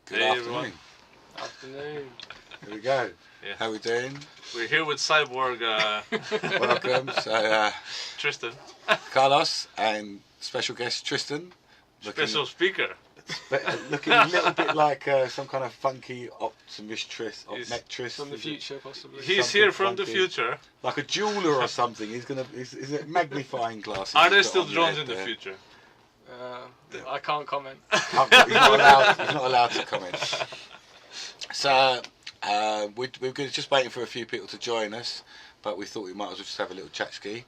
Good Hey, afternoon. Afternoon. Here we go. Yeah. How we doing? We're here with Cyborg Welcome. So, Tristan, Carlos and special guest Tristan. special speaker. Looking a little bit like some kind of funky optometrist From the future, possibly. He's Something here from the funky. future. like a jeweler or something. He's gonna. Is it magnifying glasses? Are there he's got still on drones head in the there? future? I can't comment. He's not allowed to comment. So we're just waiting for a few people to join us, but we thought we might as well just have a little chat ski.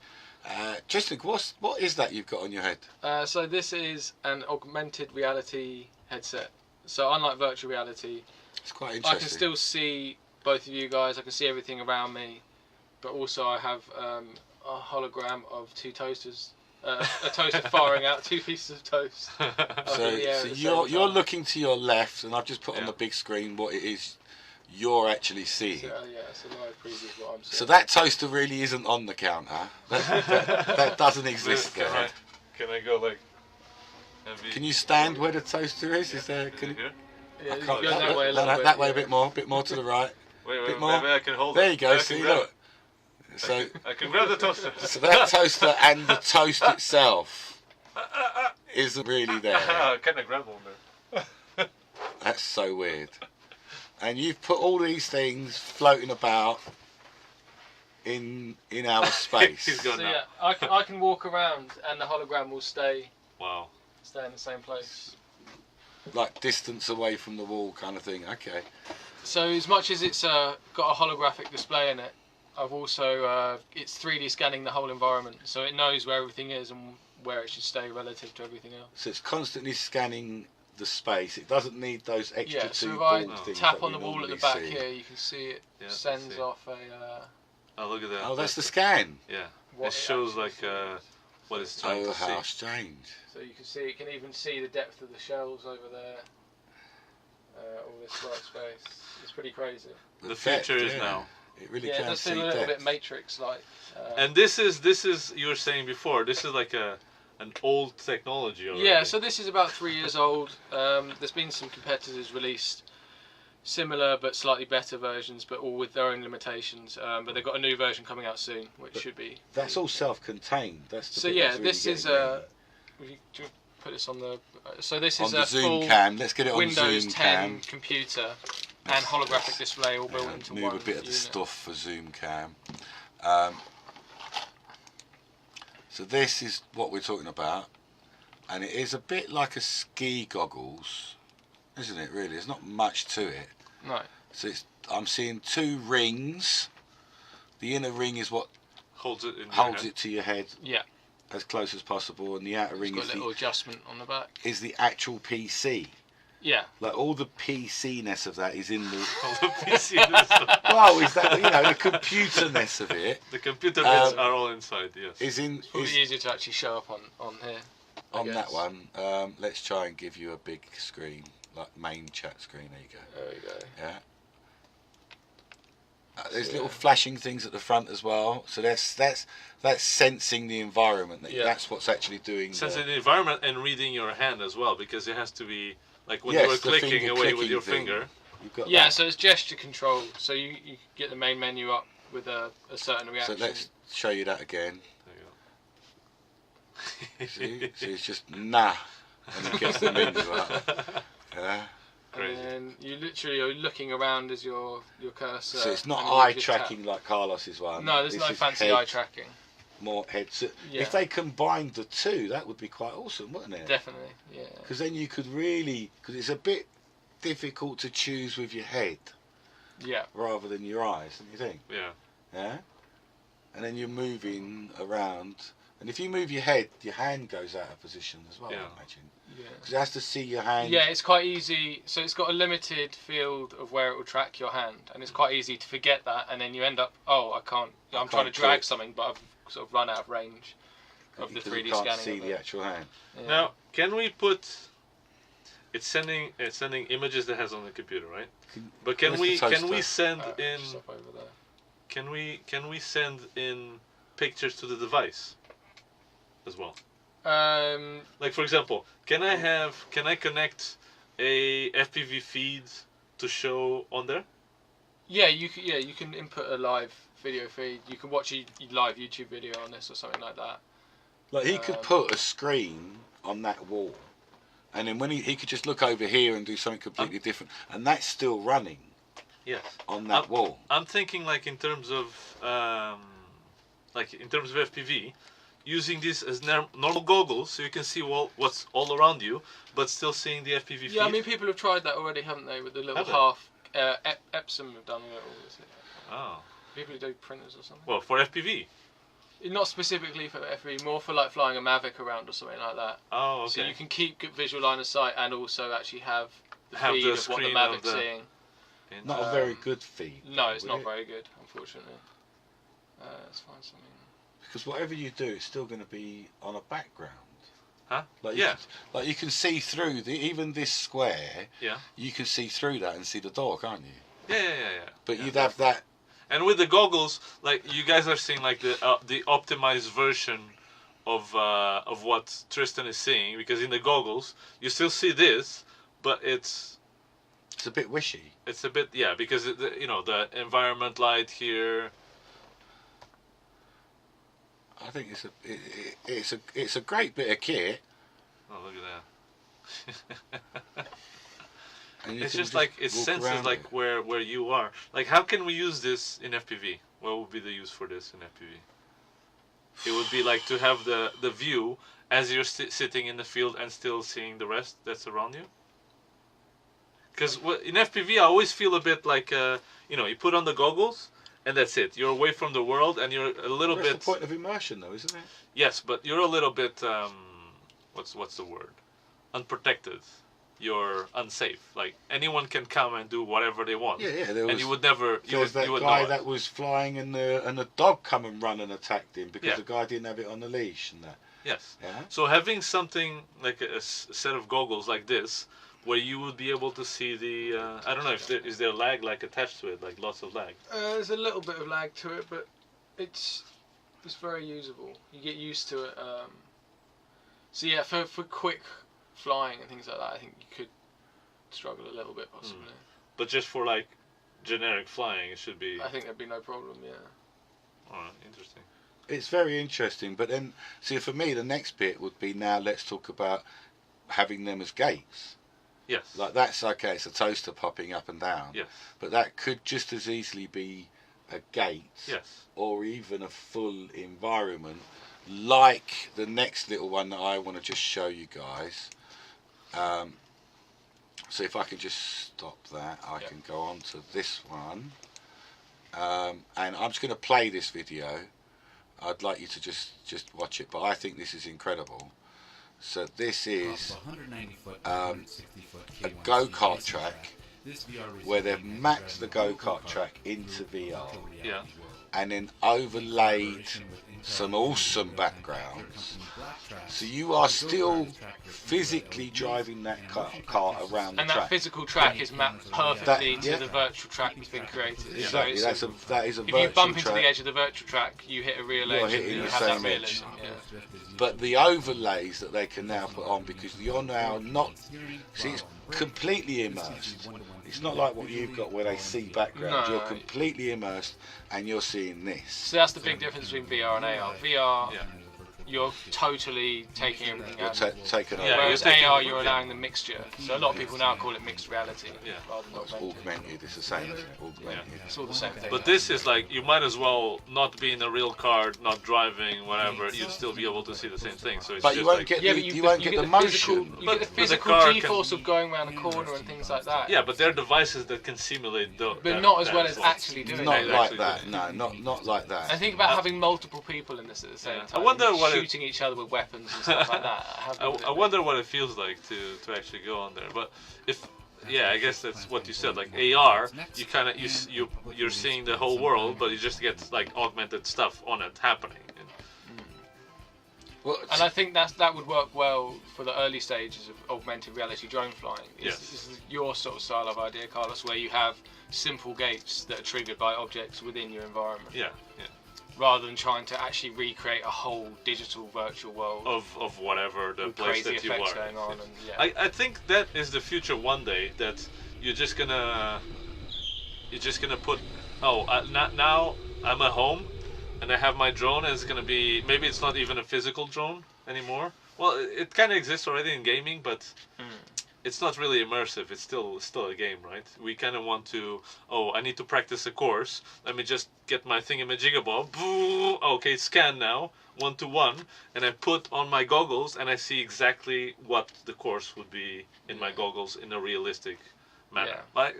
Tristan, what is that you've got on your head? So this is an augmented reality headset. So unlike virtual reality, It's quite I interesting. can still see both of you guys. I can see everything around me, but also I have a hologram of two toasters. A toaster firing out 2 pieces of toast. So you're looking to your left, and I've just put on the big screen what it is you're actually seeing. So, it's a live preview of what I'm seeing. So that toaster really isn't on the counter. That doesn't exist there. Can I go like? Can you stand where the toaster is? Is there? Can, Here? Yeah, I you can't, go that way a little bit. that way yeah. a bit more to the right. Wait, Bit more. maybe I can hold There it. you go. I See, can grab look. So, it. I can grab the toaster. so that toaster and the toast itself isn't really there. Can I grab one there? That's so weird. And you've put all these things floating about in our space. He's gone So now. yeah, I can walk around and the hologram will stay Wow. in the same place. Like distance away from the wall kind of thing. Okay. So as much as it's got a holographic display in it, I've also it's 3D scanning the whole environment, so it knows where everything is and where it should stay relative to everything else. So it's constantly scanning the space. It doesn't need those extra Yeah, two so if ball I things tap that on we the wall at the normally back see. here, you can see it Yeah, sends see. off a Oh, look at that. Oh, that's the scan. Yeah. what It shows actually like sees. what it's trying Oh, to how see. strange. So you can see it can even see the depth of the shells over there. All this white space. It's pretty crazy. The future is yeah. now. It really Yeah, it can does see feel a little depth. bit Matrix-like. And this is you were saying before. This is like an old technology already. Yeah, so this is about 3 years old. There's been some competitors released similar but slightly better versions, but all with their own limitations. But they've got a new version coming out soon, which should be. That's all self-contained. That's the So bit yeah, that's really this is getting me. do you put this on the. So this On is the a Zoom full cam. Let's get it on Windows Zoom 10 cam. computer and holographic display all built into Move one a bit of the unit. stuff for Zoom cam. So this is what we're talking about, and it is a bit like a ski goggles, isn't it? Really, there's not much to it. No. So I'm seeing 2 rings. The inner ring is what holds it in your holds hand. it to your head Yeah. as close as possible, and the outer It's ring got a little adjustment on the back. is the actual PC. Yeah. Like all the PC-ness of that is in the. All the PC and stuff. Well, is that the computer-ness of it The computer bits are all inside. Yes. is in It's probably easier to actually show up on here. I on that guess. one. Let's try and give you a big screen, like main chat screen. There you go. There we go. Yeah. There's So, little yeah. flashing things at the front as well. So that's sensing the environment. Yeah. That's what's actually doing. Sensing the environment and reading your hand as well, because it has to be like when Yes, you were the clicking finger away with your clicking thing. finger. You've got Yeah, that. so it's gesture control. So you get the main menu up with a certain So reaction. let's show you that again. There you go. See, so it's just nah, and it gets the menu up. Yeah. Crazy. And then you literally are looking around as your cursor. So it's not and you eye just tap. tracking like Carlos's one. No, there's This no is fancy head, eye tracking. More head. So Yeah. if they combined the two, that would be quite awesome, wouldn't it? Definitely, yeah. Because then you could really, because it's a bit difficult to choose with your head Yeah. rather than your eyes, don't you think? Yeah. Yeah. And then you're moving around, and if you move your head, your hand goes out of position as well. Yeah. I imagine. Yeah. Because it has to see your hand. Yeah, it's quite easy. So it's got a limited field of where it will track your hand, and it's quite easy to forget that, and then you end up, I'm trying to can't drag click. something, but I've sort of run out of range of the Because 3D you can't scanning. see of the it. actual hand. Yeah. Now, can we put? It's sending images that has on the computer, right? But can where's we the toaster? send in? Just up over there. Can we send in pictures to the device as well? Like for example, can I connect a FPV feed to show on there? Yeah, you can input a live video feed. You can watch a live YouTube video on this or something like that. Like he could put a screen on that wall, and then when he could just look over here and do something completely different, and that's still running. Yes. On that wall. I'm thinking like in terms of FPV, using this as normal goggles, so you can see what's all around you, but still seeing the FPV feed. Yeah, I mean people have tried that already, haven't they? With the little half. Epsom have done a little. Oh. People who do printers or something. Well, for FPV. Not specifically for FPV, more for like flying a Mavic around or something like that. Oh, okay. So you can keep good visual line of sight and also actually have the feed of what the Mavic's seeing. Not a very good feed. No, it's not very good, unfortunately. Let's find something. Because whatever you do, it's still going to be on a background. Huh? Like yeah. Like you can see through even this square. Yeah. You can see through that and see the door, can't you? Yeah. But you'd have that. And with the goggles, like you guys are seeing like the optimized version of what Tristan is seeing, because in the goggles you still see this, but it's a bit wishy. It's a bit, yeah, because the environment light here. I think it's a great bit of kit. Oh, look at that. And it's just like it senses like where you are. Like, how can we use this in FPV? What would be the use for this in FPV? It would be like to have the view as you're sitting in the field and still seeing the rest that's around you. Because in FPV, I always feel a bit like you put on the goggles and that's it. You're away from the world and you're a little bit. That's the point of immersion, though, isn't it? Yes, but you're a little bit what's the word? Unprotected. You're unsafe. Like anyone can come and do whatever they want. Yeah. And you would never. There was that guy that was flying, and the dog come and run and attacked him because the guy didn't have it on the leash and that. Yes. Yeah. So having something like a set of goggles like this, where you would be able to see the. I don't know if is there lag like attached to it, like lots of lag. There's a little bit of lag to it, but it's very usable. You get used to it. So yeah, for quick flying and things like that, I think you could struggle a little bit possibly. But just for like generic flying, it should be. I think there'd be no problem. Yeah. Alright, interesting. It's very interesting, but then see for me the next bit would be now let's talk about having them as gates. Yes. Like that's okay. It's a toaster popping up and down. Yes. But that could just as easily be a gate. Yes. Or even a full environment, like the next little one that I want to just show you guys. So if I can just stop that, I can go on to this one. And I'm just going to play this video. I'd like you to just watch it, but I think this is incredible. So this is a go-kart track where they've mapped the go-kart track into VR. Yeah. And then overlaid some awesome backgrounds. So you are still physically driving that car around the track. And that physical track is mapped perfectly to the virtual track that's been created. Exactly, that is a virtual track. If you bump into the edge of the virtual track, you hit a real edge. You're hitting the same edge. Yeah. But the overlays that they can now put on, because you're now not... See, it's completely immersed. It's not like what you've got where they see background. No. You're completely immersed and you're seeing this. So that's the big difference between VR and AR. VR, you're totally taking everything out. Taking over. Whereas AR, you're allowing the mixture. So a lot of people now call it mixed reality. Rather than It's augmented. It's the same, isn't it? Augmented. It's all the same thing. But this is like, you might as well not be in a real car, not driving, whatever. You'd still be able to see the same thing. So it's But just you won't like, get you won't get the motion. You get the physical G-force of going around a corner and things like that. Yeah, but they're devices that can simulate the. But not as well as actually doing it. Not like that. No, not like that. And think about having multiple people in this at the same time. I wonder what shooting each other with weapons and stuff like that. I wonder what it feels like to actually go on there. But if I guess that's what you said. Like AR, you kind of you're seeing the whole world, but you just get like augmented stuff on it happening. Well, and I think that would work well for the early stages of augmented reality drone flying. This is your sort of style of idea, Carlos, where you have simple gates that are triggered by objects within your environment. Yeah. rather than trying to actually recreate a whole digital virtual world of whatever the with place crazy that you effects are. going on. And I think that is the future one day, that you're just gonna put, now I'm at home and I have my drone, and it's gonna be, maybe it's not even a physical drone anymore. Well, it kind of exists already in gaming, but it's not really immersive. It's still a game, right? We kind of want to, I need to practice a course. Let me just get my thingamajigabob. Boo! Okay, scan now, 1-to-1, and I put on my goggles, and I see exactly what the course would be in my goggles in a realistic manner. Yeah. Like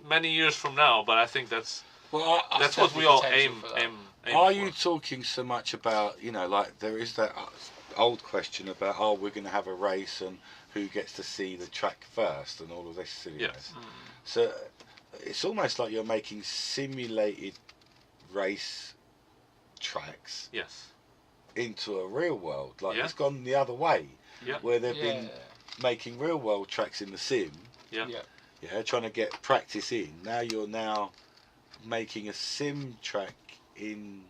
many years from now, but I think that's that's what we all aim Are for. you talking so much about, like there is that old question about, we're going to have a race and who gets to see the track first and all of this silliness. Yes. So it's almost like you're making simulated race tracks Yes. into a real world. Like Yeah. it's gone the other way, Yeah. where they've been making real world tracks in the sim. Yeah. Trying to get practice in. Now you're making a sim track in,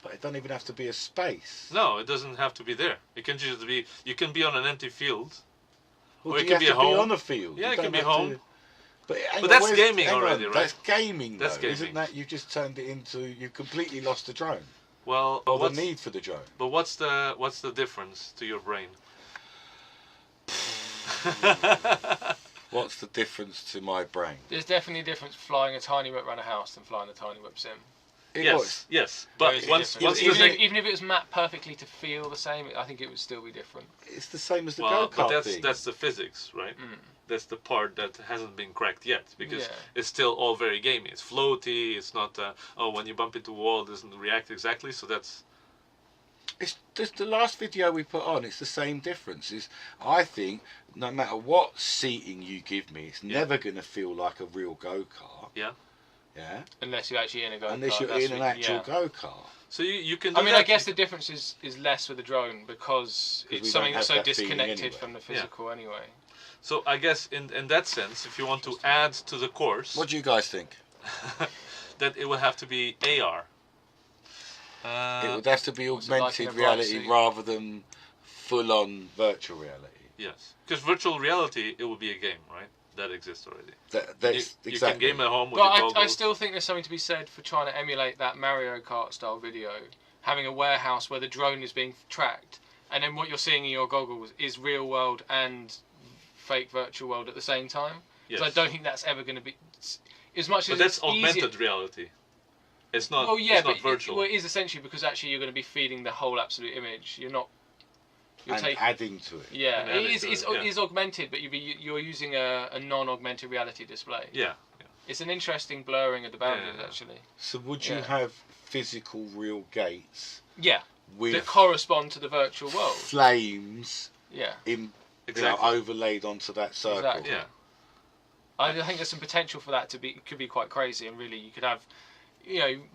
but it doesn't even have to be a space. No, it doesn't have to be there. It can just be. You can be on an empty field. Well, or do it you can have be to home. be on a field. Yeah, You it can don't be have home. to- But that's gaming already, right? That's gaming, That's though. gaming. Isn't that? You've just turned it into. You've completely lost the drone. Well, Or the need for the drone. But what's the difference to your brain? What's the difference to my brain? there's definitely a difference flying a tiny whip around a house than flying a tiny whip sim. Yes. But There is a once difference. the even if it was mapped perfectly to feel the same, I think it would still be different. It's the same as the but go-kart thing. that's the physics, right? That's the part that hasn't been cracked yet, because Yeah. it's still all very gamey. It's floaty. It's not. When you bump into a wall, it doesn't react exactly. So that's. It's just the last video we put on. It's the same difference. I think no matter what seating you give me, it's never going to feel like a real go-kart. Yeah. Yeah. Unless you're actually in a go-kart. Unless you're in an actual go-kart. So you can. Do I mean, that. I guess the difference is less with the drone because we it's don't something have that's so that feeling disconnected anyway. from the physical anyway. So I guess in that sense, if you want to add to the course, What do you guys think? that it would have to be AR. It would have to be what's it like augmented in a bright reality suit? rather than full-on virtual reality. Yes, because virtual reality, it would be a game, right? That exists already. That's You exactly. can game at home with But the goggles. I still think there's something to be said for trying to emulate that Mario Kart style video, having a warehouse where the drone is being tracked, and then what you're seeing in your goggles is real world and fake virtual world at the same time. Yes. So I don't think that's ever going to be as much as But that's it's easier. augmented reality. It's not. Well, yeah, it's not but virtual. it is essentially because actually you're going to be feeding the whole absolute image. You're not. You're and taking. adding to it. Yeah, And it adding is. to It's, it, yeah. it's augmented, but you're using a non-augmented reality display. Yeah. It's an interesting blurring of the boundaries, Yeah. actually. So would you Yeah. have physical real gates Yeah, with that correspond to the virtual world. flames Yeah, Exactly. overlaid onto that circle? Exactly. Yeah. I think there's some potential for that to be could be quite crazy, and really you could have,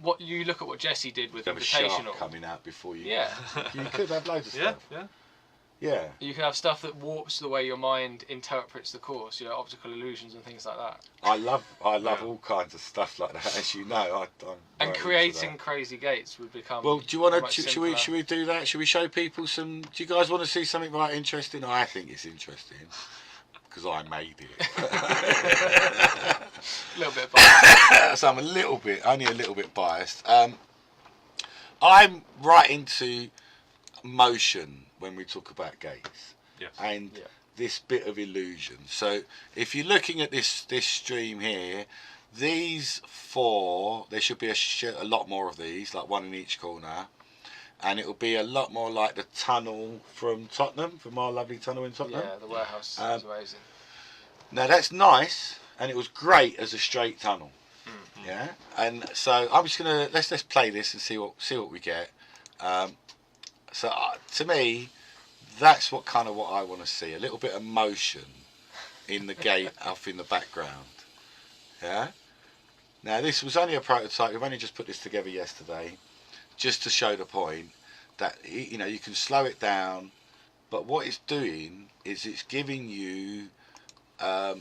what you look at what Jesse did with You have a shark Invitational. coming out before you. Yeah, You could have loads of Yeah. stuff. Yeah. Yeah. you can have stuff that warps the way your mind interprets the course. Optical illusions and things like that. I love Yeah. all kinds of stuff like that, as you know. I'm And right into creating that. crazy gates would become. Well, do you want much to? Should simpler. we do that? Should we show people some? Do you guys want to see something right interesting? I think it's interesting because I made it. A little bit biased. So I'm only a little bit biased. I'm right into motion when we talk about gates. Yes. And Yeah. this bit of illusion. So if you're looking at this stream here, these four, there should be a lot more of these, like one in each corner, and it will be a lot more like the tunnel from Tottenham, from our lovely tunnel in Tottenham. Yeah, the warehouse is amazing. Now that's nice, and it was great as a straight tunnel. Yeah, and so I'm just gonna let's play this and see what we get. To me, that's what I want to see, a little bit of motion in the gate off in the background. Yeah. Now this was only a prototype. We've only just put this together yesterday, just to show the point that you can slow it down, but what it's doing is it's giving you a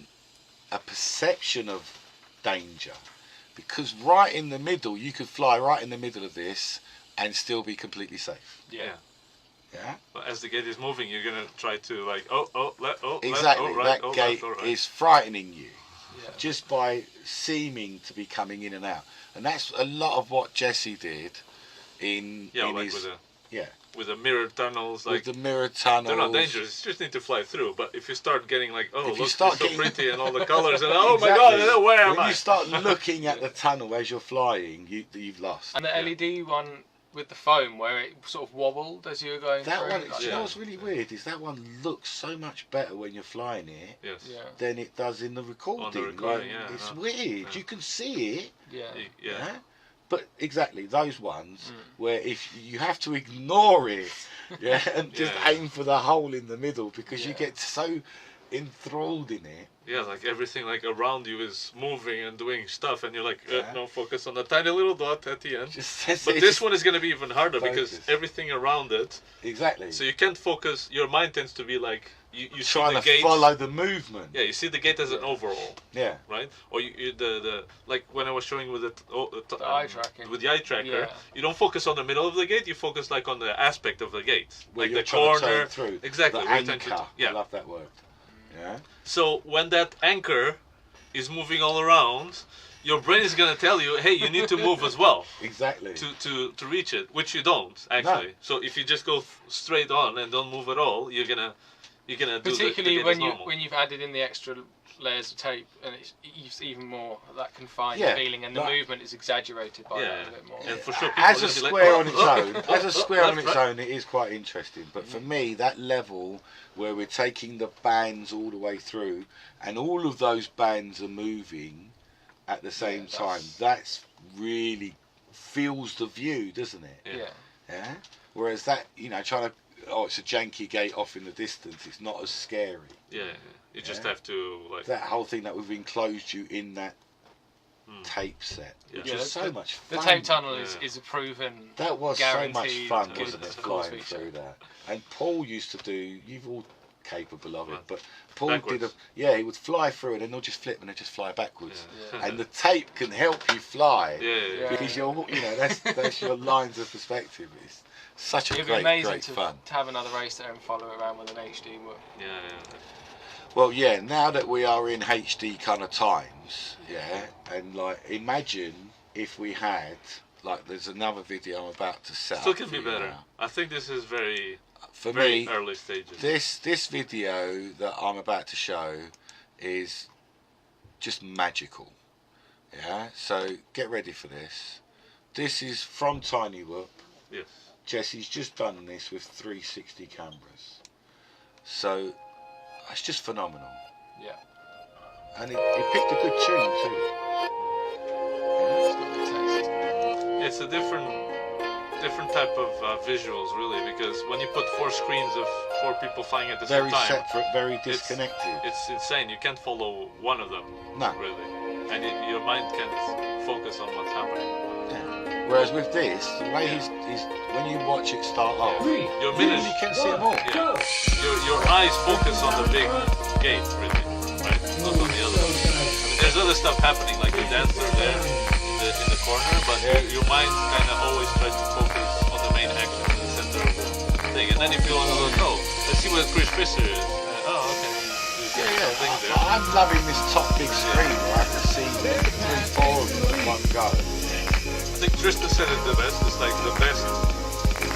perception of danger. because right in the middle, you could fly right in the middle of this and still be completely safe. Yeah. Yeah. But as the gate is moving, you're gonna try to like Exactly. left, That gate right. is frightening you Yeah. just by seeming to be coming in and out, and that's a lot of what Jesse did in like his with the mirror tunnels, like with the mirror tunnels. they're not dangerous. You just need to fly through. But if you start getting like, If you look, start it's so getting- pretty and all the colors, and oh my Exactly. God, where am when I? you start looking at the tunnel as you're flying, you've lost. And the LED one with the foam where it sort of wobbled as you were going That through. one, like you know what's really weird is that one looks so much better when you're flying it Yes. Yeah. than it does in the recording. recording, Like, yeah, it's no. weird. Yeah. You can see it. Yeah. Yeah. But exactly those ones where if you have to ignore it, and just Yeah. aim for the hole in the middle because you Yeah. get so enthralled in it. Yeah, like everything like around you is moving and doing stuff, and you're like, Yeah. no, focus on the tiny little dot at the end. Just But this one is gonna be even harder because Focus. everything around it. exactly. So you can't focus. Your mind tends to be like you see trying the to gate. follow the movement. Yeah, you see the gate as an overall, Yeah. right? Or you the like when I was showing with the eye tracking. with the eye tracker, Yeah. you don't focus on the middle of the gate. You focus like on the aspect of the gate, Where like you're the trying to corner. turn through. Exactly. The where you're trying anchor. to- yeah. I love that word. Yeah. So when that anchor is moving all around, your brain is gonna tell you, hey, you need to move as well Exactly. to reach it, which you don't actually. So if you just go straight on and don't move at all, you're gonna do Particularly the gate as normal. when you've added in the extra layers of tape, and it's even more that confined Yeah, feeling, and the like- movement is exaggerated by that a bit more. And for sure, people As are a gonna be like, square on "Oh, its oh, own, oh, as a oh, square on left, its right." own, it is quite interesting. But for me, that level where we're taking the bands all the way through, and all of those bands are moving at the same Yeah, time, that's really feels the view, doesn't it? Yeah. Yeah. Whereas that, trying to, it's a janky gate off in the distance. It's not as scary. Yeah, you just Yeah. have to like. That whole thing that we've enclosed you in that tape set, which Yeah. is so much The fun. tape tunnel Yeah. is a proven. That was so much guaranteed fun, good wasn't it, course flying feature. through that? And Paul used to do, you've all capable of it, Right. but Paul Backwards. he would fly through and then they'll just flip and they'll just fly backwards. Yeah. And the tape can help you fly Yeah. because that's your lines of perspective. It's such a It'd be great, amazing great to fun. have another race there and follow it around with an HD book. Yeah. Well, yeah, now that we are in HD kind of times, and like imagine if we had, like there's another video I'm about to set Still up can for be you better. now. I think this is very For very me, early stages. this video that I'm about to show is just magical. Yeah, so get ready for this. This is from Tiny Whoop. Yes. Jesse's just done this with 360 cameras. So it's just phenomenal. Yeah. And it picked a good tune too. It's got good taste. It's a different type of visuals, really, because when you put 4 screens of 4 people flying at the Very same time, separate, very disconnected. it's insane. You can't follow one of them, No. really, and your mind can't focus on what's happening. Yeah. Whereas with this, the way he's when you watch it start off, Your you minute, really can see them all. yeah, your eyes focus on the big gate, really, right? Not on the other one. I mean, there's other stuff happening, like the dancer there in the corner, but your mind kind of always tries to focus on the main action in the center of the thing, and then if you want to look, let's see what Chris Fisher is. Okay. There's things there. I'm loving this top big screen where I can see 3-4 of them in one go. I think Tristan said it the best. It's like the best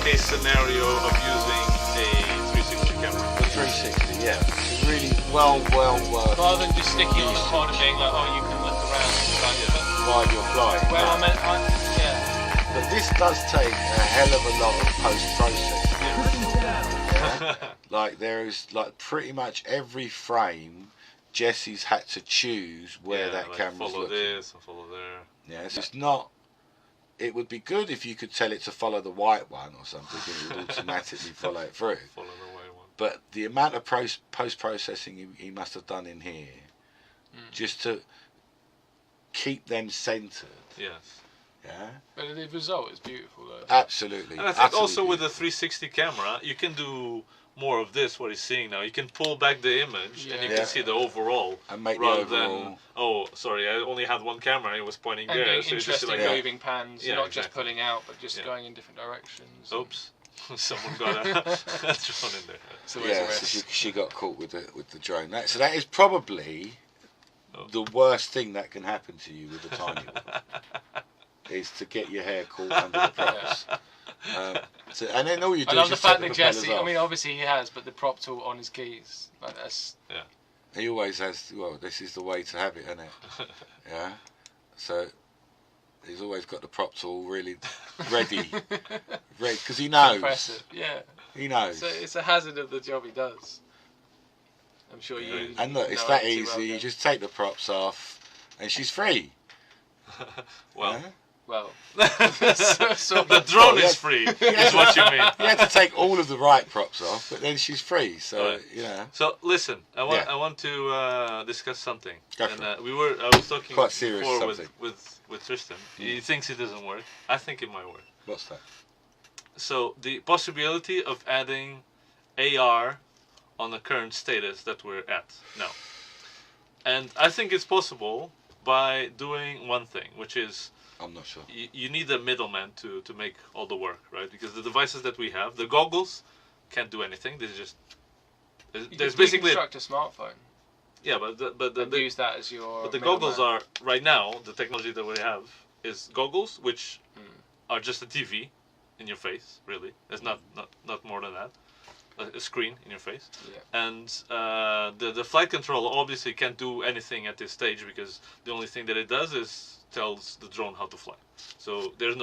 case scenario of using a 360 camera. The 360, yeah. It's really well worth Rather than just sticking on the quad and being like, you can look around and kind of. while you're flying. Well, yeah. But this does take a hell of a lot of post-processing. Like there is like pretty much every frame Jesse's had to choose where that like camera's follow looking. this and follow there. Yeah, so it's not. It would be good if you could tell it to follow the white one or something, and it would automatically follow it through. Follow the white one. But the amount of post-processing he must have done in here, just to keep them centered. Yes. Yeah. But the result is beautiful, though. Absolutely. And I think also utterly with the beautiful. 360 camera, you can do more of this, what he's seeing now. You can pull back the image and you can see the overall. And make rather the overall. than, oh, sorry, I only had one camera, it was pointing and there. doing So interesting like moving pans, Yeah, not exactly. just pulling out, but just going in different directions. Oops. Someone got a drone in there. So always a Yeah, so risk. she got caught with the drone. So that is probably the worst thing that can happen to you with a tiny one. Is to get your hair caught under the props. So, and then all you do I is love the just fact take the that propellers Jesse, off. I mean, obviously he has, but the prop tool on his keys. Like that's. He always has. Well, this is the way to have it, isn't it? Yeah. So he's always got the prop tool really ready, because he knows. Impressive. Yeah. He knows. So it's a hazard of the job he does. I'm sure you. And look, it's know that it too easy. well, You yeah. just take the props off, and she's free. Well. Yeah? Well, So the drone is free, is what you mean. You had to take all of the right props off, but then she's free. So Right. you know. So listen, I want to discuss something. I was talking Quite serious before something. with Tristan. He thinks it doesn't work. I think it might work. What's that? So the possibility of adding AR on the current status that we're at now, and I think it's possible by doing one thing, which is I'm not sure. you need a middleman to make all the work, right? Because the devices that we have, the goggles, can't do anything. There's basically construct a smartphone. Yeah, but Use that as your. But the goggles are right now. The technology that we have is goggles, which are just a TV in your face. Really, there's not more than that. A screen in your face. Yeah. And the flight controller obviously can't do anything at this stage because the only thing that it does is tells the drone how to fly. So there's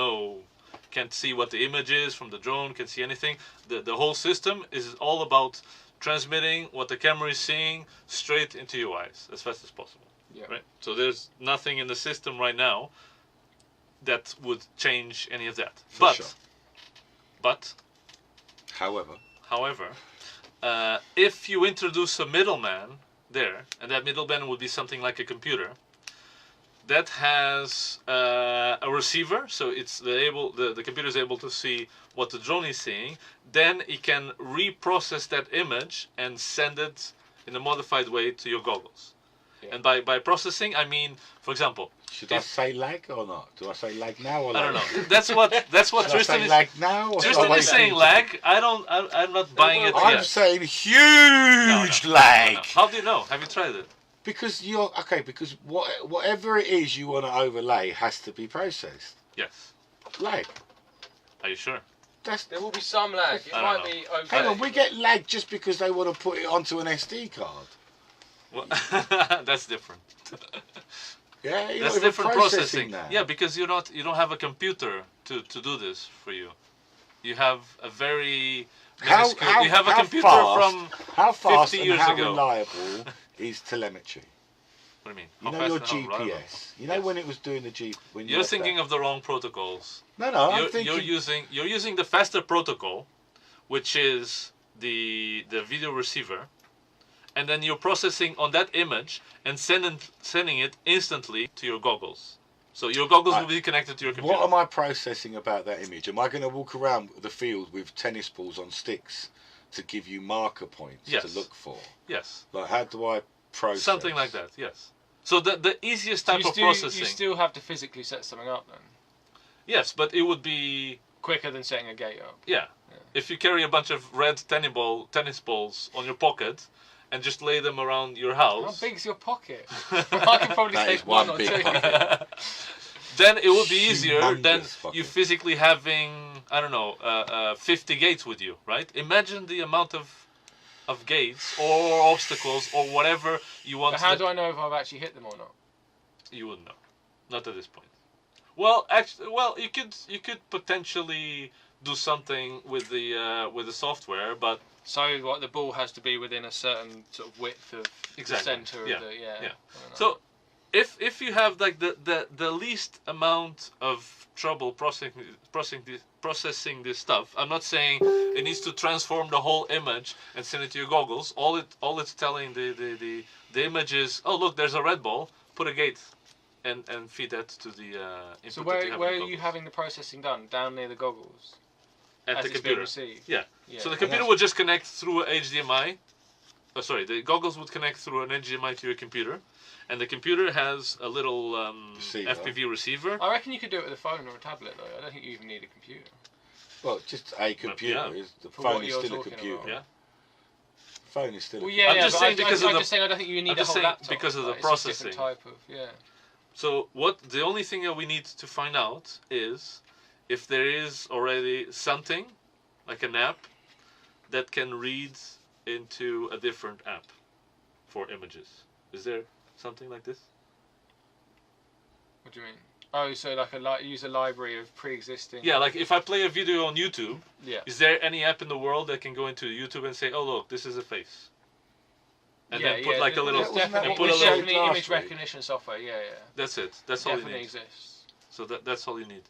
can't see what the image is from the drone. Can't see anything. The whole system is all about transmitting what the camera is seeing straight into your eyes as fast as possible. Yeah. Right. So there's nothing in the system right now that would change any of that. But however, if you introduce a middleman there, and that middleman would be something like a computer that has a receiver, so the computer is able to see what the drone is seeing, then it can reprocess that image and send it in a modified way to your goggles. Yeah. And by processing, I mean, for example, should I say lag or not? Do I say lag now or lag? I don't know. That's what Tristan is. Lag now or Tristan is saying lag. I'm not buying it yet. I'm saying huge lag. No. How do you know? Have you tried it? Because because whatever it is you want to overlay has to be processed. Yes. Lag. Are you sure? There will be some lag. It might be okay. Hang on, we get lag just because they want to put it onto an SD card. Well, that's different. Yeah, that's different processing. That. Yeah, because you don't have a computer to do this for you. You have a very you have a computer from 50 years how ago. reliable is telemetry? What do you mean? You know your GPS. You know when it was doing the G. When you're thinking of the wrong protocols. No, I'm thinking you're using the faster protocol, which is the video receiver, and then you're processing on that image and sending it instantly to your goggles. So your goggles will be connected to your computer. What am I processing about that image? Am I going to walk around the field with tennis balls on sticks to give you marker points to look for? Yes. Like how do I process? Something like that. Yes. So the easiest type of processing. You still have to physically set something up then. Yes, but it would be quicker than setting a gate up. Yeah. If you carry a bunch of red tennis balls on your pocket and just lay them around your house. How big's your pocket? I can probably take one or two. Then it would be easier than you physically having, I don't know, 50 gates with you, right? Imagine the amount of gates or obstacles or whatever you want. But how do I know if I've actually hit them or not? You wouldn't know. Not at this point. Well, actually, you could potentially do something with the software, but so what the ball has to be within a certain sort of width of the center of the So if you have like the least amount of trouble processing this stuff, I'm not saying it needs to transform the whole image and send it to your goggles. All it's telling the image is, oh look, there's a red ball, put a gate and feed that to the input. So where are you having the processing done? Down near the goggles? at As the it's being computer. received. Yeah. Yeah. So the computer would just connect through a HDMI. Oh, sorry, the goggles would connect through an HDMI to your computer, and the computer has a little FPV receiver. I reckon you could do it with a phone or a tablet, though. I don't think you even need a computer. Well, just a computer. Yeah. The For phone what is you're still a talking computer. about. Yeah. Phone is still. Well, a yeah, I'm yeah, just but saying because of I'm the- just saying I don't think you need I'm a just whole saying laptop. because of the Like, it's just a different processing. type of, yeah. So the only thing that we need to find out is if there is already something, like an app, that can read into a different app for images. Is there something like this? What do you mean? Oh, so like use a library of pre-existing. Yeah, like if I play a video on YouTube, Yeah. is there any app in the world that can go into YouTube and say, "Oh look, this is a face," and then put like a little, There's definitely, and put a there's little. definitely last image week. recognition software. Yeah, yeah. That's it. That's all you Definitely need. exists. So that's all you need.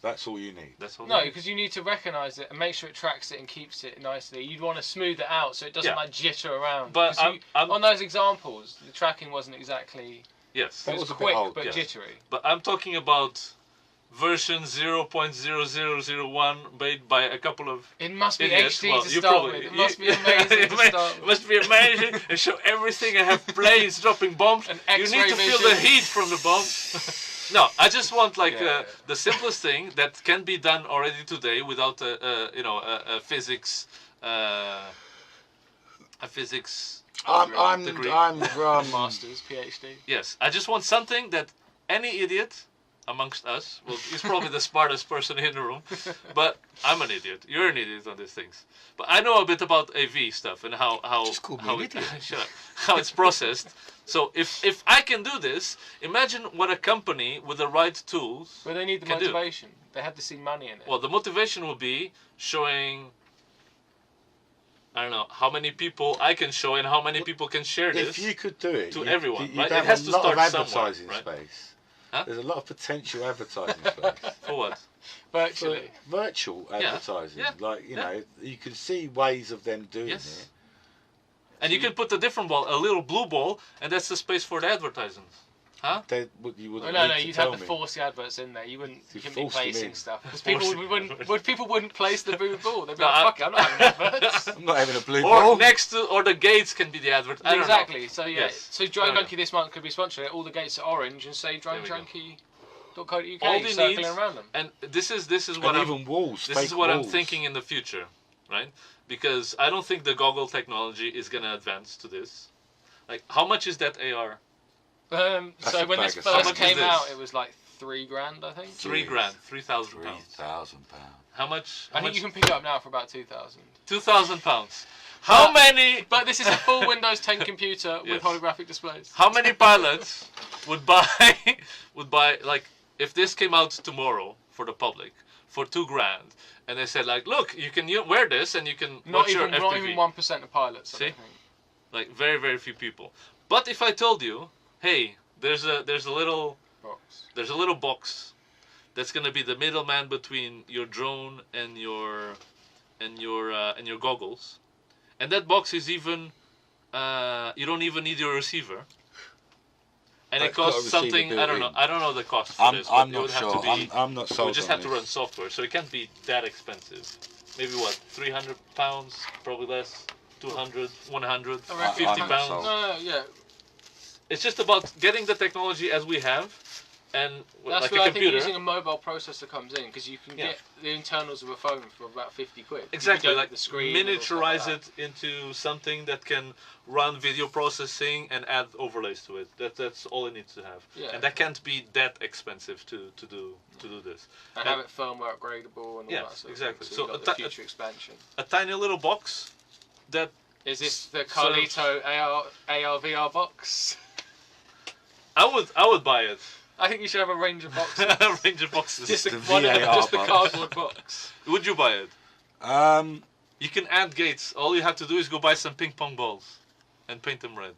That's all you need. That's all. No, you need. because you need to recognise it and make sure it tracks it and keeps it nicely. You'd want to smooth it out so it doesn't Yeah. like jitter around. But 'Cause I'm on those examples, the tracking wasn't exactly. yes. That It was was a bit quick old, but yeah. jittery. But I'm talking about version 0.0001 made by a couple of It must be idiots. HD Well, to you start probably- with. It must be amazing it to may- start It with. must be amazing and show everything and have planes dropping bombs. An You need X-ray to feel the vision. heat from the bombs. No, I just want like Yeah. the simplest thing that can be done already today without a physics degree. I'm Masters, PhD. Yes, I just want something that any idiot amongst us, well, he's probably the smartest person in the room, but I'm an idiot. You're an idiot on these things. But I know a bit about AV stuff and how Just call me how an it, idiot. shut up, how it's processed. So if I can do this, imagine what a company with the right tools. But they need the Can do. motivation. They have to see money in it. Well, the motivation will be showing. I don't know how many people I can show and how many people can share this. If you could do it to everyone, you'd right? have It has a to lot start of somewhere, advertising right? space. Huh? There's a lot of potential advertising space. For what? For Virtually. virtual advertising, yeah, like yeah. know, you can see ways of them doing Yes. it. And you can put a different ball, a little blue ball, and that's the space for the advertisements. Huh? You wouldn't Oh, no, need to you'd tell have to me. force the adverts in there. You wouldn't be force them placing in. stuff because Force people it. people wouldn't place the blue ball. They'd be No, like, I- "Fuck it, I'm not having adverts." I'm not having a blue Or ball. next to, or the gates can be the advert. I don't know. Exactly. So yeah. Yes. So I Drone don't know. Junkie this month could be sponsored. All the gates are orange and say There we go. dronejunkie.co.uk All you circling need- around them. And this is what And I'm even walls. this fake is what I'm walls. thinking in the future, right? Because I don't think the goggle technology is gonna advance to this. Like, how much is that AR? That's So a when this bag of How first much is came this? out, it was like $3,000, I think. $3 grand, 3,000 pounds. £3,000. How much? I think you can pick it up now for about 2,000. 2,000 pounds. How But- many? But this is a full Windows 10 computer Yes. with holographic displays. How many pilots would buy like if this came out tomorrow for the public for $2 grand and they said like, look, you can wear this and you can Not watch your even, FPV. not even 1% of pilots. I See? don't think. Like very very few people. But if I told you, hey, there's a little box that's gonna be the middleman between your drone and your goggles, and that box is even you don't even need your receiver, and it It's got a costs receiver something built I don't know. in. I don't know the cost for this. But I'm it not would have sure. to be, I'm not sold we just on have to this. run software, so it can't be that expensive. Maybe what, 300 pounds, probably less. 200, 100, I reckon 50 I'm pounds. sold. No, yeah. It's just about getting the technology as we have, and That's like where a I think computer. using a mobile processor comes in because you can Yeah. get the internals of a phone for about 50 quid. You Exactly, can get like the screen and all stuff like miniaturize that. it into something that can run video processing and add overlays to it. That's all it needs to have, Yeah. and that can't be that expensive to do this. And have it firmware upgradable and all Yeah, that sort exactly. of thing. So So, you've a got the ti- future expansion. A tiny little box that Is this the sort of- Carlito AR VR box? I would buy it. I think you should have a range of boxes. A range of boxes. just a, The one, VAR just a box. cardboard box. Would you buy it? You can add gates. All you have to do is go buy some ping pong balls and paint them red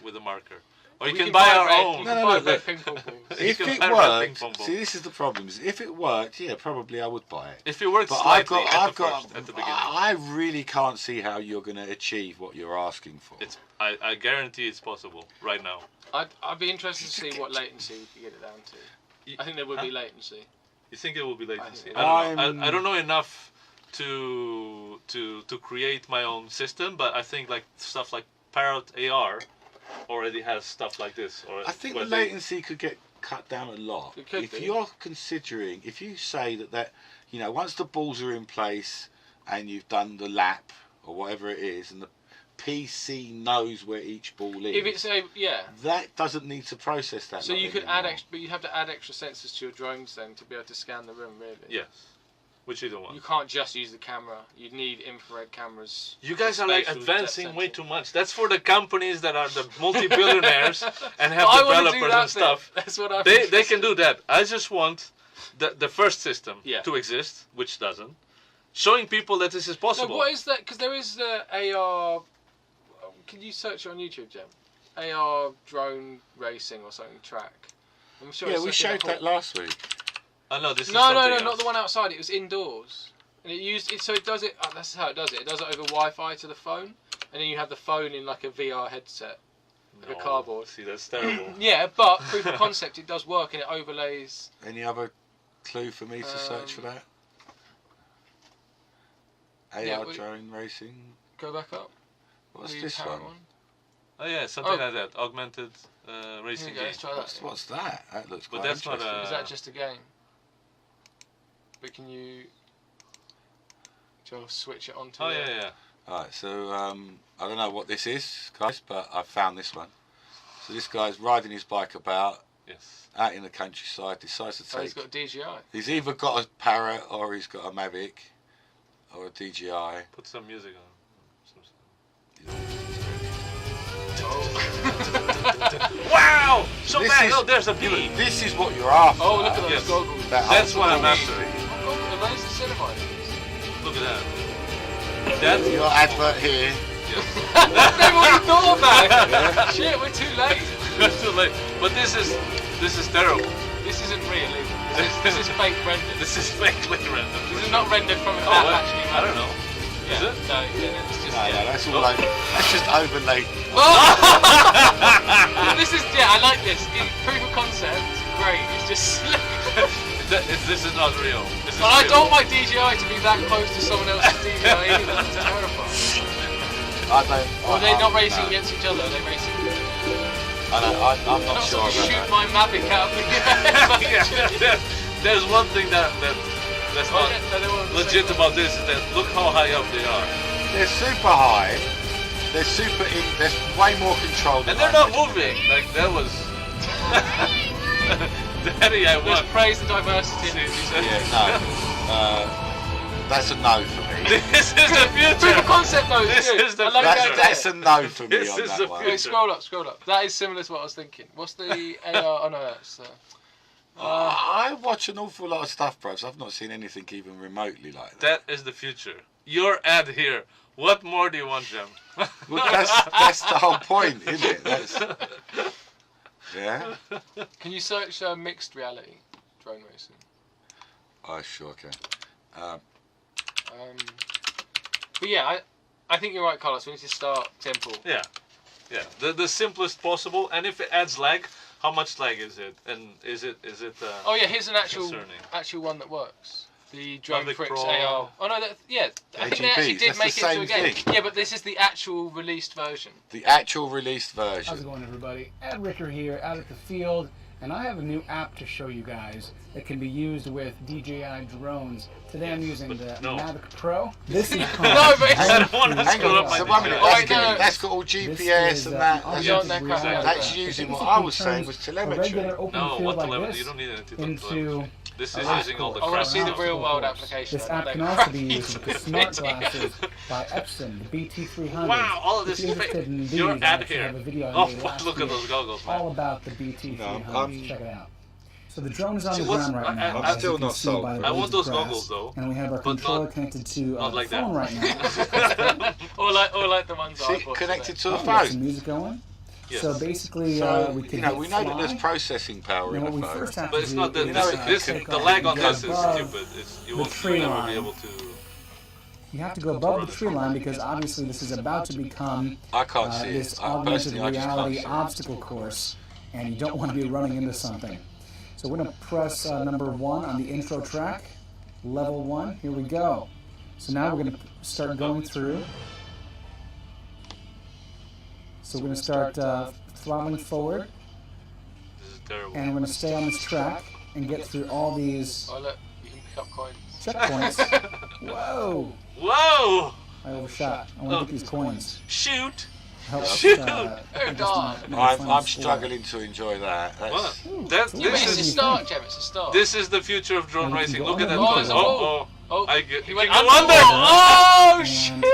with a marker. Or you We can buy our red- own. You No, can no, buy no, red look. ping pong balls. If can it buy red ping pong worked, ball. see, this is the problem. Is if it worked, yeah, probably I would buy it. If it works But slightly at the beginning. I really can't see how you're going to achieve what you're asking for. I guarantee it's possible right now. I'd be interested to see what latency we could get it down to. I think there would be latency. You think it will be latency? think- I don't know. I don't know enough to create my own system, but I think like stuff like Parrot AR already has stuff like this. Or I think the latency could get cut down a lot. It could if be. you're considering, if you say that you know, once the balls are in place and you've done the lap or whatever it is, and the PC knows where each ball is. If it's that doesn't need to process that. So you could anymore. add extra, but you have to add extra sensors to your drones then to be able to scan the room, really. Yes, which you don't want. You can't just use the camera. You need infrared cameras. You guys are like spatial advancing depth way sensing. too much. That's for the companies that are the multi-billionaires and have I wanna do developers that and stuff. bit. That's what I. They can do that. I just want the first system Yeah. to exist, which doesn't. Showing people that this is possible. No, what is that? Because there is the AR. Can you search it on YouTube, Jem? AR drone racing or something track. I'm sure. Yeah, it's we like in showed a that last week. Oh no, this is No, something else. not the one outside. It was indoors, and it used it. So it does it. That's how it does it. It does it over Wi-Fi to the phone, and then you have the phone in like a VR headset, like a cardboard. See, that's terrible. Yeah, but proof of concept, it does work, and it overlays. Any other clue for me to search for that? AR drone racing. Go back up. What's The this Parrot one? Oh yeah, something like that. Augmented racing Here you go, game. let's try that. What's that? That looks But quite that's not interesting. Is that just a game? But can you? Just switch it onto. Oh yeah. Alright, so I don't know what this is, guys, but I found this one. So this guy's riding his bike about Yes. out in the countryside, decides to Oh, he's take. got a DJI. He's either got a Parrot or he's got a Mavic or a DJI. Put some music on. Oh. Wow! So This bad. is- Oh, there's a bee. This is what you're after. Oh, look at those Yes. goggles. That's what I'm after. Oh, are those the cinemas? Look at that. That's Your advert here. They've already thought about it. Shit, we're too late. That's too late. But this is terrible. This isn't real, is it? This is fake rendered. This is fakely rendered. This is not rendered from an Oh, app, what? actually. I don't know. Yeah. Is it? No, yeah, it's just. No, that's all over. That's just overlaid. This is, I like this. Proof of concept, great. It's just slick. This is not real. This is But I real. don't want my DJI to be that close to someone else's DJI either. That's terrifying. I don't. Or they're not no. racing against each other, they're racing. I'm not Not sure sort of about shoot that. my Mavic out of the Yeah, there's one thing that's not legit about this is that look how high up they are. They're super high. They're super. There's way more control. And they're not moving. Like that was. Daddy, I Let's won. praise the diversity. Yeah, no. That's a no for me. This is the future. Proof of concept though, This good. is the I like future. that That's a no for me This on is that the one. future. Wait, scroll up. That is similar to what I was thinking. What's the AR? Oh no, that's. I watch an awful lot of stuff, bros. I've not seen anything even remotely like that. That is the future. Your ad here. What more do you want, Jem? Well, that's the whole point, isn't it? That's, yeah. Can you search mixed reality drone racing? I sure can. But yeah, I think you're right, Carlos. We need to start simple. Yeah. The simplest possible. And if it adds lag, how much lag is it? And is it? Oh yeah, here's an actual concerning? one that works. The Drone Public Pricks Pro. AR. Oh no, I think they actually AGBs, did that's make the it into a same game. thing. Yeah, but this is the actual released version. The actual released How's it version. going, everybody? Ed Ricker here, out at the field, and I have a new app to show you guys that can be used with DJI drones. Today I'm using the no. Mavic Pro. This is called No, but it's- I don't want to Hang screw up on, my so 1 minute. Oh, That's, wait, no. that's got all This GPS is, and that. an That's, Beyond that augmented crap. reality. that's using what It I was basically saying was turns telemetry. a regular open No, field what like telemetry? this You don't need anything into This a is lap using all the course. I want crap to see the stuff. real world Course. application. This of app that can also crap be used with the you smart did. glasses by Epson, the BT300. Wow, all of this If you're is fake. interested in these, Your I ad actually here. have a video I Oh, made last look at year those goggles, all man. about the BT300. No, Check it out. So the drone is on See, the what's- ground right now. I'm as you still can not see sold, by the bro. I want blades those of goggles, grass. though, And we have our but controller not- connected to not the like phone that. right now. or like the ones I See, bought connected today. to a We got some phone. music going. Yes. So basically, So, we can you know, hit we know that fly. there's processing power And in what a we phone. first have But to it's do not that is know, take the off lag and on get this is above stupid. You the won't tree never line. be able to. You have to go above the tree line because obviously this is about to become I can't see this it. I augmented personally, I just can't reality see it. obstacle course, and you don't want to be running into something. So we're going to press number 1 on the intro track, level 1. Here we go. So now we're going to start going through. So we're going to start throttling forward. This is terrible. And we're going to stay on this track and get through all these Oh look, you can pick up coins. checkpoints. Whoa! Whoa! I overshot. I want to get these coins. Shoot! Help Shoot! I'm struggling to enjoy that. That's, This It's a is start, Jem. It's a start. this is the future of drone racing. Look at that. Oh, there's a wall. Oh, I he can went go under. under. Oh And shit!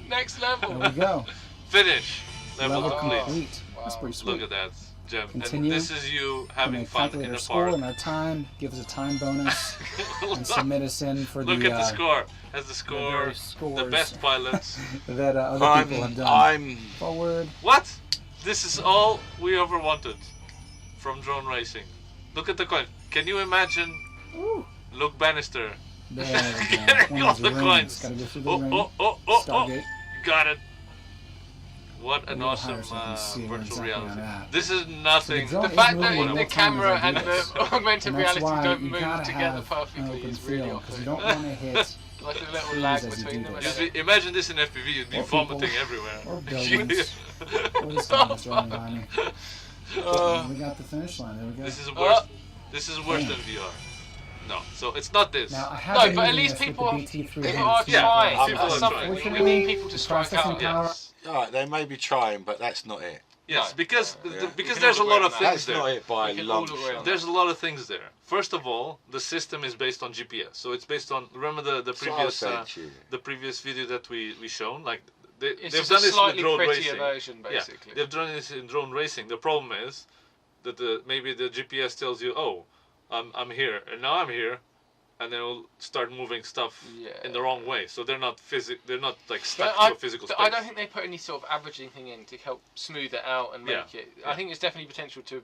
Next level. there we go. Finish. Level Level complete. complete. That's pretty sweet. Look at that, Jem. Continue. And this is you And having then fun calculate in our the score park. and our time. Give us a time bonus and submit us in for Look the at the score. Has the score. various scores The best pilots. that other people have done. I'm Forward. What? This is all we ever wanted from drone racing. Look at the coin. Can you imagine Ooh. Luke Bannister There we go. getting all One of the rings. coins? Gotta go through the Oh, ring. oh. Stargate. Got it. What an We'll awesome hire someone to see virtual exactly on reality. that. This is nothing. So The It's fact moving that more the time camera as I and do this. the augmented And that's reality why don't you move gotta together have perfectly open is really field, because you awkward. don't want to hit Like a little trees lag as you between do them. this. Just imagine this in FPV. You'd be Or people. vomiting everywhere. or buildings. Or the sun is running by me. And we got the finish line. There we go. This is worse. This is worse than VR. No, so it's not this. Now, I have No, been but at using least this with people the BT3 People are Yeah, trying. people That's are something. trying. We need people to The strike processing out. power- Yes. alright, they may be trying, but that's not it. Yes, No. because Yeah. Yeah. because We there's a can all lot of agree on things That's not there. it by a We can long all agree on shot. There's a lot of things there. First of all, the system is based on GPS, so it's based on. Remember the That's what I previous was saying to you. the previous video that we shown. Like It's they've just done a this with slightly drone prettier racing. version, basically. Yeah, they've done this in drone racing. The problem is that maybe the GPS tells you, oh, I'm here, and now I'm here, and then it'll start moving stuff in the wrong way. So they're not They're not like stuck to a physical space. I don't think they put any sort of averaging thing in to help smooth it out and make it. I think there's definitely potential to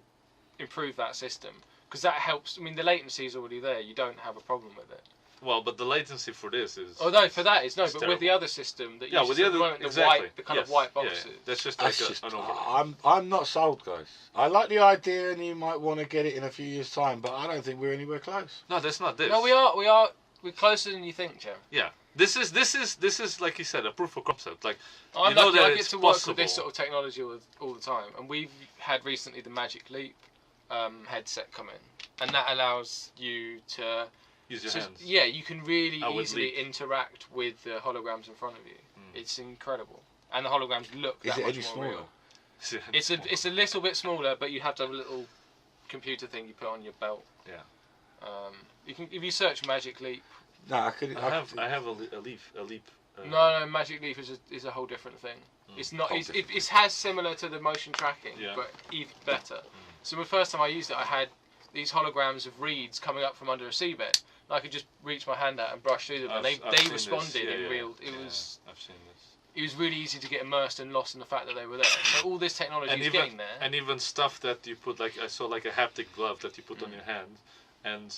improve that system because that helps. I mean, the latency is already there. You don't have a problem with it. Well, but the latency for this is. Oh no, for that is no. It's But with the terrible. other system that Yeah, uses with the at other moment, exactly. the kind of Yes. white Yeah, boxes. yeah. That's just That's like just, an overlay. I'm not sold, guys. I like the idea, and you might want to get it in a few years' time, but I don't think we're anywhere close. No, that's not this. No, we are. We're closer than you think, Jim. Yeah, this is like you said, a proof of concept. Like I'm you know lucky that I get it's to work possible. with this sort of technology all the time, and we've had recently the Magic Leap headset come in, and that allows you to. Use your So, hands. yeah, you can really with easily Leap. interact with the holograms in front of you. It's incredible, and the holograms look Is that it much any more smaller? real. It's a little bit smaller, but you have to have a little computer thing you put on your belt. Yeah. You can if you search Magic Leap. No, I could. I have a leap. No, Magic Leap is a whole different thing. It's not. It has similar to the motion tracking, Yeah. but even better. So the first time I used it, I had these holograms of reeds coming up from under a seabed. And I could just reach my hand out and brush through them, and I've they seen responded this. in Yeah, real. yeah. It was. I've seen this. It was really easy to get immersed and lost in the fact that they were there. So all this technology is getting there. And even stuff that you put, like I saw, like a haptic glove that you put on your hand, and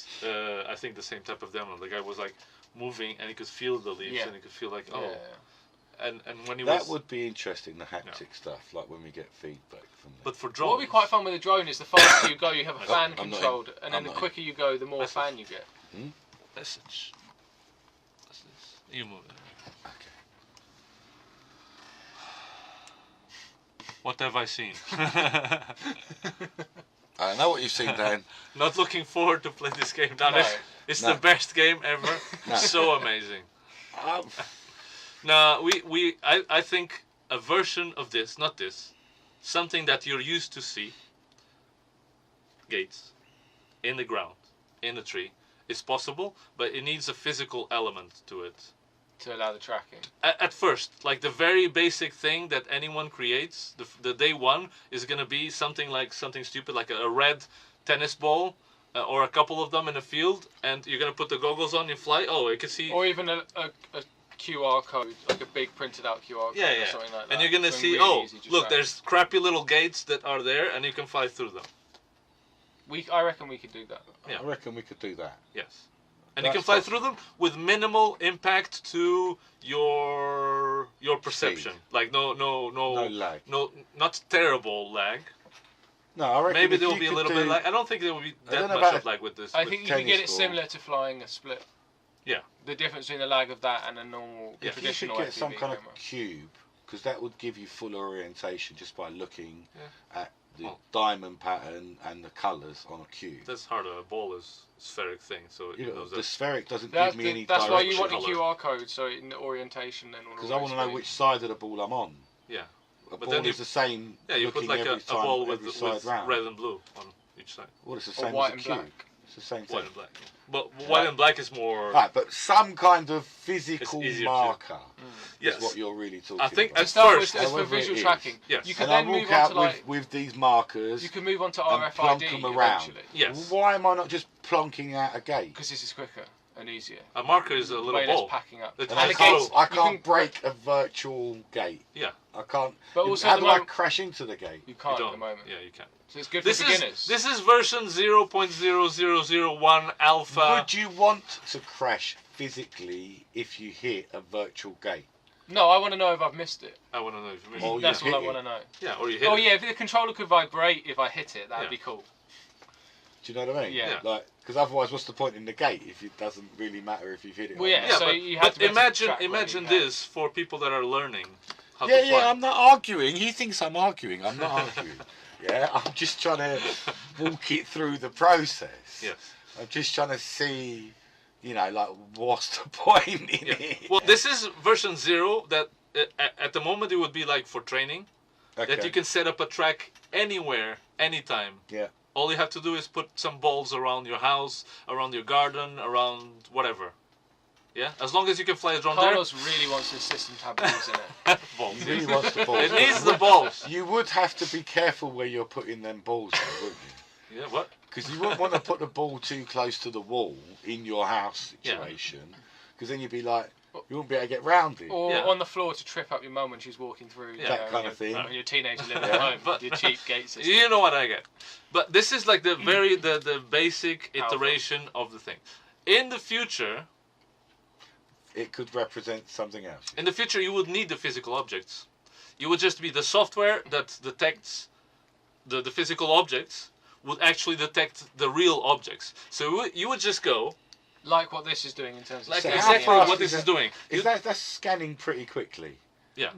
I think the same type of demo. The guy was like moving, and he could feel the leaves, and he could feel like and when he that was. would be interesting, the haptic stuff, like when we get feedback from them. But for drones. What would be quite fun with a drone is the faster you go, you have a fan I'm not controlled, in. and then I'm the not in. quicker you go, the more fan you get. Message. What's this? You move it. Okay. What have I seen? I know what you've seen, Dan. Not looking forward to play this game. Now, No. it's No. the best game ever. No. So amazing. Um, No, I think a version of this, not this, something that you're used to see, gates, in the ground, in the tree, is possible, but it needs a physical element to it. To allow the tracking. At first, like the very basic thing that anyone creates, the day one is gonna be something stupid, like a red tennis ball, or a couple of them in a field, and you're gonna put the goggles on, you fly. Oh, you can see. Or even a QR code, like a big printed out QR code or something like that. And you're gonna Something see, really easy to look, track. there's crappy little gates that are there, and you can fly through them. I reckon we could do that. Yeah. I reckon we could do that. Yes. And you can That's fly possible. through them with minimal impact to your perception. Speed. Like no lag. no, not terrible lag. No, I reckon Maybe if there will you be a could little do- bit lag. I don't think there will be I that don't know much about- of lag with this. I with think you can get it tennis ball. similar to flying a split. Yeah. The difference between the lag of that and a normal If you should traditional get FPV some kind camera. of cube, because that would give you full orientation just by looking at the Well, diamond pattern and the colours on a cube. That's harder. A ball is a spheric thing, so it knows The that. spheric doesn't give me any That's direction. why you want the Color. QR code, so in the orientation then. Because I want to know which side of the ball I'm on. Yeah. A But ball then is the same Yeah, you looking put like every a ball time, with, every side with round. red and blue on each side. Well, it's the Or same white as a and cube. black. It's the same thing. White and black. Yeah. But white and black is more. Right, but some kind of physical It's easier to- marker Yes. is what you're really talking I think about. at Start first. with as for However it visual is. tracking. Yes. You can And I then move walk on out to like. with these markers You can move on to and plonk RFID them around. eventually. Yes. Why am I not just plonking out a gate? Because this is quicker and easier. A marker is a little Way ball. less packing up. It And has I the can't, gates- I you can't can- break a virtual gate. Yeah. I can't. But also How at the do I moment- crash into the gate? You You can't at don't. the moment. Yeah, you can. So it's good This for beginners. is version 0.0001 alpha. Would you want to crash physically if you hit a virtual gate? No, I want to know if I've missed it. I want to know if you missed Oh, it. That's you all I hit want it. to know. Yeah, or you hit Oh it. yeah, if the controller could vibrate if I hit it, that'd Yeah. be cool. Do you know what I mean? Yeah. Like, because otherwise, what's the point in the gate if it doesn't really matter if you've hit it? Well, or yeah, not? Yeah, so but, you have to be able to imagine track whether imagine you have. this for people that are learning how Yeah, to fly. yeah, I'm not arguing. He thinks I'm arguing. I'm not arguing. Yeah, I'm just trying to walk it through the process. Yes. I'm just trying to see, like, what's the point in Yeah. it? Well, this is version 0 that at the moment it would be like for training. Okay. That you can set up a track anywhere, anytime. Yeah. All you have to do is put some balls around your house, around your garden, around whatever. Yeah? As long as you can fly a drone Carlos really wants this system to have balls in it. there. Balls. He really wants the balls. It needs the balls. You would have to be careful where you're putting them balls, though, wouldn't you? Yeah, what? Because you wouldn't want to put the ball too close to the wall in your house Yeah. situation. Because then you'd be like, you wouldn't be able to get round it. Or Yeah. on the floor to trip up your mum when she's walking through. Yeah. you That know, kind of thing. When you're a teenager living Yeah. at home, But- with your cheap gate system. You know what I get. But this is like the the basic Powerful. iteration of the thing. In the future, It could represent something else. in the future you would need the physical objects. You would just be the software that detects the physical objects would actually detect the real objects. So you would just go Like what this is doing in terms of like So how exactly fast what is this is that- doing. That's scanning pretty quickly.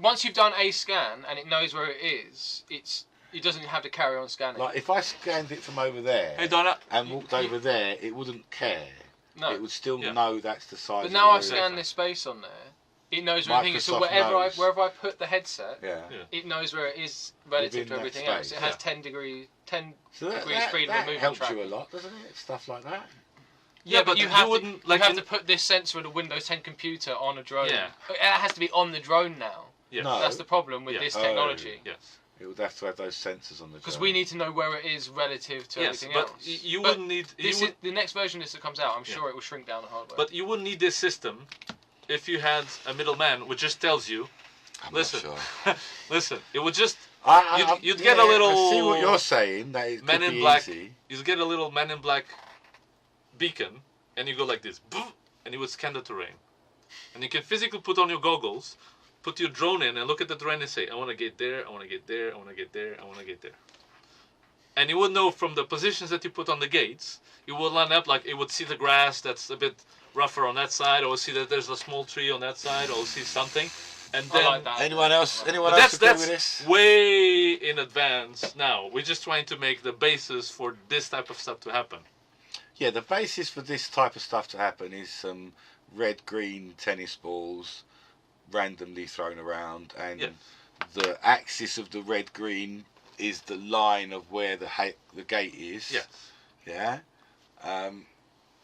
Once you've done a scan and it knows where it is, it doesn't have to carry on scanning. Like if I scanned it from over there Hey Donna, and walked over there, it wouldn't care. no. It would still Yeah. know that's the size. But of now the I've room. scanned this space on there. It knows where everything is. So Microsoft knows. wherever I put the headset, Yeah. Yeah. it knows where it is relative Within to that everything space, else. It has yeah. 10 degrees So freedom of that movement helps tracking. you a lot, doesn't it? Stuff like that. Yeah, but but you you have, wouldn't, to, like, you have in- to put this sensor in a Windows 10 computer on a drone. Yeah. It has to be on the drone now. yes. No. That's the problem with Yeah. this Oh. technology. Yes. It would have to have those sensors on the. Because drone. we need to know where it is relative to Yes, everything but else. you But wouldn't need This you is, the next version of this that comes out, I'm Yeah. sure it will shrink down the hardware. but you wouldn't need this system if you had a middleman which just tells you, I'm listen, not sure. listen, it would just you'd yeah, get a little I see what you're saying. That it Men could in be Black. easy. you get a little Man in Black beacon and you go like this, "Boof," and it would scan the terrain. And you can physically put on your goggles, put your drone in and look at the terrain and say, I want to get there, I want to get there, I want to get there, I want to get there. And you would know from the positions that you put on the gates, you would line up like it would see the grass that's a bit rougher on that side, or see that there's a small tree on that side, or see something. And I then like that. Anyone else? Anyone but else agree with that's this? way in advance now. We're just trying to make the basis for this type of stuff to happen. Yeah, the basis for this type of stuff to happen is some red-green tennis balls randomly thrown around, and Yeah. the axis of the red-green is the line of where the gate is. Yes. Yeah.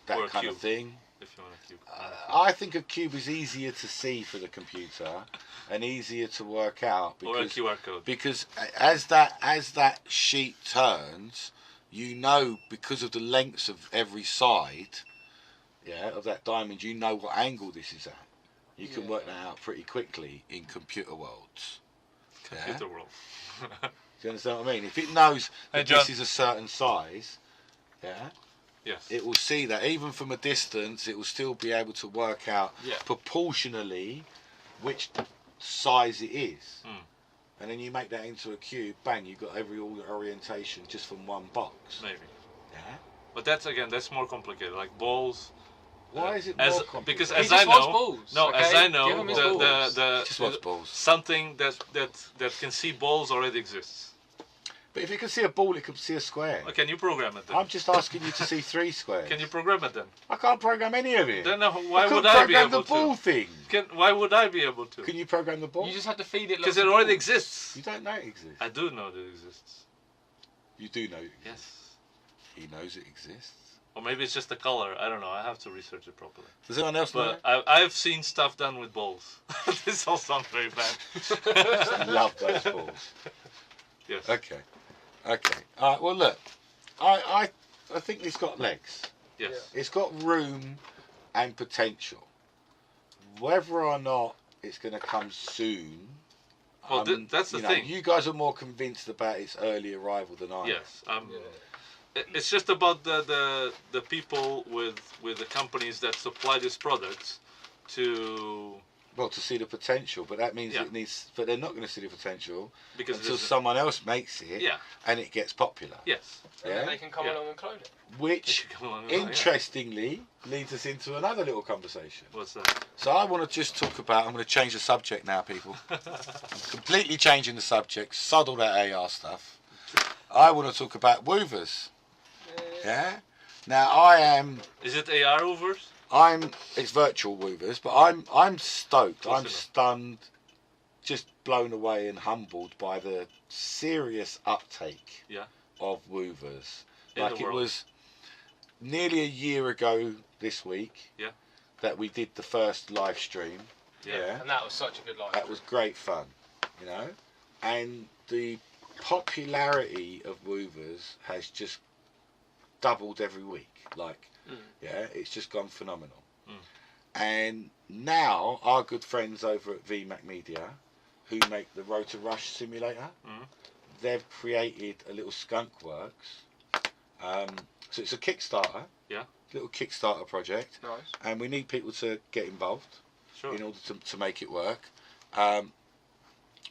That Or a kind cube. of thing. If you want to keep. I think a cube is easier to see for the computer and easier to work out Or a because QR code. because as that sheet turns, you know, because of the lengths of every side, yeah, of that diamond, you know what angle this is at. You can work that out pretty quickly in computer worlds. Yeah? Computer world. Do you understand what I mean? If it knows that Hey, this John. is a certain size, yeah, Yes. it will see that even from a distance, it will still be able to work out Yeah. proportionally which size it is. Mm. And then you make that into a cube, bang, you've got every orientation just from one box. Maybe. Yeah? But that's more complicated. Like balls, Why is it as more complicated? because He as just I wants know, balls, no, okay? as I Give know, him his balls. the Just wants balls. something that can see balls already exists. But if you can see a ball, it can see a square. Can you program it then? I'm just asking you to see 3 squares. Can you program it then? I can't program any of it. Then why would I I be program able the ball to? thing. Why would I be able to? Can you program the ball? You just have to feed it. Because it already exists. You don't know it exists. I do know that it exists. You do know it exists. Yes. He knows it exists. Or maybe it's just the color. I don't know. I have to research it properly. Does anyone else know? But I've seen stuff done with balls. This all sounds very bad. I love those balls. Yes. Okay. Okay. All right. Well, look. I think it's got legs. Yes. It's got room and potential. Whether or not it's going to come soon. Well, that's the thing. You guys are more convinced about its early arrival than I am. Yes. It's just about the people with the companies that supply these products to. Well, to see the potential, but that means Yeah. it needs. But they're not going to see the potential Because until there's someone else makes it, Yeah. and it gets popular. Yes. And Yeah. then they can come Yeah. along and clone it. Which, Come along with that, yeah. interestingly, leads us into another little conversation. What's that? So I want to just talk about. I'm going to change the subject now, people. I'm completely changing the subject. Sod all that AR stuff. I want to talk about woovers. Yeah. Now I am. Is it AR overs? It's virtual woovers, but I'm stoked. Close I'm enough. stunned, just blown away and humbled by the serious uptake Yeah. of woovers. In Like the it world. was nearly a year ago this week. Yeah. That we did the first live stream. Yeah. And that was such a good life. That was great fun, you know. And the popularity of woovers has just doubled every week. Like, yeah, it's just gone phenomenal. And now our good friends over at VMAC Media, who make the Rotor Rush simulator, they've created a little skunk works. So it's a Kickstarter. Yeah. Little Kickstarter project. Nice. And we need people to get involved Sure. in order to make it work.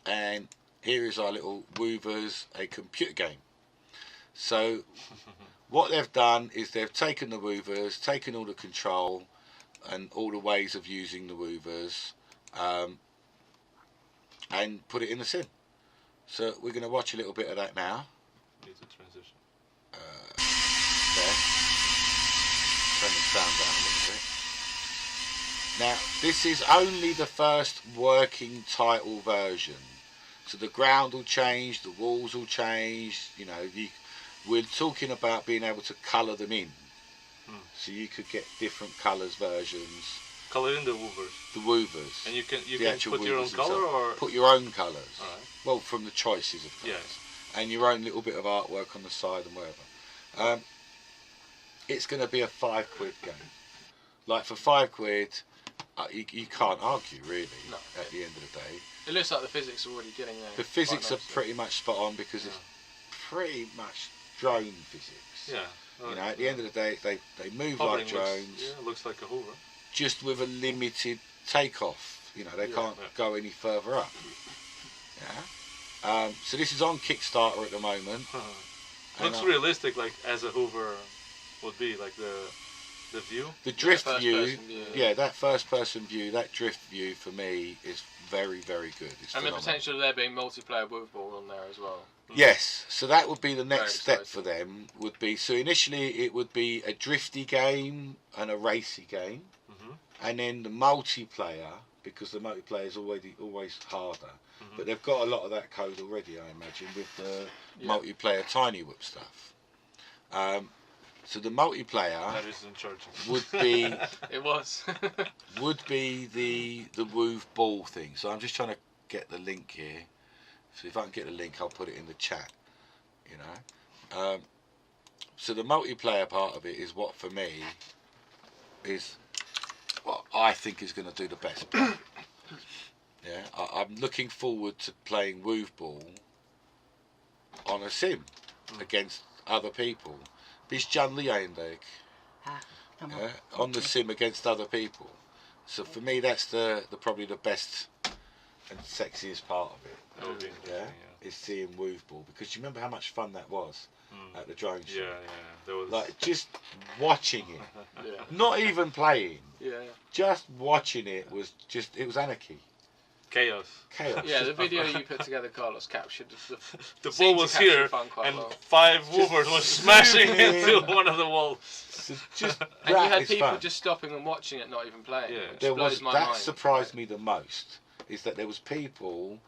And here is our little Woovers, a computer game. So what they've done is they've taken the Woovers, taken all the control and all the ways of using the Woovers, and put it in the sim. So we're going to watch a little bit of that now. Need to transition. There. Turn the sound down a little bit. Now, this is only the first working title version. So the ground will change, the walls will change, you know, we're talking about being able to colour them in. So you could get different colours versions. Colour in the woovers. The woovers. And you can actual put your own woovers colour themselves. or Put your own colours. Alright. Well, from the choices of colours. Yes. And your own little bit of artwork on the side and wherever. It's going to be a £5 game. Like for £5, you can't argue really. No. At the end of the day, It looks like the physics are already getting there. the physics quite are nicely. pretty much spot on because it's pretty much drone physics. Yeah. You know, at the end of the day, they move Hovering like drones, looks like a hoover. just with a limited takeoff. You know, they can't go any further up. Yeah. So this is on Kickstarter at the moment. Looks And, realistic, like as a hoover would be, like the view. The drift first view, person view. yeah, that first person view, that drift view for me is very, very good. It's And the phenomenal. potential of there being multiplayer with ball on there as well. Yes, so that would be the next Very step for them. Would be so initially it would be a drifty game and a racy game, and then the multiplayer, because the multiplayer is always harder. But they've got a lot of that code already, I imagine, with the multiplayer Tiny Whoop stuff. So the multiplayer That is in charge. would be It was. the Woof Ball thing. So I'm just trying to get the link here. So if I can get the link, I'll put it in the chat. You know. So the multiplayer part of it is what for me is what I think is going to do the best. Yeah, I'm looking forward to playing Woof Ball on a sim against other people. Bis Jan Leyendag on the sim against other people. So for me, that's the probably the best and sexiest part of it. That would be Yeah, interesting, is seeing Woof Ball, because you remember how much fun that was. at the drone show. Yeah. There was Like just watching it, Yeah. not even playing, Yeah. just watching it was anarchy, chaos. chaos. Yeah, the video you put together, Carlos, captured The seemed ball to was capture here, fun quite and well. 5 woofers were smashing zoom into in. one of the walls. So just And you had is people fun. just stopping and watching it, not even playing. Yeah. Which There blows was my that mind. surprised me the most is that there was people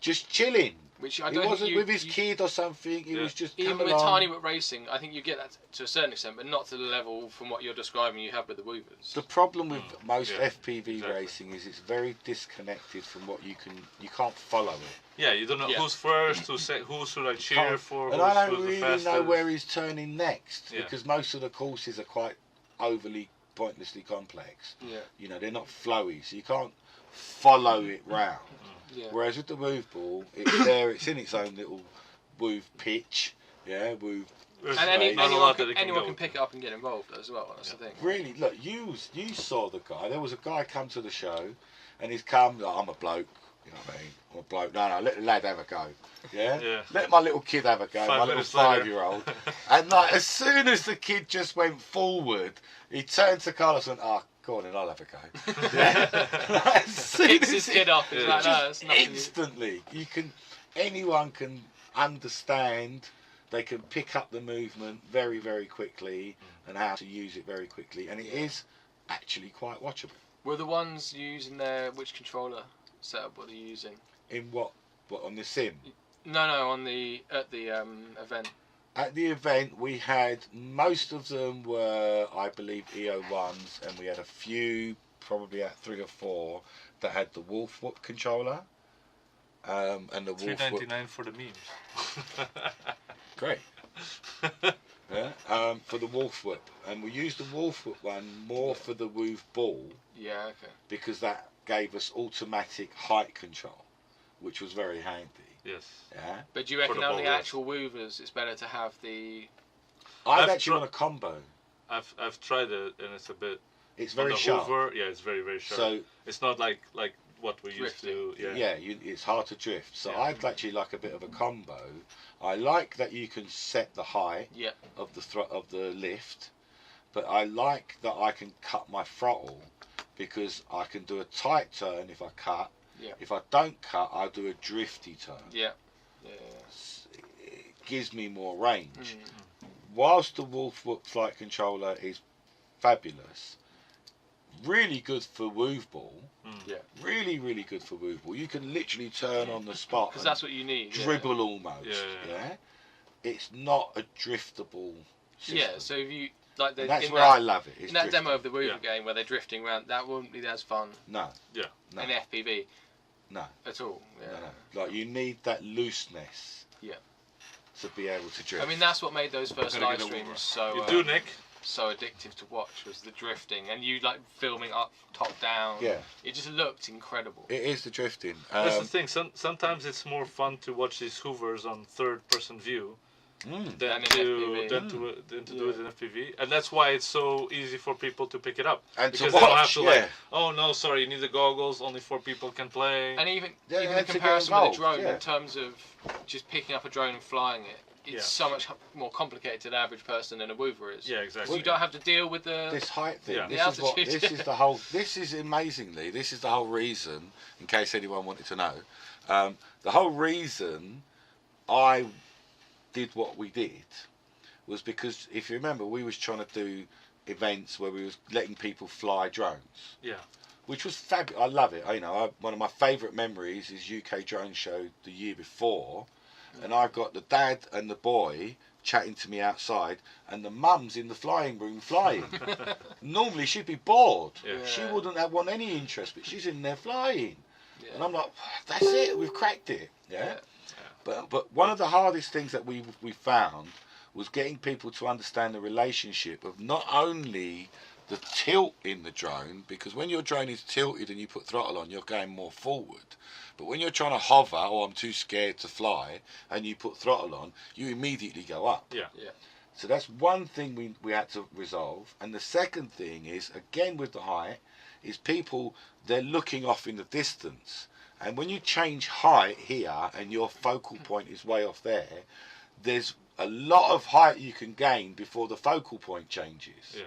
just chilling. Which I He don't wasn't think you, with his kid or something. He Yeah. was just even coming with along. tiny whip racing, I think you get that to a certain extent, but not to the level from what you're describing you have with the Woovers. The problem with most yeah, FPV exactly. racing is it's very disconnected from what you can't follow it. Yeah, you don't know Yeah. who's first, who should I cheer Can't- for, and I don't who's the really fastest. know where he's turning next Yeah. because most of the courses are quite overly pointlessly complex. Yeah. You know, they're not flowy, so you can't follow it round. Yeah. Whereas with the Woof ball, it's there, it's in its own little Woof pitch, There's And not a anyone lot that it anyone go can pick it up and get involved as well. That's the thing. Really, look, you saw the guy. There was a guy come to the show, and he's come. Like, I'm a bloke. You know what I mean? I'm a bloke. No, let the lad have a go. Yeah. Yeah. Let my little kid have a go. 5 My little minutes later. 5-year-old. And like, as soon as the kid just went forward, he turned to Carlos and went, "Oh, go on, and I'll have a go." Yeah. As soon Kicks as his he- kid off. He's Yeah. like, no, it's nothing. instantly, anyone can understand. They can pick up the movement very, very quickly and how to use it very quickly, and it is actually quite watchable. Were the ones using their which controller setup? What are you using? In what on the sim? No, on the at the event. At the event, we had most of them were, I believe, EO1s, and we had a few, probably at 3 or 4, that had the Wolf Whoop controller. And the Wolf Whoop, $3.99 for the memes. great. Yeah, for the Wolf Whoop, and we used the Wolf Whoop one more for the Woof ball Yeah, okay. because that gave us automatic height control, which was very handy. Yes. Yeah, But do you reckon the on the ball, yes. actual Woovers it's better to have the... I've I've actually tro- want a combo. I've tried it, and it's a bit It's on very the sharp. Hoover. Yeah, it's very, very sharp. So It's not like what we used to. Yeah. it's hard to drift. So Yeah. I'd actually like a bit of a combo. I like that you can set the height Yeah. of the lift, but I like that I can cut my throttle because I can do a tight turn if I cut. Yeah. If I don't cut, I'll do a drifty turn. Yeah. It gives me more range. Mm. Whilst the Wolf Whoop flight controller is fabulous, really good for Woof Ball. Yeah. Really, really good for Woof Ball. You can literally turn on the spot. Because and that's what you need. dribble almost. Yeah. It's not a driftable system. Yeah, so if you... like And that's in where that, I love it. It's in that drifting. demo of the Woover Yeah. game where they're drifting around, that wouldn't be as fun No. Yeah. No. in FPV No. at all. Yeah. No. Like you need that looseness. Yeah. To be able to drift. I mean, that's what made those first Gotta live get a streams Woover. so You do, Nick. so addictive to watch, was the drifting, and you like filming up, top down. Yeah. It just looked incredible. It is the drifting. That's the thing. Sometimes it's more fun to watch these Hoovers on third-person view mm, than in to FPV. than to do it in FPV, and that's why it's so easy for people to pick it up. and to Because watch, they don't have to yeah. like, oh no, sorry, you need the goggles. Only 4 people can play. And even Yeah, even and the to get comparison with a involved, drone yeah. in terms of just picking up a drone and flying it, it's Yeah. so much more complicated to the average person than a Woover is. Yeah, So exactly. you don't have to deal with the... This height thing. Yeah. This is what. altitude. This is the whole. This is amazingly. This is the whole reason. In case anyone wanted to know, the whole reason I did what we did was because if you remember, we was trying to do events where we was letting people fly drones. Yeah. Which was fabulous. I love it. One of my favourite memories is UK Drone Show the year before, and I've got the dad and the boy chatting to me outside, and the mum's in the flying room flying. Normally she'd be bored. Yeah. She wouldn't want any interest, but she's in there flying. Yeah. And I'm like, that's it. We've cracked it. Yeah. But one of the hardest things that we found was getting people to understand the relationship of not only the tilt in the drone, because when your drone is tilted and you put throttle on, you're going more forward. But when you're trying to hover, or I'm too scared to fly, and you put throttle on, you immediately go up. Yeah. Yeah. So that's one thing we had to resolve. And the second thing is, again with the height, is people, they're looking off in the distance. And when you change height here and your focal point is way off there, there's a lot of height you can gain before the focal point changes. Yeah.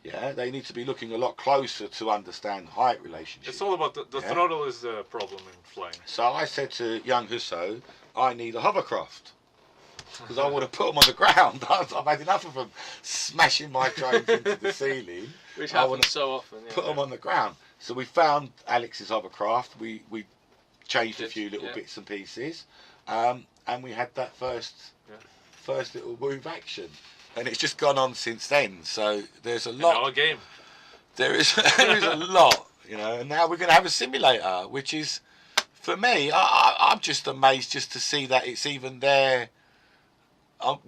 Yeah, they need to be looking a lot closer to understand height relationships. It's all about the throttle is the problem in flying. So I said to young Husso, I need a hovercraft. Because I want to put them on the ground. I've had enough of them smashing my drones into the ceiling. Which I want happens so often. Yeah. put them on the ground. So we found Alex's hovercraft. We changed a few little bits and pieces. And we had that first little move action. And it's just gone on since then. So there's a lot. Our game. There is a lot, you know. And now we're going to have a simulator, which is, for me, I'm just amazed just to see that it's even there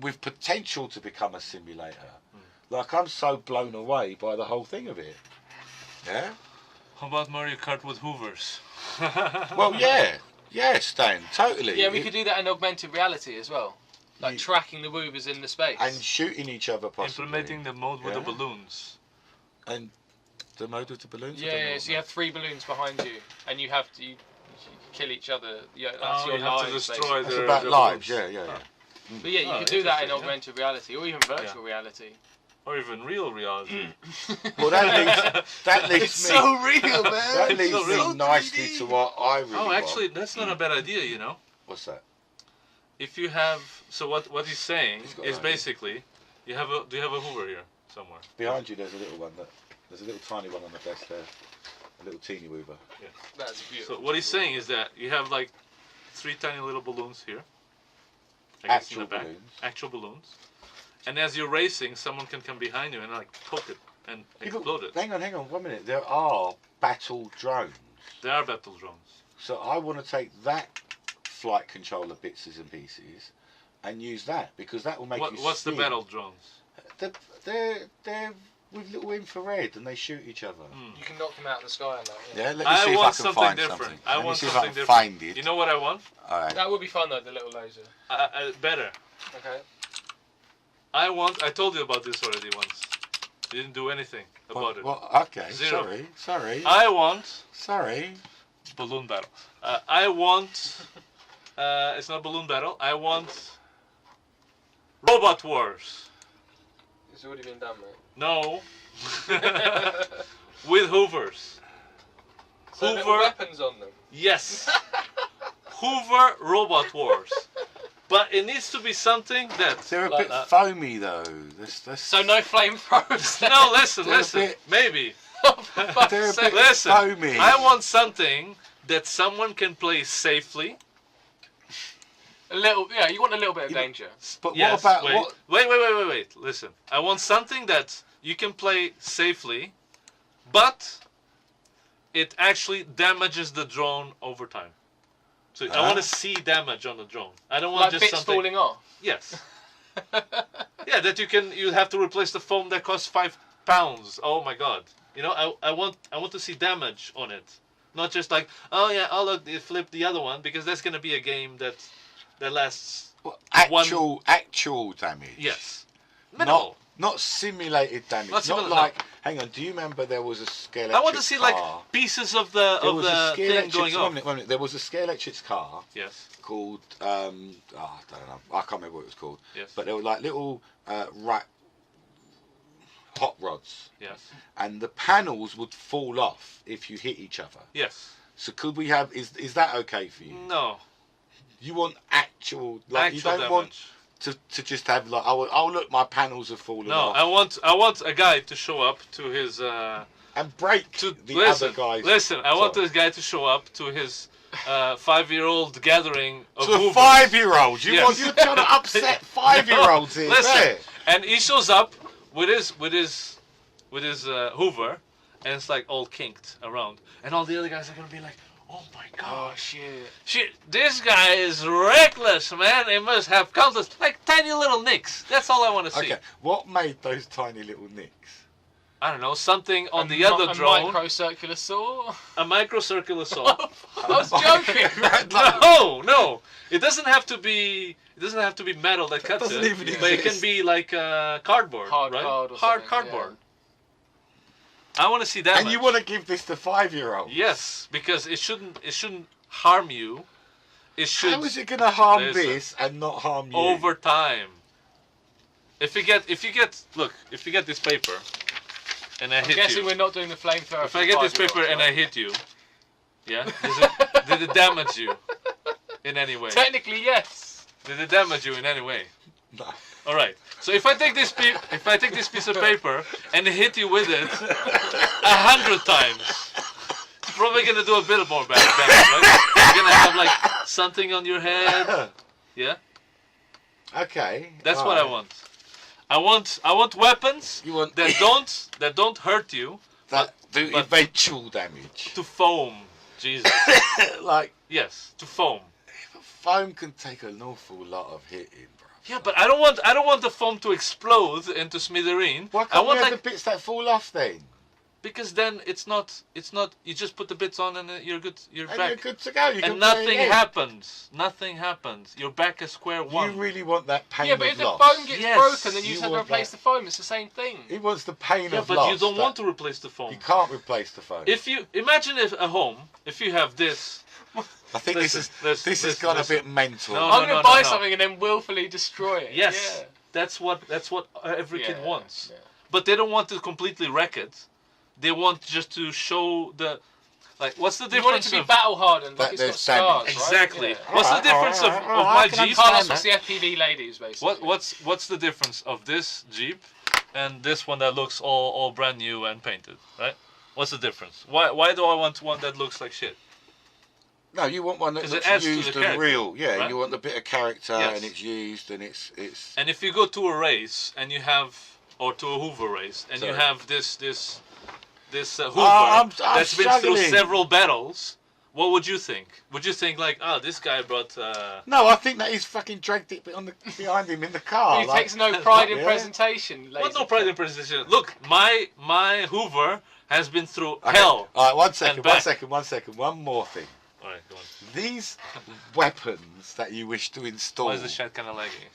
with potential to become a simulator. Like, I'm so blown away by the whole thing of it. Yeah? How about Mario Kart with hoovers? Well, yeah, Stan, totally. Yeah, we could do that in augmented reality as well. Like tracking the movers in the space. And shooting each other, possibly. Implementing the mode with the balloons. And the mode with the balloons? Yeah, so you have 3 balloons behind you, and you have to you kill each other. Yeah, that's your you lives. have to destroy That's their about lives, balloons. yeah. But yeah, you could do that in augmented reality, or even virtual reality. Or even real reality. Well, that leads It's so real, man. That leads me nicely to what I really want. Actually, that's not a bad idea, you know. What's that? If you have, so what he's saying is basically, do you have a hoover here somewhere? Behind you, there's a little one. There's a little tiny one on the desk there. A little teeny hoover. Yeah. That's beautiful. So what he's saying is that you have like 3 tiny little balloons here. Actual balloons. Actual balloons. And as you're racing, someone can come behind you and like poke it and explode it. Hang on, 1 minute. There are battle drones. There are battle drones. So I want to take that flight controller bits and pieces and use that, because that will make you What's spin. the battle drones? They're with little infrared and they shoot each other. You can knock them out of the sky and that. Yeah, let me I see if I want can something find different. something. I Let me want see if I something can different. find it. You know what I want? Alright. That would be fun though, the little laser. Better. Okay. I told you about this already once. You didn't do anything about it. Well, okay, 0. sorry. I want Sorry. balloon battle. I want. It's not balloon battle. I want robot wars. It's already been done, mate. No. With hoovers. So little weapons on them. Yes. Hoover robot wars. But it needs to be something that. They're a like bit foamy though. So no flamethrowers. No, listen. bit- Maybe. They're a bit Listen. foamy. I want something that someone can play safely. A little, yeah. You want a little bit of danger. But Yes, what about wait. Listen. I want something that you can play safely, but it actually damages the drone over time. So I want to see damage on the drone. I don't want Like just bits something. falling off. Yes. Yeah, that you have to replace the foam that costs £5. Oh my God. You know, I want to see damage on it, not just like, oh yeah, oh look, they flipped the other one, because that's gonna be a game that lasts. actual damage. Yes. Minimal. Not simulated damage. Not like. Hang on. Do you remember there was a scare electric I want to see car? like pieces of the thing going off. Wait a minute. There was a scare electric car. Yes. Called I don't know. I can't remember what it was called. Yes. But there were like little hot rods. Yes. And the panels would fall off if you hit each other. Yes. So could we have? Is that okay for you? No. You want actual? Like, you don't damage. want to just have like, oh look, my panels have fallen off. No, I want a guy to show up to his and break the other guys. Listen, I want this guy to show up to his 5-year-old gathering of to a hoovers. 5-year-old. Yes. You're trying to upset 5-year-olds here. Listen, There. and he shows up with his Hoover, and it's like all kinked around, and all the other guys are gonna be like, oh my God, shit, this guy is reckless, man. He must have countless, like tiny little nicks. That's all I want to see. Okay, what made those tiny little nicks? I don't know, something on the other drone. A microcircular saw? A microcircular saw. I was joking. No. It doesn't have to be metal that cuts doesn't it. even But it can exist. be like cardboard, Hard right? card or Hard something, cardboard. I want to see that. And you want to give this to 5-year-olds? Yes, because it shouldn't harm you. It should. How is it going to harm Listen. this and not harm you? Over time. if you get this paper, and I hit you. I'm guessing we're not doing the flamethrower. If I get this paper and I hit you, yeah, did it damage you in any way? Technically, yes. Did it damage you in any way? No. All right. So if I take this piece of paper and hit you with it 100 times, you're probably gonna do a bit more damage, right? You're gonna have like something on your head. Yeah. Okay. That's what I want. I want weapons You want that don't hurt you. that do but- eventual damage. To foam. Jesus. Like Yes. To foam. foam can take an awful lot of hitting, bro. Yeah, but I don't want the foam to explode into smithereen. Why I can't we want have like the bits that fall off then? because then it's not you just put the bits on and you're good. You're And back. you're good to go. You can And play nothing again. happens. Nothing happens. You're back at square one. You really want that pain Yeah, but of if the loss. foam gets Yes. broken, then you You just have to want replace that. the foam. It's the same thing. He wants the pain Yeah, of but loss. you don't that- want to replace the foam. You can't replace the foam. If you imagine if you have this. I think Listen, this has listen, gone listen. a bit mental. No, I'm going to buy something and then willfully destroy it. Yes, Yeah. that's what every kid Yeah, wants. yeah. But they don't want to completely wreck it. They want just to show the like. What's the You want it difference? to be of, battle hardened, That like it's got there's scars, damage. right? exactly. Yeah. What's the Alright, difference alright, of alright, my I can Jeep? Carlos, understand what's the FPV ladies, basically? What's the difference of this Jeep and this one that looks all brand new and painted, right? What's the difference? Why do I want one that looks like shit? No, you want one that 'Cause it looks adds to the used and character, real. Yeah, right? you want the bit of character Yes. and it's used and it's. And if you go to a race and you have, or to a Hoover race, and you Sorry. have this Hoover I'm that's been through struggling. several battles, what would you think? Would you think like, oh, this guy brought? No, I think that he's fucking dragged it behind him in the car. He like- takes no pride in Yeah. presentation. What no pride in presentation? Look, my Hoover has been through Okay. hell. All right, one and second, back. one second. One more thing. All right, go on. These weapons that you wish to install. Why is the chat kind of lagging?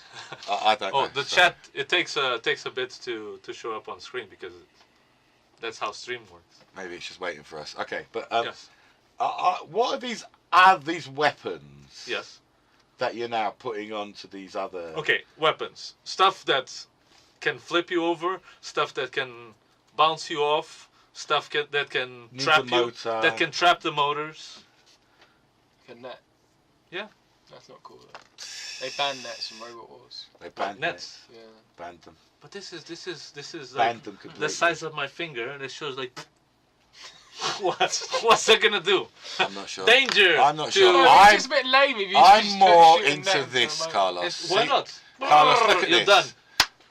I don't know. Oh, the so- chat. It takes a bit to show up on screen because that's how stream works. Maybe it's just waiting for us. Okay, but Yes. what are these weapons Yes. that you're now putting onto these other? Okay, weapons. Stuff that can flip you over, stuff that can bounce you off, stuff that can Need trap the you, motor. that can trap the motors. Like a net. Yeah. That's not cool though. They banned nets from Robot Wars. They banned Nets. Yeah. Banned them. But this is like Banned them completely. the size of my finger, and it shows like what's that gonna do? I'm not sure. Danger. I'm not to- sure. No, I'm- it's just a bit lame if you I'm just more shoot a into net this, from a Carlos. It's- why See- not? Carlos, look at You're this. done.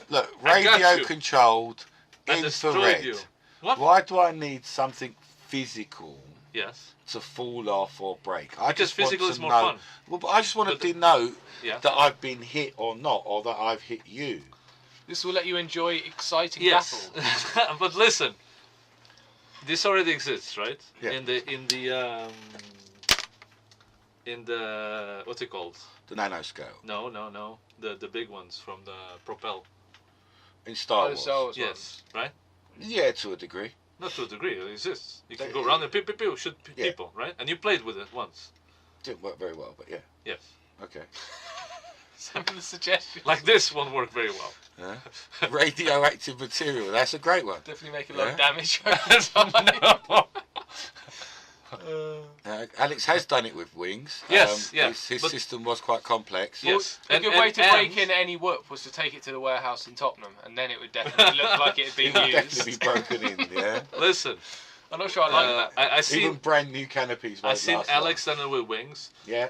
Look, I got radio you. controlled, I destroyed infrared. you. What? Why do I need something physical Yes. to fall off or break? I Because just want physical to is more know. fun. Well, but I just want But to denote Yeah. that I've been hit or not, or that I've hit you. This will let you enjoy exciting Yes. battle. But listen, this already exists, right? Yeah. In the what's it called? The nanoscale No. The big ones from the Propel. in Star Oh, Wars. so- Yes, right? Yeah, to a degree. Not to a degree, it exists. You can They- go around and pew pew pew shoot Yeah. people, right? And you played with it once. Didn't work very well, but yeah. Yes. Okay. Some of the suggestions. Like this won't work very well. Yeah. Radioactive material. That's a great one. Definitely make a lot of Yeah. damage over time. Alex has done it with wings. Yes, yeah, His but- system was quite complex. Yes. A good way to break in any whoop was to take it to the warehouse in Tottenham, and then it would definitely look like it had It been would used. definitely be broken in. Yeah. Listen, I'm not sure I like that. I Even seen brand new canopies. I won't seen last Alex done it with wings. long. Yeah.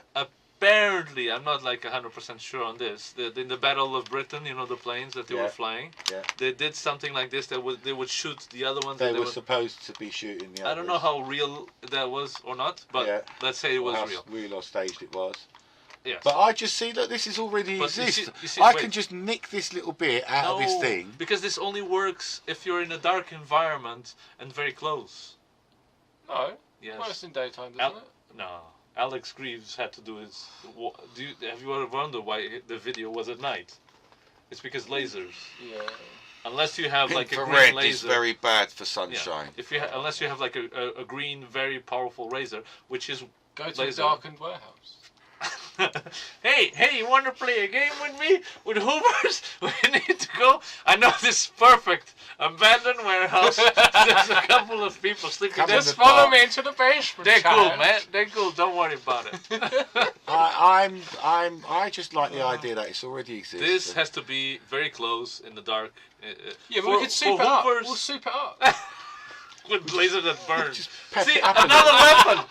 Apparently, I'm not like 100% sure on this. In the Battle of Britain, you know, the planes that they Yeah. were flying, Yeah. they did something like this. They would shoot the other ones. They and were supposed to be shooting the others. I don't know how real that was or not, but Yeah. let's say it was how real. real or staged it was. Yes. But I just see that this is already But you exists. see- I wait. can just nick this little bit out of this No, thing. because this only works if you're in a dark environment and very close. No, Yes. well, it's in daytime, Al- doesn't it? No. Alex Greaves had to do his. Have you ever wondered why the video was at night? It's because lasers. Yeah. Unless you have like a green Infrared laser. is very bad for Yeah. sunshine. If you unless you have like a green, very powerful laser, which is Go to Laser. a darkened warehouse. Hey, you want to play a game with me? With Hoovers? We need to go. I know this perfect abandoned warehouse. There's a couple of people sleeping there. Just follow me into the basement. They're cool, child. man. They're cool. Don't worry about it. I just like the idea that it's already exists. This has to be very close in the dark. Yeah, but we could soup it up. Hoovers, We'll soup it up. with laser that burns. Just pep See, it up a another weapon.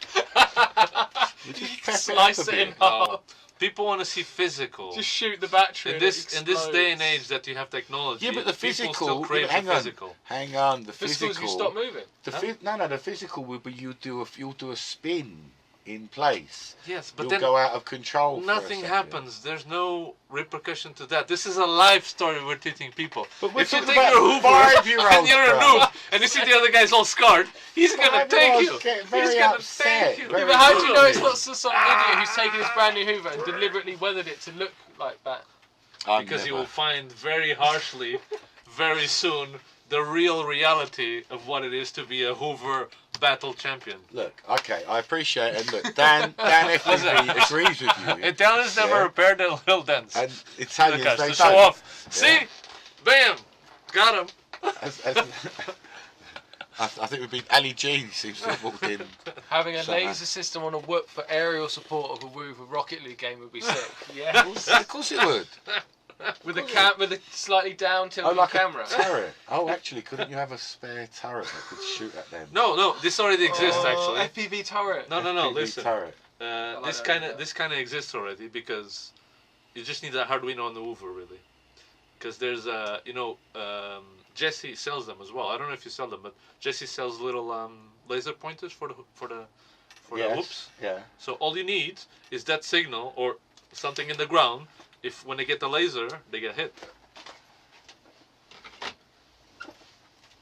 We just pep Slice it up a it in bit. half. People want to see physical. Just shoot the battery. in and this it day and explodes. age that you have technology, Yeah, but the people physical. still crave hang the on, physical. hang on. The Physical is physical. you stop moving. The physical will be you'll do a spin in place. Yes, but You'll then go out of control. nothing for a second. happens. There's no repercussion to that. This is a life story we're teaching people. But we're If you talking take your about Hoover 5-year-olds, and you're a bro. noob, and you see the other guy's all scarred, he's gonna take you. Get very He's gonna upset. take you. very Yeah, but how do you know it's quickly. not some idiot who's taken his brand new Hoover and deliberately weathered it to look like that? Because you will find very harshly, very soon, the real reality of what it is to be a Hoover battle champion. Look, okay, I appreciate it. And look, Dan FPV agrees with you. Italians never Yeah. repair their little dents. And Italians, Look, they to don't. show off. Yeah. See? Bam! Got him. I think we've been Ali G seems to have walked in. Having a Somehow. laser system on a whoop for aerial support of a Woover Rocket League game would be sick. Yeah. Of course it would. with a slightly down tilted like camera. a turret. Oh, actually, couldn't you have a spare turret that could shoot at them? No, this already exists Oh, actually. FPV turret. No, FPV listen. Turret. like This that kind idea. of exists already because you just need a Arduino on the Hoover really. Because there's Jesse sells them as well. I don't know if you sell them, but Jesse sells little laser pointers for the hoops. Yeah. So all you need is that signal or something in the ground. If when they get the laser, they get hit.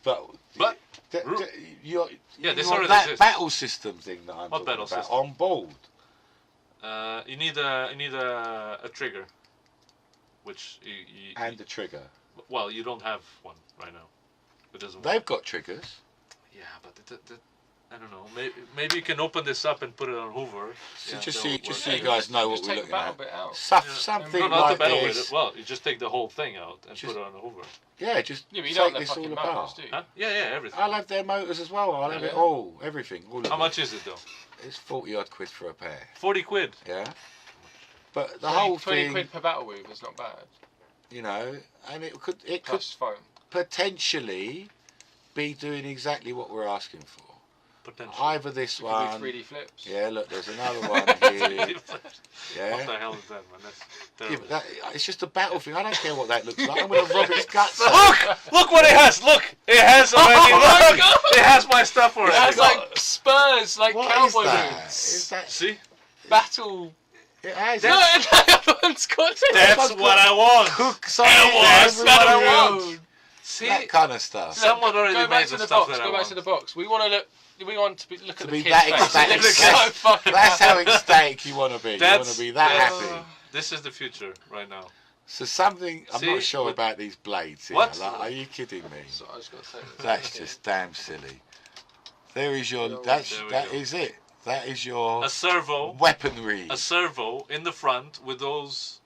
But you this want already that exists. battle system thing that I'm What talking battle about system? on board. You need a trigger, which And the trigger. well, you don't have one right now. It doesn't work. They've got triggers. Yeah, but I don't know. Maybe you can open this up and put it on Hoover. So Yeah, just that would so work. you guys know what Just we're take the looking battle at. bit out. Something No, not like the battle with this. it. Well, you just take the whole thing out and Just- put it on the Hoover. Yeah, just Yeah, but you take don't have this fucking all motors, apart. do you? Huh? Yeah, everything. I'll have their motors as well. I'll have it Yeah. all, everything. All of How it. much is it though? It's 40 odd quid for a pair. 40 quid. Yeah. But the whole 20 thing, quid per battle move is not bad. you know, and it could Plus foam. potentially be doing exactly what we're asking for. Potentially. Either this It could one. be 3D flips. Yeah, look, there's another one here. What Yeah. the hell is that, man? That's Yeah, terrible. but it's just a battle thing. I don't care what that looks like. I'm gonna rub its guts out. Look what it has. Look, it has already. Oh my look, God. it has my stuff already. It has like spurs, like What is cowboy that? boots. Is that? See, Battle. It has. No, that one's got it. that's what I want. Cook something. That's for what I everyone. want. See, That kind of stuff. someone already Go back made to the the stuff box. that I Go back want. to the box. We want to look. We want to look To at be the that kid's face. ecstatic. It looks so fucking. That's how bad. ecstatic you want to be. You want to be that happy. This is the future right now. So something, I'm See, not sure with- about these blades here. What? Like, are you kidding me? So I just got to say this. That's just damn silly. There is your, There we that go. is it. That is your A servo, weaponry. a servo in the front with those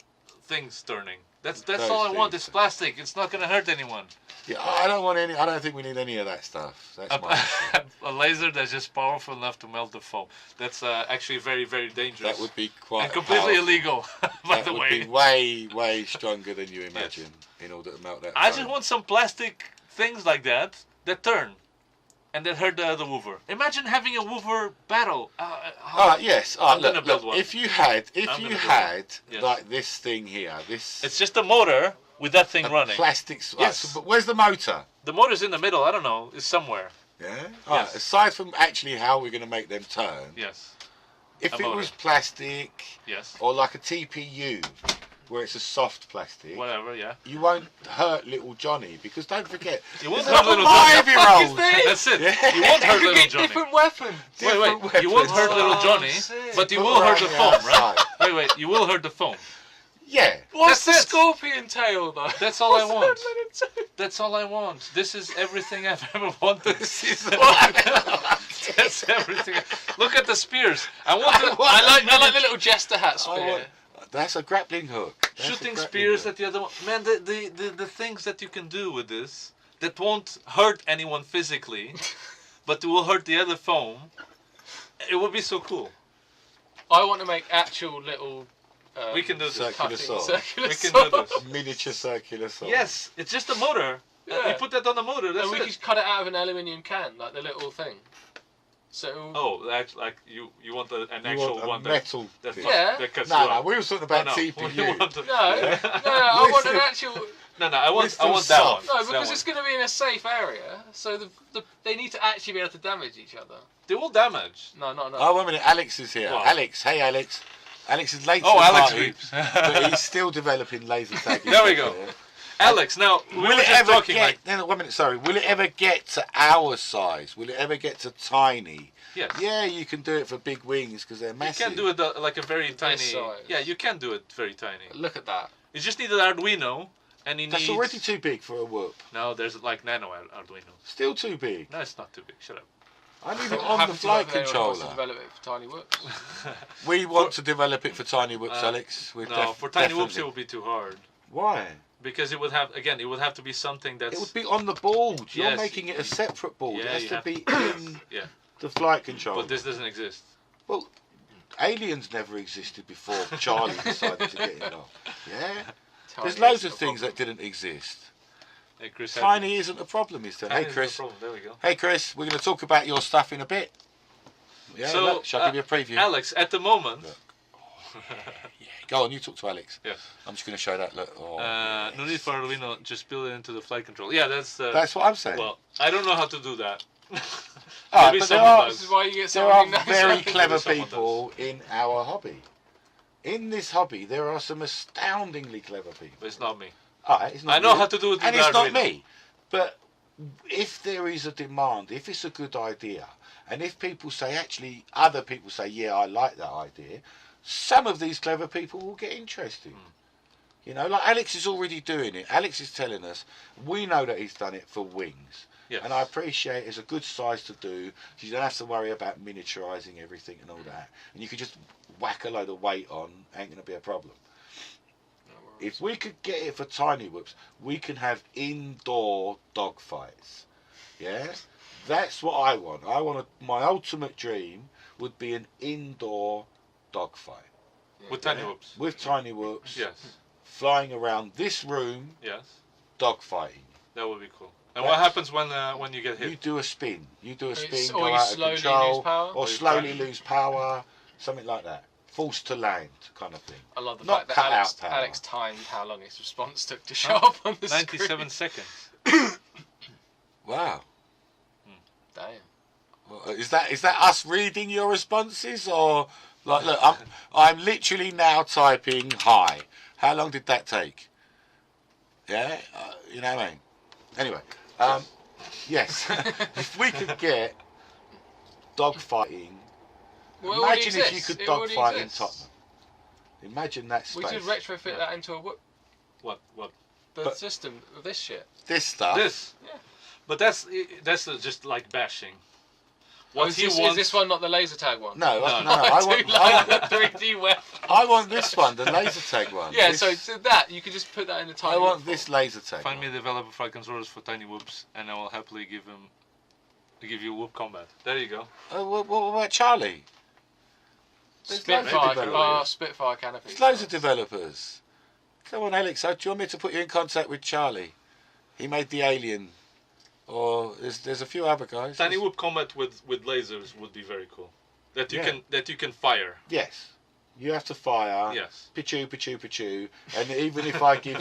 things turning. That's Those all I want. things. It's plastic. It's not gonna hurt anyone. Yeah, I don't want any, I don't think we need any of that stuff. That's my issue. A laser that's just powerful enough to melt the foam. That's actually very, very dangerous. That would be quite and completely powerful. illegal, by That the would way. be way stronger than you imagine in order to melt that I foam. just want some plastic things like that turn and that hurt the other Woover. Imagine having a Woover battle. Yes. I'm Look, gonna build look, one. if you had I'm gonna build like one. Yes. this thing here, this It's just a motor with that thing running. plastic. Yes. But where's the motor? The motor's in the middle. I don't know. It's somewhere. Yeah. All right, Yes. aside from actually how we're going to make them turn, Yes. if a it motor. was plastic Yes. or like a TPU, where it's a soft plastic, Whatever. Yeah. you won't hurt little Johnny because don't forget, You won't it's hurt not a little Johnny. 5-year-old. That's it. Yeah. You won't hurt You little get Johnny. different weapons. Wait. Different You won't hurt weapons. little Johnny, sick. but you Put will hurt around the foam, right? outside. Wait. You will hurt the foam. Yeah. What's That's the it. scorpion tail though? That's all I What's want. that little tail? That's all I want. This is everything I've ever wanted. This is That's everything. Look at the spears. I like the little jester hat spear. That's a grappling hook. Shooting spears at the other one. Man, the things that you can do with this that won't hurt anyone physically, but it will hurt the other foam. It would be so cool. I want to make actual little. We can do this. Circular saw. We can do this. Miniature circular saw. Yes, it's just a motor. Yeah. You put that on the motor. That's and we it. could cut it out of an aluminium can, like the little thing. So. Oh, like you want an actual one metal. That Yeah. that cuts No, through. we were talking about No. TPU. No, I want an actual. No, I want Still that soft. one. No, because it's going to be in a safe area, so they need to actually be able to damage each other. They will damage. No. Oh, wait a minute. Alex is here. What? Alex. Hey, Alex. Alex is late. Oh, to the Alex party, weeps. but he's still developing laser tag. There we go. Alex, now we were Will it just ever talking get? like No, 1 minute. Sorry. Will it ever get to our size? Will it ever get to tiny? yes. Yeah, you can do it for big wings because they're You massive. can do it like a very tiny. size. Yeah, you can do it very tiny. Look at that. You just need an Arduino, and you That's need. already too big for a whoop. No, there's like nano Arduinos. Still too big. No, it's not too big. Shut up. I need it What on the happens to flight anyone who wants to controller. develop it for tiny whoops. We want to develop it for tiny whoops, Alex. We're No, for tiny whoops it definitely. will be too hard Why? because it would have to be something that's. It would be on the board. You're Yes. making it a separate board. Yeah, it has you to have be to. in Yeah. the flight controller. But this doesn't exist. Well, aliens never existed before Charlie decided to get involved. Yeah? There's loads of things that didn't exist. Hey, Chris. Tiny isn't a problem, is there? Hey, Tiny is no Chris. problem. There we go. Hey, Chris. We're going to talk about your stuff in a bit. Yeah, So, look, shall I give you a preview? Alex, at the moment. Look. Yeah. Go on, you talk to Alex. Yes. I'm just going to show that. Look. Oh, No need for Arduino. Just build it into the flight control. Yeah, that's. That's what I'm saying. Well, I don't know how to do that. Alright, Maybe but there someone are- does. This is why you get There are someone who knows very everything. clever Someone people in our hobby. In this hobby, there are some astoundingly clever people. But it's not me. Alright, it's not I know you, how to do it with and it's not Arduino. me. But if there is a demand, if it's a good idea, and if people say, actually, other people say, yeah, I like that idea, some of these clever people will get interested. You know, like Alex is already doing it. Alex is telling us, we know that he's done it for wings. Yes. And I appreciate it's a good size to do. So you don't have to worry about miniaturising everything and all that. And you could just whack a load of weight on, ain't going to be a problem. If we could get it for tiny whoops, we can have indoor dogfights. Yeah? That's what I want. My ultimate dream would be an indoor dogfight. With tiny whoops. With tiny whoops. Yes. Flying around this room, Yes. dogfighting. That would be cool. And what happens when you get hit? You do a spin. You do a spin, Or go you out of slowly control, lose power? or Or you slowly crash. lose power, something like that. Forced to land, kind of thing. I love the Not fact that cut Alex, out power. Alex timed how long his response took to show up on the 97 screen. seconds. Wow. Damn. Well, is that us reading your responses, or like? Look, I'm literally now typing hi. How long did that take? Yeah, you know what I mean. Anyway, yes, if we could get dogfighting. Well, it already Imagine if you exists. could It already dogfight in exists. Tottenham. Imagine that We space. could retrofit that into a whoop. What? The But- system of this shit. This stuff. This. Yeah. But that's just like bashing. What is, he this, wants. is this one not the laser tag one? No, No, no, no. I do want. like the 3D web. I want this one, the laser tag one. Yeah, This- so that you could just put that in the tiny. I want whoop this form. laser tag. Find me one. a developer flight controllers for tiny whoops, and I will happily give you whoop combat. There you go. What about Charlie? There's loads of Spitfire, developers. Spitfire canopy. There's loads of developers. Come on, Alex. Do you want me to put you in contact with Charlie? He made the Alien. Or there's a few other guys. Tiny whoop combat with lasers would be very cool. That you Yeah. can fire. Yes. You have to fire. Yes. Pichu, pichu, pichu. And even if I give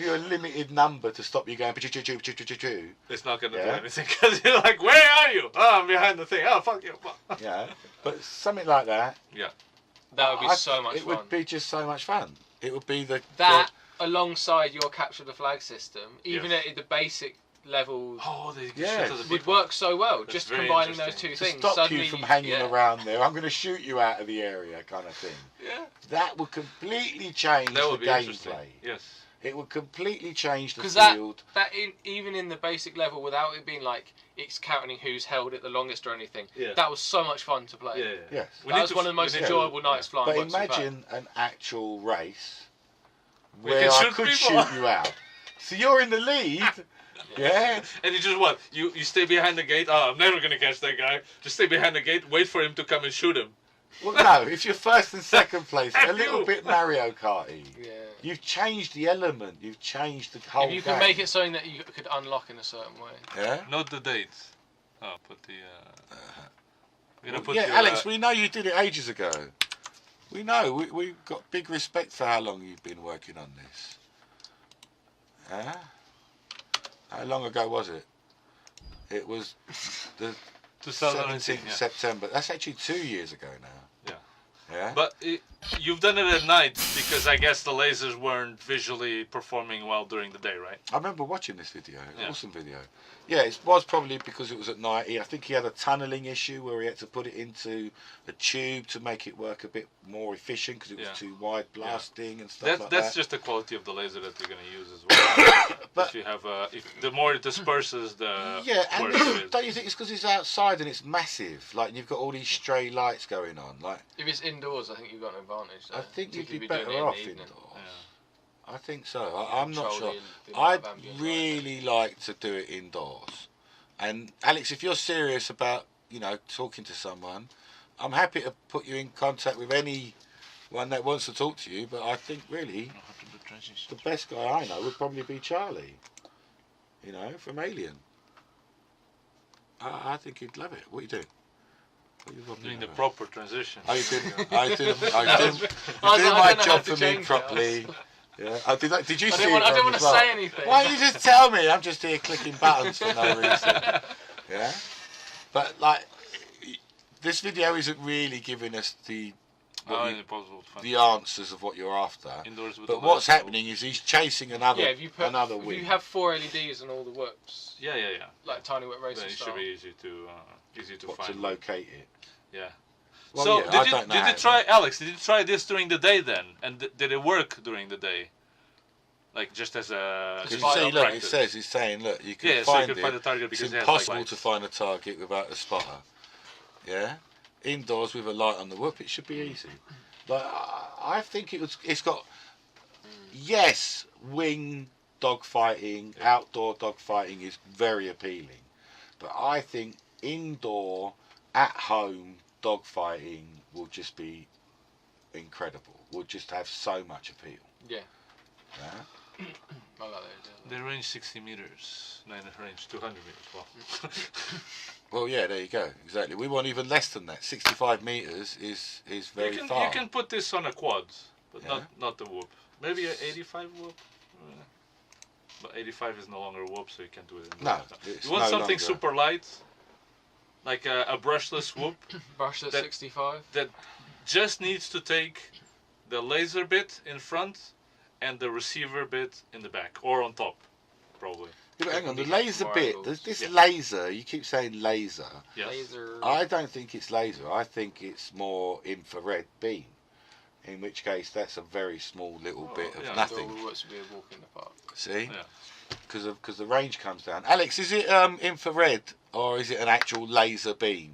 you a limited number to stop you going pichu, pichu, pichu, pichu, pichu. It's not gonna do Yeah. anything because you're like, where are you? Oh, I'm behind the thing. Oh, fuck you. Fuck. Yeah. But something like that. Yeah. That would be so much It fun. would be just so much fun. It would be That alongside your capture the flag system, even Yes. at the basic level, Oh, they can Yes. shoot other would people. work so well. That's just very combining those interesting. two to things. stop Suddenly, you from hanging yeah. around there. I'm going to shoot you out of the area, kind of thing. Yeah. That would completely change That would the be interesting. gameplay. Yes. It would completely change the Because field. even in the basic level, without it being like it's counting who's held it the longest or anything, Yeah. that was so much fun to play. Yeah, yeah. Yes. That was one of the most enjoyable nights flying. But books we've had. imagine an actual race We where can I shoot could people. shoot you out. So you're in the lead. Yeah. And you just what? You stay behind the gate. Oh, I'm never gonna catch that guy. Just stay behind the gate. Wait for him to come and shoot him. Well, no. If you're first and second place, a little you. bit Mario Karty. Yeah. You've changed the element. You've changed the whole If you game. can make it something that you could unlock in a certain way. Yeah. Note the dates. Oh, put the. We're gonna put Yeah, your, Alex. We know you did it ages ago. We know. We've got big respect for how long you've been working on this. Huh? How long ago was it? It was the 2018. 17th of Yeah. September. That's actually 2 years ago now. Yeah. Yeah. But you've done it at night because I guess the lasers weren't visually performing well during the day, right? I remember watching this video. It was an Yeah. awesome video. Yeah, it was probably because it was at night. I think he had a tunnelling issue where he had to put it into a tube to make it work a bit more efficient because it was Yeah. too wide blasting and stuff That's like that's that. just the quality of the laser that you're gonna use as well. But if you have if the more it disperses, the yeah, and worse it is. don't you think it's because it's outside and it's massive? Like you've got all these stray lights going on. Like If it's indoors, I think you've got an advantage. I think you'd be particularly if you're better doing it in off the evening. indoors. Yeah. I think so. I'm not Control sure. the amount of I'd ambient light. really like to do it indoors. And Alex, if you're serious about, talking to someone, I'm happy to put you in contact with anyone that wants to talk to you. But I think really the best guy I know would probably be Charlie. From Alien. I think he'd love it. What are you doing? What are you Doing doing the proper transition. I did I was my like, job I for don't me know how to properly. change Yeah, I did. Did you I see didn't want, it? I didn't on want as to well? say anything. Why don't you just tell me? I'm just here clicking buttons for no reason. Yeah, but this video isn't really giving us Impossible to find. the answers of what you're after. Indoors with But the what's lights. happening is he's chasing another Yeah, if you wing. have 4 LEDs and all the whoops, Yeah. like Tiny Wet Then Racing it should style. be easy to What, find. to locate it. Yeah. Well, so yeah, I did don't know you how did you try, Alex? Did you try this during the day then? And did it work during the day? Like just as a Because you Spider see, look, practice? it's saying, look, you can Yeah, so you find can it. find the target It's because it has impossible like to lights. find a target without a spotter. Yeah, indoors with a light on the whoop, it should be easy. Like I think it's got wing dogfighting, outdoor dogfighting is very appealing, but I think indoor at home dogfighting will just be incredible. Will just have so much appeal. Yeah. Yeah. I like that idea. They range 60 meters. No, they range 200 meters. Well, Well, yeah, there you go. Exactly. We want even less than that. 65 meters is very you far. can put this on a quad, but Yeah. not the whoop. Maybe an 85 whoop. But 85 is no longer a whoop, so you can't do it. No, You it's want no something longer- super light, like a brushless whoop Brush at That- 65. that just needs to take the laser bit in front and the receiver bit in the back or on top, probably. Yeah, but hang on, the These laser more bit, angles. this Yeah. laser, you keep saying laser. Yes. Laser. I don't think it's laser. I think it's more infrared beam. In which case, that's a very small little bit of yeah. nothing. Or what's to be a walk in the park. See? Yeah. Because the range comes down. Alex, is it infrared or is it an actual laser beam?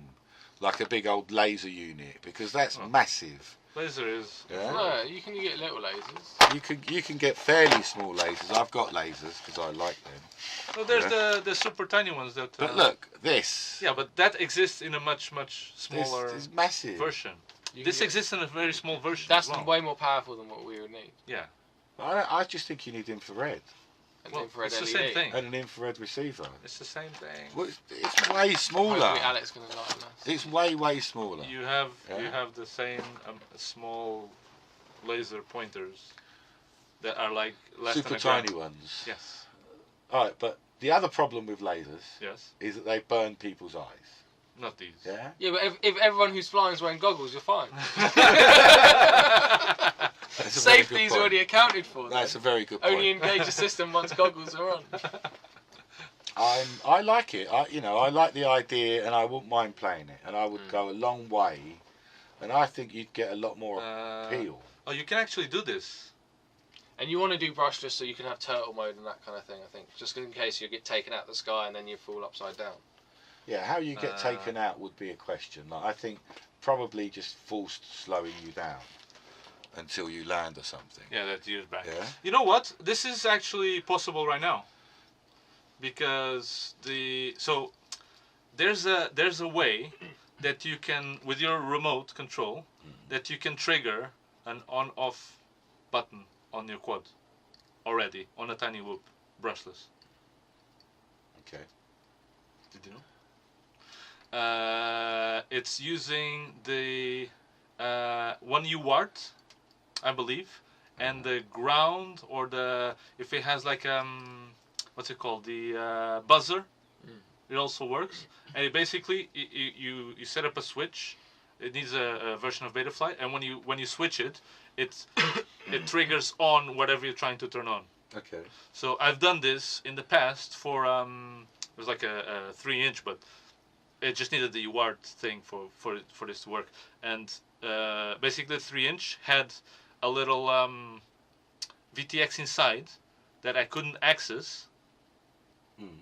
Like a big old laser unit? Because that's massive. Laser is. Yeah? No, you can get little lasers. You can get fairly small lasers. I've got lasers because I like them. No, there's Yeah. the super tiny ones that. But look, this. Yeah, but that exists in a much This smaller is massive. version. You This can get- exists in a very small version. That's as well. way more powerful than what we would need. Yeah. I just think you need infrared And Well, infrared it's the LED. same thing. and an infrared receiver. It's the same thing. Well, it's way smaller. Hopefully Alex can enlighten us. It's way smaller. You have Yeah. the same small laser pointers that are like less Super than a tiny gram. ones. Yes. All right, but the other problem with lasers Yes. is that they burn people's eyes. Not these. Yeah. Yeah, but if everyone who's flying is wearing goggles, you're fine. That's a very good Safety's point. already accounted for. That's a then. very good point. Only engage the system once goggles are on. I like it. I like the idea, and I wouldn't mind playing it, and I would go a long way, and I think you'd get a lot more appeal. Oh, you can actually do this. And you want to do brushless so you can have turtle mode and that kind of thing, I think. Just in case you get taken out of the sky and then you fall upside down. Yeah, how you get taken out would be a question. Like, I think probably just forced slowing you down until you land or something. Yeah, that's years back. Yeah. You know what? This is actually possible right now. Because there's a way that you can, with your remote control, that you can trigger an on-off button on your quad already on a tiny whoop, brushless. Okay. Did you know? It's using the 1 UART, I believe, and the ground, or if it has like what's it called, the buzzer. It also works, and it basically you set up a switch. It needs a version of Betaflight, and when you switch it, it triggers on whatever you're trying to turn on. Okay. So I've done this in the past for it was like a 3-inch, but it just needed the UART thing for this to work. And basically, the 3-inch had a little VTX inside that I couldn't access.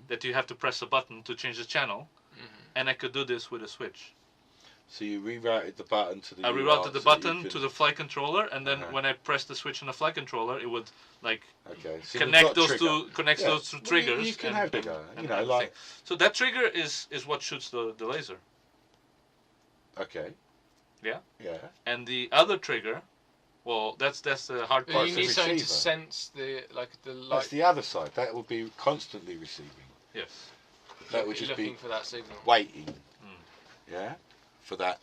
That you have to press a button to change the channel, and I could do this with a switch. So you rerouted the button to the. I rerouted the button to the flight controller, and then when I pressed the switch on the flight controller, it would like so connect those two triggers. You can have trigger, like. So that trigger is what shoots the laser. Okay. Yeah. Yeah. And the other trigger, well, that's the hard part. You need something to sense the light. That's the other side. That will be constantly receiving. Yes. That would just looking be for that signal. Waiting. Yeah. For that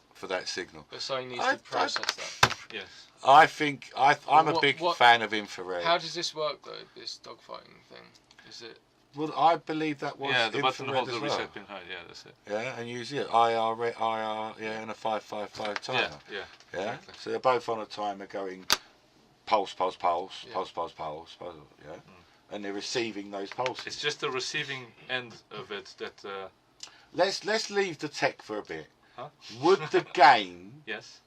signal. But something needs to process that. Yes. I think I'm a big fan of infrared. How does this work though? This dogfighting thing, is it? Well, I believe that was the button holds the as well. reset pin high. Yeah, that's it. Yeah, and use it IR, and a 555 timer. Yeah. Yeah. Exactly. So they're both on a timer going pulse, pulse, pulse, pulse, pulse, pulse, pulse. Yeah. And they're receiving those pulses. It's just the receiving end of it that. Let's leave the tech for a bit. Huh? Would the game Yes.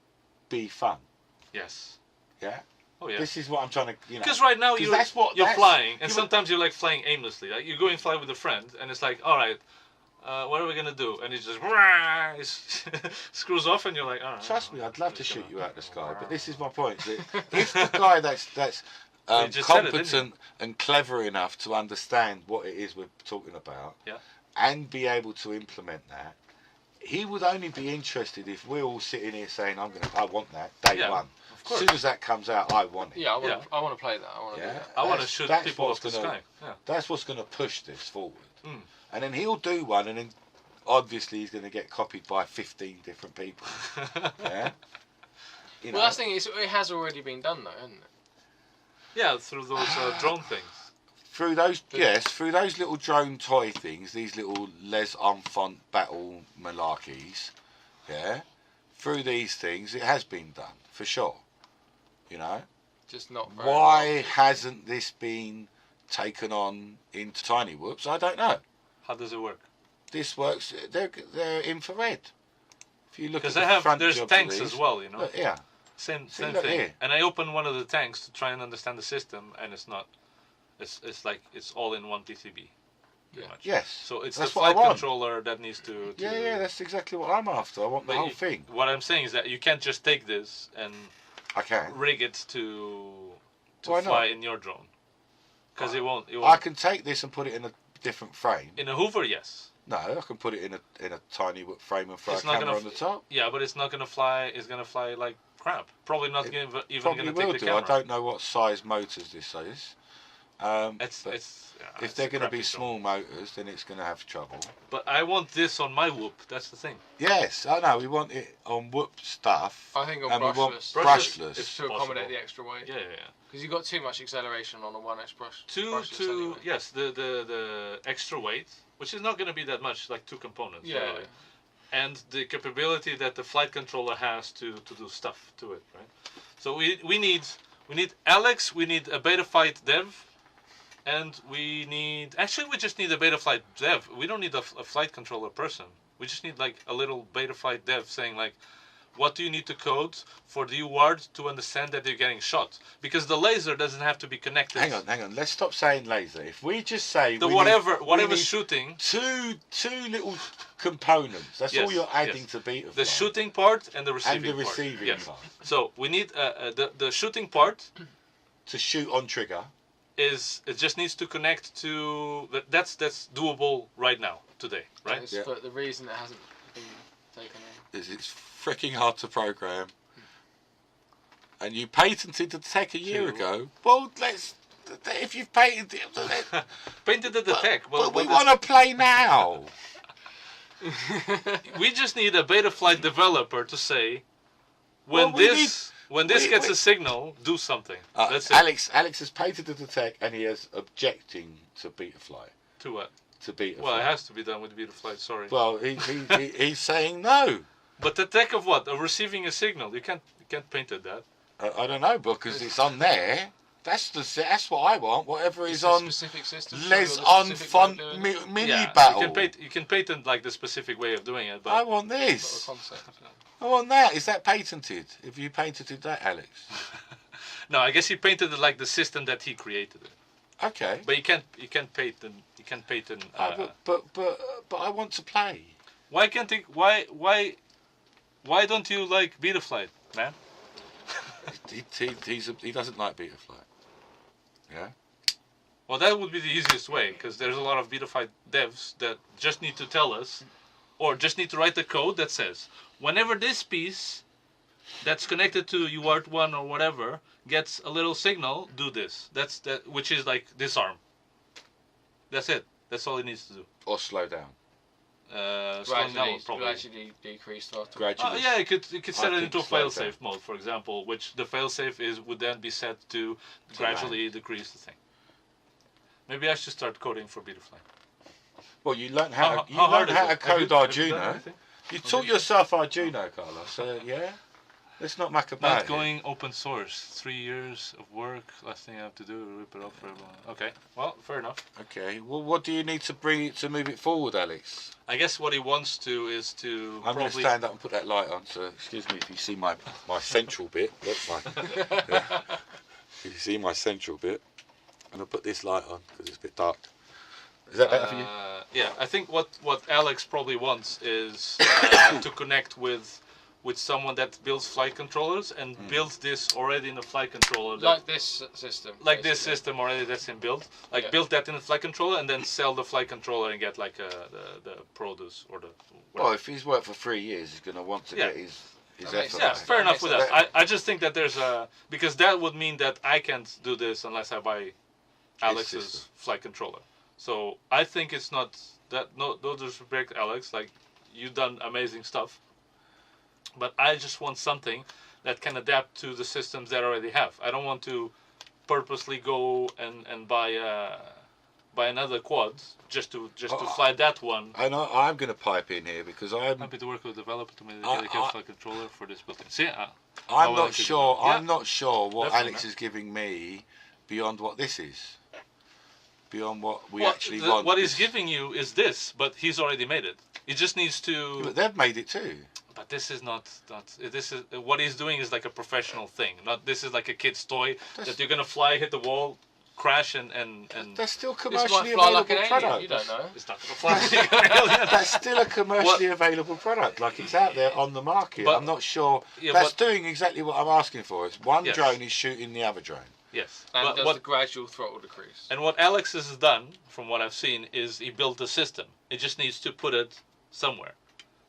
be fun? Yes. Yeah. Oh yeah. This is what I'm trying to, Because right now you're flying, and you sometimes you're like flying aimlessly. Like you go and fly with a friend, and it's like, all right, what are we gonna do? And it just screws off, and you're like, all right. Trust me, I'd love to shoot you out the sky, but this is my point. That if the guy that's competent and clever enough to understand what it is we're talking about, and be able to implement that, he would only be interested if we're all sitting here saying, I want that day one. As soon as that comes out, I want it. Yeah, I want to play that. I want to do that. I want to shoot people off the sky. Yeah. That's what's going to push this forward. And then he'll do one, and then obviously he's going to get copied by 15 different people. Yeah. Well, that's the thing. It has already been done, though, hasn't it? Yeah, through those drone things. Through those little drone toy things, these little les enfants battle malarkeys, through these things, it has been done, for sure. Just not very Why well. hasn't this been taken on into tiny whoops? I don't know. How does it work? This works, they're infrared. If you look at there's tanks as well, Look, yeah. Same thing. Here. And I opened one of the tanks to try and understand the system, and it's not. It's like it's all in one PCB. Pretty much. Yes. So it's that's the what flight controller that needs to. Yeah, that's exactly what I'm after. I want the whole thing. What I'm saying is that you can't just take this and rig it to fly in your drone, because it won't. I can take this and put it in a different frame. In a Hoover, yes. No, I can put it in a tiny frame and throw a camera on the top. Yeah, but it's not gonna fly. It's gonna fly like crap. Probably not even gonna take the camera. I don't know what size motors this is. If they're going to be small motors, then it's going to have trouble. But I want this on my whoop. That's the thing. Yes, I know. We want it on whoop stuff. I think on brushless. We want brushless. It's to accommodate the extra weight. Yeah. Because you've got too much acceleration on a 1X brush. Yes, the extra weight, which is not going to be that much, like 2 components. Yeah. Really. And the capability that the flight controller has to do stuff to it, right? So we need Alex. We need a Betaflight dev. And we just need a Betaflight dev. We don't need a flight controller person. We just need like a little Betaflight dev saying like, what do you need to code for the UART to understand that you're getting shot? Because the laser doesn't have to be connected. Hang on. Let's stop saying laser. If we just say whatever shooting, two little components. That's all you're adding to Betaflight. The shooting part and the receiving part. So we need the shooting part to shoot on trigger. It just needs to connect to that's doable right now today, right? But the reason it hasn't been taken on is it's freaking hard to program. And you patented the tech a year ago. Well, if you've patented it, patented the tech. Well, we want to play now. We just need a Betaflight developer to say when this gets a signal, do something. That's it. Alex has patented the tech and he is objecting to Betaflight. To what? To Betaflight. Well, it has to be done with Betaflight. Sorry. Well, he's saying no. But the tech of what? Of receiving a signal. You can't paint it that. I don't know, because it's on there. That's what I want. Whatever is on specific system. Les on font mini battle. You can patent like the specific way of doing it. But I want this. I want that. Is that patented? Have you patented that, Alex? No, I guess he painted it like the system that he created it. Okay. But you can't patent. You can't patent. But I want to play. Why can't he? Why don't you like Betaflight, man? He doesn't like Betaflight. Yeah. Well, that would be the easiest way, because there's a lot of Betaflight devs that just need to tell us, or just need to write the code that says, whenever this piece that's connected to UART1 or whatever gets a little signal, do this. Which is like disarm. That's it. That's all it needs to do. Or slow down. Slowing down probably. Gradually decrease after. Gradually. Yeah, you could set it into a failsafe mode, for example, which the failsafe would then be set to gradually decrease the thing. Maybe I should start coding for Betaflight. Well, you learn how to code Arduino. You taught yourself Arduino, Carlos. Yeah. Let's not muck about. Not going open source. 3 years of work. Last thing I have to do is rip it up for everyone. Okay. Well, fair enough. Okay. Well, what do you need to bring it to move it forward, Alex? I guess what he wants to is to. I'm going to stand up and put that light on. So excuse me if you see my central bit. Look, if you see my central bit, and I'll put this light on because it's a bit dark. Is that better for you? Yeah. I think what Alex probably wants is to connect with someone that builds flight controllers and builds this already in a flight controller. Like this system. Like basically. This system already that's in build. Build that in a flight controller and then sell the flight controller and get like the produce or the... Whatever. Well, if he's worked for 3 years, he's going to want to get his effort. Yeah, fair enough with that. I just think that there's a... Because that would mean that I can't do this unless I buy Alex's flight controller. So I think it's not... No disrespect, Alex. Like, you've done amazing stuff. But I just want something that can adapt to the systems that I already have. I don't want to purposely go and buy another quad just to fly that one. I know I'm going to pipe in here because I'm happy to work with a developer to make a dedicated flight controller for this building. See, I'm not sure. I'm not sure what Alex is giving me beyond what this is. Beyond what we actually want. What he's giving you is this, but he's already made it. He just needs to. Yeah, but they've made it too. But this is not. This is what he's doing is like a professional thing. Not this is like a kid's toy that you're gonna fly, hit the wall, crash, and. That's still commercially available product. You don't know. It's not gonna fly like an alien. That's still a commercially available product. Like it's out there on the market. But, I'm not sure. Yeah, that's doing exactly what I'm asking for. It's one drone is shooting the other drone. Yes. And does the gradual throttle decrease. And what Alex has done, from what I've seen, is he built a system. It just needs to put it somewhere.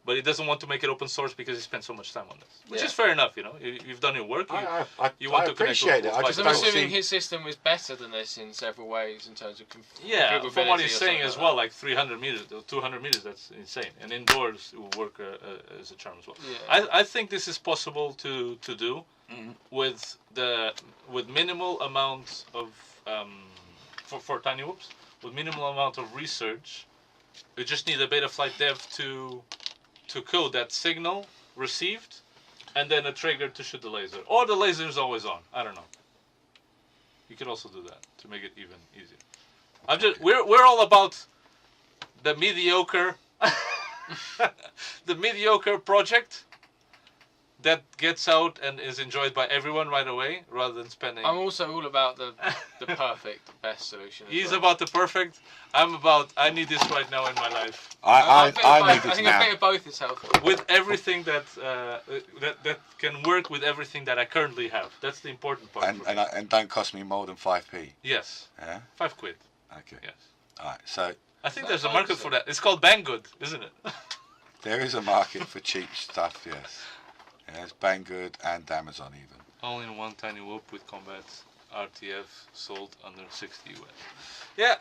But he doesn't want to make it open source because he spent so much time on this. Which is fair enough, you know. You've done your work. I appreciate it. I'm assuming his system was better than this in several ways in terms of configurability. From what he's saying as well, like 300 meters, 200 meters, that's insane. And indoors, it will work as a charm as well. Yeah. I think this is possible to do with minimal amount of, for tiny whoops, with minimal amount of research. You just need a Betaflight dev to code that signal received, and then a trigger to shoot the laser. Or the laser is always on. I don't know. You can also do that to make it even easier. We're all about the mediocre, the mediocre project, that gets out and is enjoyed by everyone right away, rather than spending. I'm also all about the perfect, best solution. He's about the perfect. I'm about. I need this right now in my life. I need I this think a now. bit of both is healthy. With everything that that can work with everything that I currently have. That's the important part. And don't cost me more than 5p. Yes. Yeah. £5. Okay. Yes. All right. So I think there's a market for that. It's called Banggood, isn't it? there is a market for cheap stuff. Yes. Yes. Banggood and Amazon even. Only in one tiny whoop with combat RTF sold under 60 US. Yeah.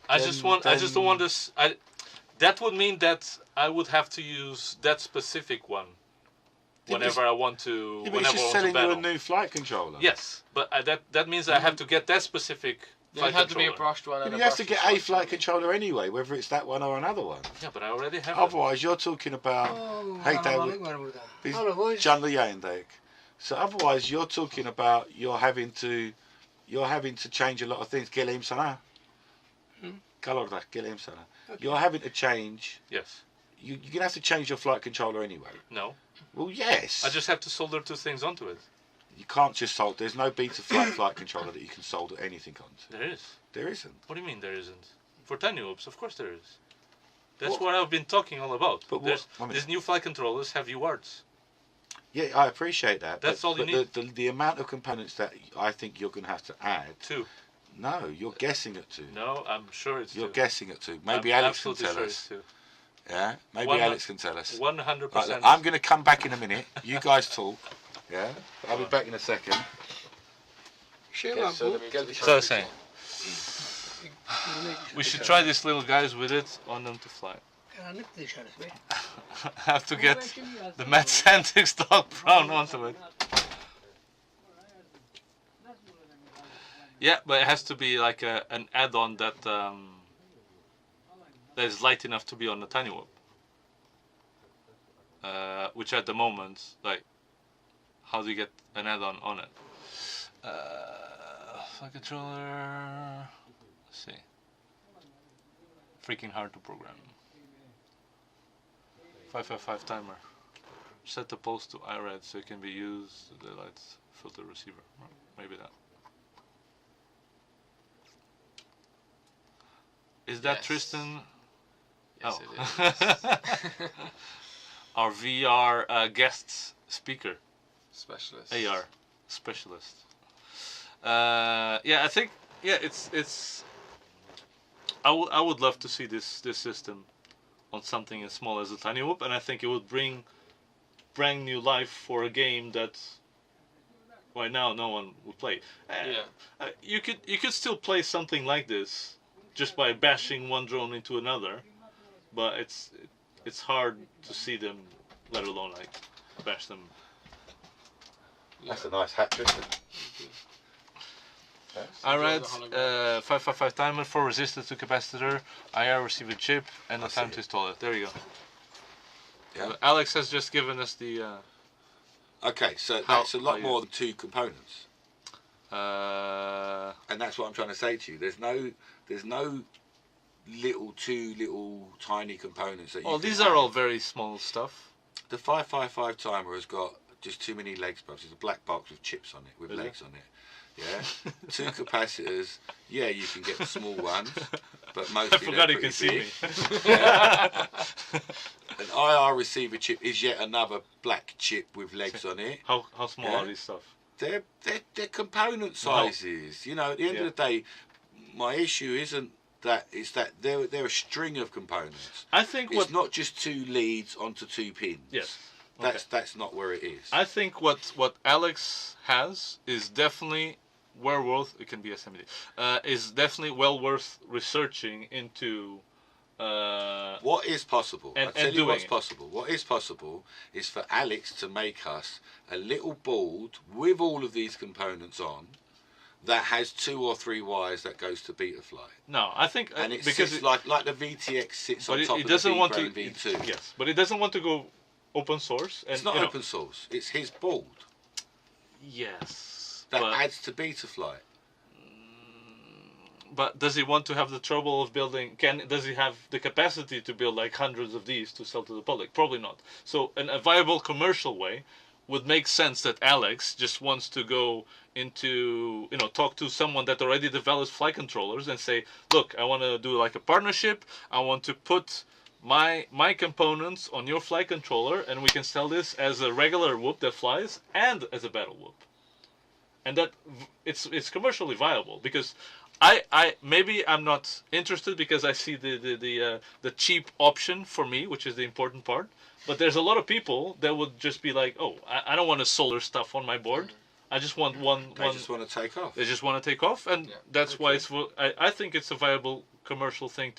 I just don't want this. That would mean that I would have to use that specific one whenever I want to. Yeah, but whenever it's I just want to selling you battle. a new flight controller. Yes, but that means I have to get that specific. It flight had to be a controller. brushed one. And You have to get a flight controller anyway, whether it's that one or another one. Yeah, but I already have. Otherwise, you're talking about. Hey, David. John Leandek. So otherwise, you're talking about you're having to change a lot of things. Gelem sana. Kalorda, gelem sana. You're having to change. Yes. You're gonna have to change your flight controller anyway. No. Well, yes. I just have to solder two things onto it. You can't just solder. There's no beta flight controller that you can solder anything onto. There is. There isn't. What do you mean there isn't? For tiny whoops, of course there is. That's what I've been talking all about. But these new flight controllers have UARTs. Yeah, I appreciate that. That's all you need. The amount of components that I think you're going to have to add. 2. No, you're guessing at 2. No, I'm sure it's 2. You're guessing at 2. Maybe I'm Alex can absolutely tell sure us. It's 2. Yeah, maybe Alex can tell us. 100%. Right, look, I'm going to come back in a minute. You guys talk. Yeah, I'll be back in a second. So saying, we should try these little guys with it on them to fly. I have to get the Mad Santix dog brown onto it. Yeah, but it has to be like an add-on that that is light enough to be on the tiny whoop. Which at the moment, like, how do you get an add-on on it? Flight controller. Let's see. Freaking hard to program. 555 timer. Set the pulse to IRED so it can be used the light filter receiver. Maybe that. Is that Tristan? Yes, oh. it is. Our VR guest speaker. Specialist. AR specialist. Yeah, I think it's. I would love to see this system on something as small as a tiny whoop, and I think it would bring brand new life for a game that right now no one would play. You could still play something like this just by bashing one drone into another, but it's hard to see them, let alone like bash them. That's a nice hat, Tristan. Alright, 555 timer for resistor to capacitor, IR receiver chip, and the time to install it. There you go. Yeah. Alex has just given us the. Okay, so that's a lot more than 2 components. And that's what I'm trying to say to you. There's no two little tiny components that you. Oh, these are all very small stuff. The 555 timer has got just too many legs, perhaps. It's a black box with chips on it, with legs on it. Yeah, 2 capacitors. Yeah, you can get the small ones, but mostly I forgot you can see me. Yeah. An IR receiver chip is yet another black chip with legs on it. How small are these stuff? They're component sizes. You know, at the end of the day, my issue isn't that. It's that they're a string of components. I think it's not just 2 leads onto 2 pins. Yes. That's not where it is. I think what Alex has is definitely well worth. It can be SMD. Is definitely well worth researching into. What is possible? I'll tell you what's it. possible. What is possible is for Alex to make us a little board with all of these components on that has 2 or 3 wires that goes to Betaflight. No, I think and it because sits like the VTX sits on top of the V2. Yes, but it doesn't want to go open source. And, it's not open source. It's his board. Yes. That adds to Betaflight. But does he want to have the trouble of building? Does he have the capacity to build like hundreds of these to sell to the public? Probably not. So a viable commercial way would make sense that Alex just wants to go into, talk to someone that already develops flight controllers and say, look, I want to do like a partnership. I want to put my components on your flight controller, and we can sell this as a regular whoop that flies and as a battle whoop. And that it's commercially viable, because I maybe I'm not interested because I see the cheap option for me, which is the important part. But there's a lot of people that would just be like, oh, I don't want to solder stuff on my board. I just want one. They just want to take off. They just want to take off, and that's why it's. I think it's a viable commercial thing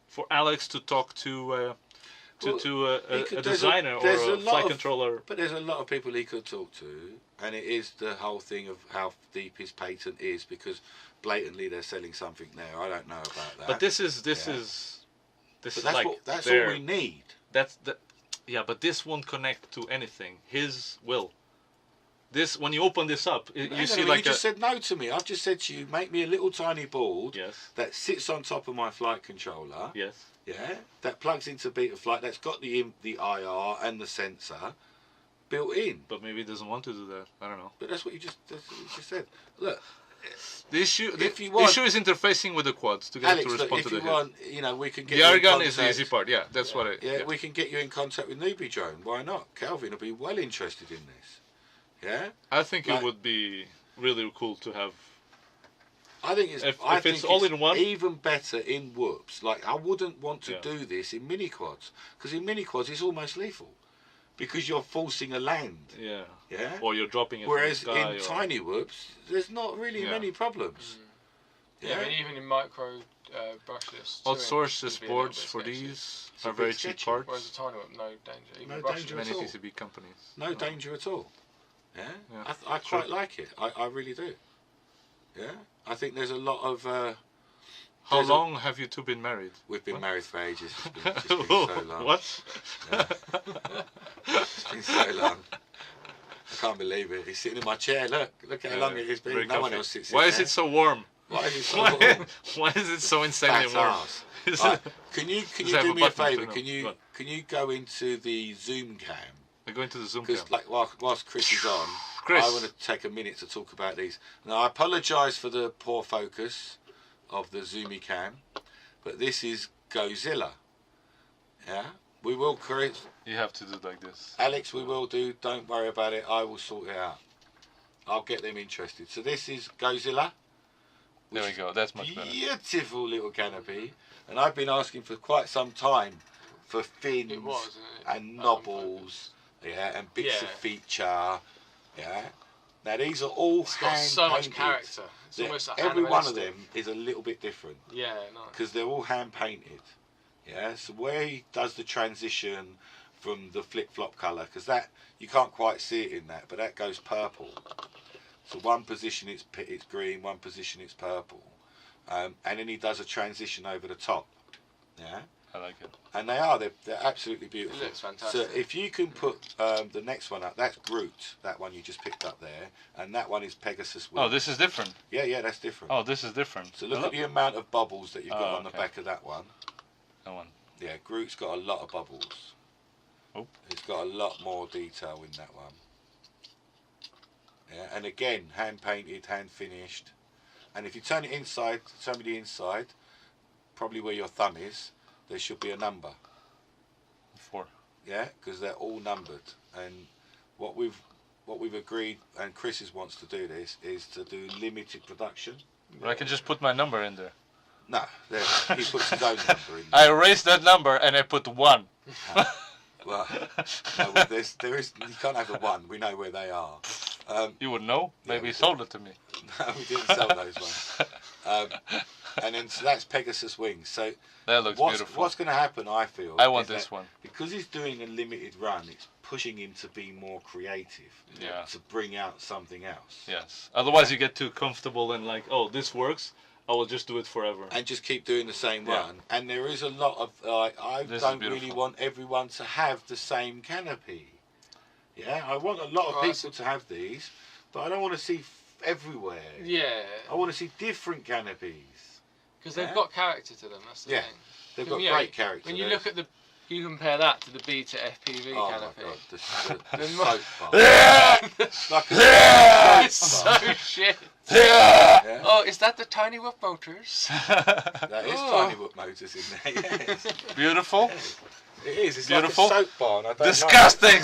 for Alex to talk to a designer or a flight controller. But there's a lot of people he could talk to, and it is the whole thing of how deep his patent is, because blatantly they're selling something there. I don't know about that. But this is like that's all we need. But this won't connect to anything. His will. This, when you open this up, you see like you just said no to me. I've just said to you, make me a little tiny board that sits on top of my flight controller. Yes. Yeah. That plugs into Betaflight. That's got the IR and the sensor built in. But maybe he doesn't want to do that. I don't know. But that's what you just said. Look. The issue is interfacing with the quads to get Alex, it to respond to the head. We can get the air gun is the easy part. Yeah, that's what it. Yeah, we can get you in contact with Newbie Drone. Why not? Calvin will be well interested in this. Yeah. I think it would be really cool to have. I think it's. I think it's all in one. Even better in whoops. Like, I wouldn't want to do this in mini quads, because in mini quads it's almost lethal, because you're forcing a land. Yeah. Yeah. Or you're dropping it. Whereas from the sky in tiny whoops, there's not really many problems. Yeah, but even in micro brushless. Outsourced boards for these are very cheap parts. Whereas a tiny one, no danger. Even no danger at all. Many PCB companies. No danger at all. Yeah. I quite like it. I really do. Yeah. I think there's a lot of. How long have you two been married? We've been married for ages. It's been so long. What? Yeah. It's been so long. I can't believe it. He's sitting in my chair. Look how long it has been. No one else sits in Why there. is it so warm? Why is it so warm? Why is it so insanely warm? Right. Can you do me a favour? Can you go into the Zoom cam? I go into the Zoom cam. Because like whilst Chris is on, Chris. I want to take a minute to talk about these. Now I apologise for the poor focus of the Zoomy cam, but this is Godzilla. Yeah, we will create. You have to do it like this. Alex, we will do. Don't worry about it. I will sort it out. I'll get them interested. So this is Godzilla. There we go. That's much better. Beautiful little canopy, and I've been asking for quite some time for fins and knobbles, and bits of feature. Yeah. Now these are all It's got so much character. It's almost like every one of them is a little bit different. Yeah, nice. Because they're all hand painted. Yeah. So where he does the transition from the flip flop colour, because that you can't quite see it in that, but that goes purple. So one position it's green, one position it's purple, and then he does a transition over the top. Yeah. I like it. And they're absolutely beautiful. It looks fantastic. So if you can put the next one up, that's Groot, that one you just picked up there, and that one is Pegasus Wing. Oh, this is different. Yeah, that's different. Oh, this is different. So look at the amount of bubbles that you've got on the back of that one. That one. Yeah, Groot's got a lot of bubbles. Oh. It's got a lot more detail in that one. Yeah, and again, hand painted, hand finished. And if you turn it inside, show me the inside, probably where your thumb is, there should be a number. 4. Yeah, because they're all numbered. And what we've agreed, and Chris wants to do this, is to do limited production. But I can just put my number in there. No, he puts his own number in there. I erased that number and I put 1. Well, no, there is. You can't have a 1. We know where they are. You would know. Maybe he sold it to me. No, we didn't sell those ones. And then so that's Pegasus Wings. So that looks beautiful. What's going to happen, I feel, I want this one. Because he's doing a limited run, it's pushing him to be more creative. Yeah. To bring out something else. Yes. Otherwise, you get too comfortable and like, oh, this works. I will just do it forever. And just keep doing the same one. And there is a lot of I don't really want everyone to have the same canopy. Yeah, I want a lot of people to have these, but I don't want to see everywhere. Yeah. I want to see different canopies. Because they've got character to them. That's the thing. They've got great character. When you look at you compare that to the B to FPV canopy. Oh my god, the soap bar. It's like a It's so shit. Yeah. Oh, is that the tiny whoop motors? That is tiny whoop motors in there. Yes. Beautiful. It is. It's Beautiful. like a soap bar. And I don't Disgusting.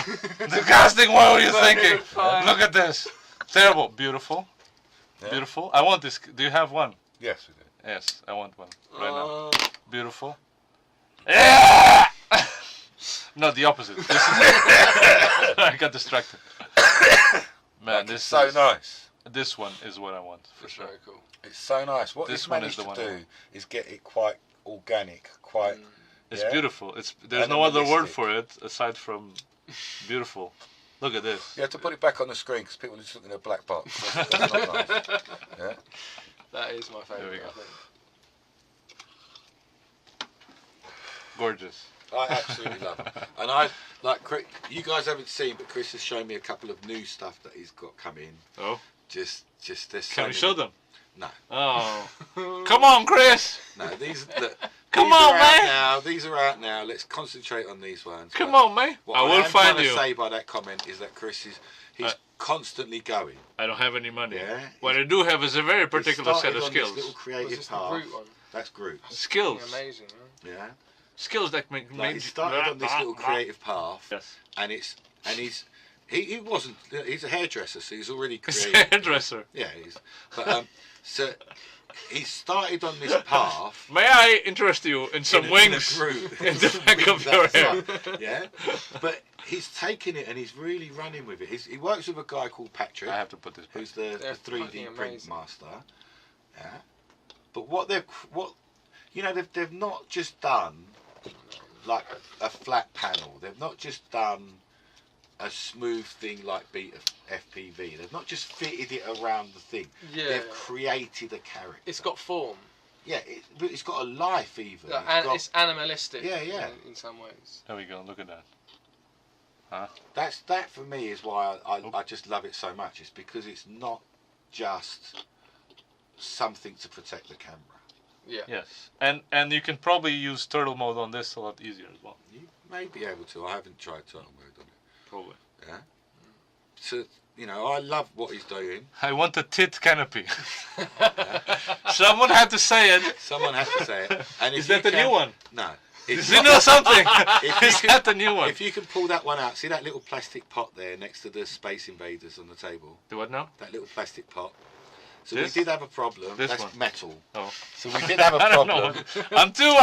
Disgusting. What were you thinking? Look at this. Terrible. Beautiful. Yeah. Beautiful. I want this. Do you have one? Yes, we do. Yes, I want one right now. Beautiful. No, the opposite. This is I got distracted. Man, this is so nice. This one is what I want for sure. Very cool. It's so nice. What This this one managed is the to one I do want. is get it quite organic, quite. It's beautiful. There's no other word for it aside from beautiful. Look at this. You have to put it back on the screen because people are just looking at a black box. That's not nice. Yeah. That is my favourite. There we go. I think. Gorgeous. I absolutely love it. And I like you guys haven't seen, but Chris has shown me a couple of new stuff that he's got coming. Oh. Just this. Can we show them? No. Oh. Come on, Chris. No, these. Look, Come these on, are man. Out now. These are out now. Let's concentrate on these ones. Come But on, mate. what I will am find trying you. to say by that comment is that Chris he's constantly going. I don't have any money. Yeah. What I do have is a very particular He set of started on this skills. little creative What's the path. Groot one? That's Groot. Skills. Amazing, man. Yeah. Skills that make Like he started on this little creative path. Yes. And he wasn't. He's a hairdresser, so he's already He's a creative. hairdresser. Yeah, he is. But so he started on this path. May I interest you in some wings in a group. in the back of your hair? Yeah, but he's taken it and he's really running with it. He works with a guy called Patrick, I have to put this back. who's the They're 3D fucking print amazing. master. Yeah, but they've not just done like a flat panel. They've not just done a smooth thing like Beta FPV. They've not just fitted it around the thing. Yeah. They've created a character. It's got form. Yeah, but it's got a life even. It's animalistic. Yeah. In some ways. There we go. Look at that. Huh? That for me is why I just love it so much. It's because it's not just something to protect the camera. Yeah. Yes. And you can probably use turtle mode on this a lot easier as well. You may be able to. I haven't tried turtle mode on it. Probably. Yeah. So I love what he's doing. I want a tit canopy. Someone had to say it. Someone has to say it. And Is that the new one? No. Does he know something? If Is that the new one? If you can pull that one out, see that little plastic pot there next to the Space Invaders on the table? Do what now? That little plastic pot. So This? we did have a problem. This That's one? metal. Oh. So we did have a I don't know. problem.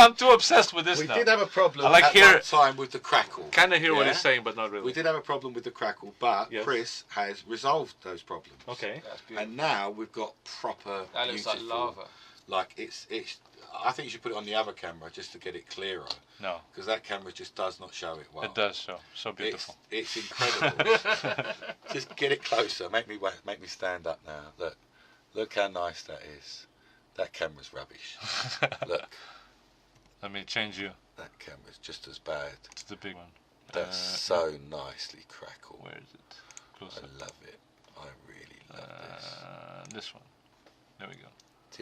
I'm too obsessed with this We now. did have a problem I like at hear- one time with the crackle. Kind of hear what Yeah? he's saying, but not really. We did have a problem with the crackle, but Yes. Chris has resolved those problems. Okay. That's beautiful. And now we've got proper. That looks like beautiful- lava. Like it's. I think you should put it on the other camera just to get it clearer, No, because that camera just does not show it well. it does show. So beautiful. It's incredible. Just get it closer. Make me stand up now. Look how nice that is. That camera's rubbish. Look, Let me change you that camera's just as bad. to the big one. That's so nicely crackled. Where is it? Close I up. love it. I really love this. This one. There we go.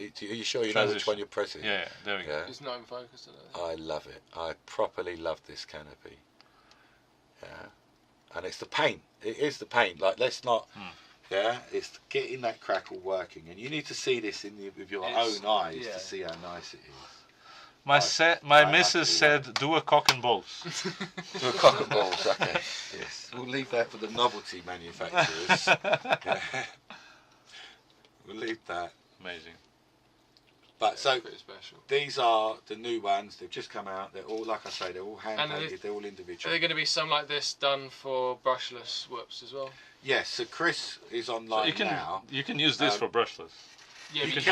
Are you sure you know which Transition. one you're pressing? Yeah, there we go. Yeah. It's not in focus today. I love it. I properly love this canopy. Yeah. And it's the paint. It is the paint. Like, let's not... Yeah, it's getting that crackle working. And you need to see this with your own eyes to see how nice it is. My missus said, do a cock and balls. Do a cock and balls, okay. Yes. We'll leave that for the novelty manufacturers. Yeah. We'll leave that. Amazing. But so Pretty special. these are the new ones. They've just come out. They're all, like I say, they're all hand And painted. They're all Are individual. there going to be some like this done for brushless whoops as well? Yes. So Chris is So online now. you can use this for brushless. Yeah, You but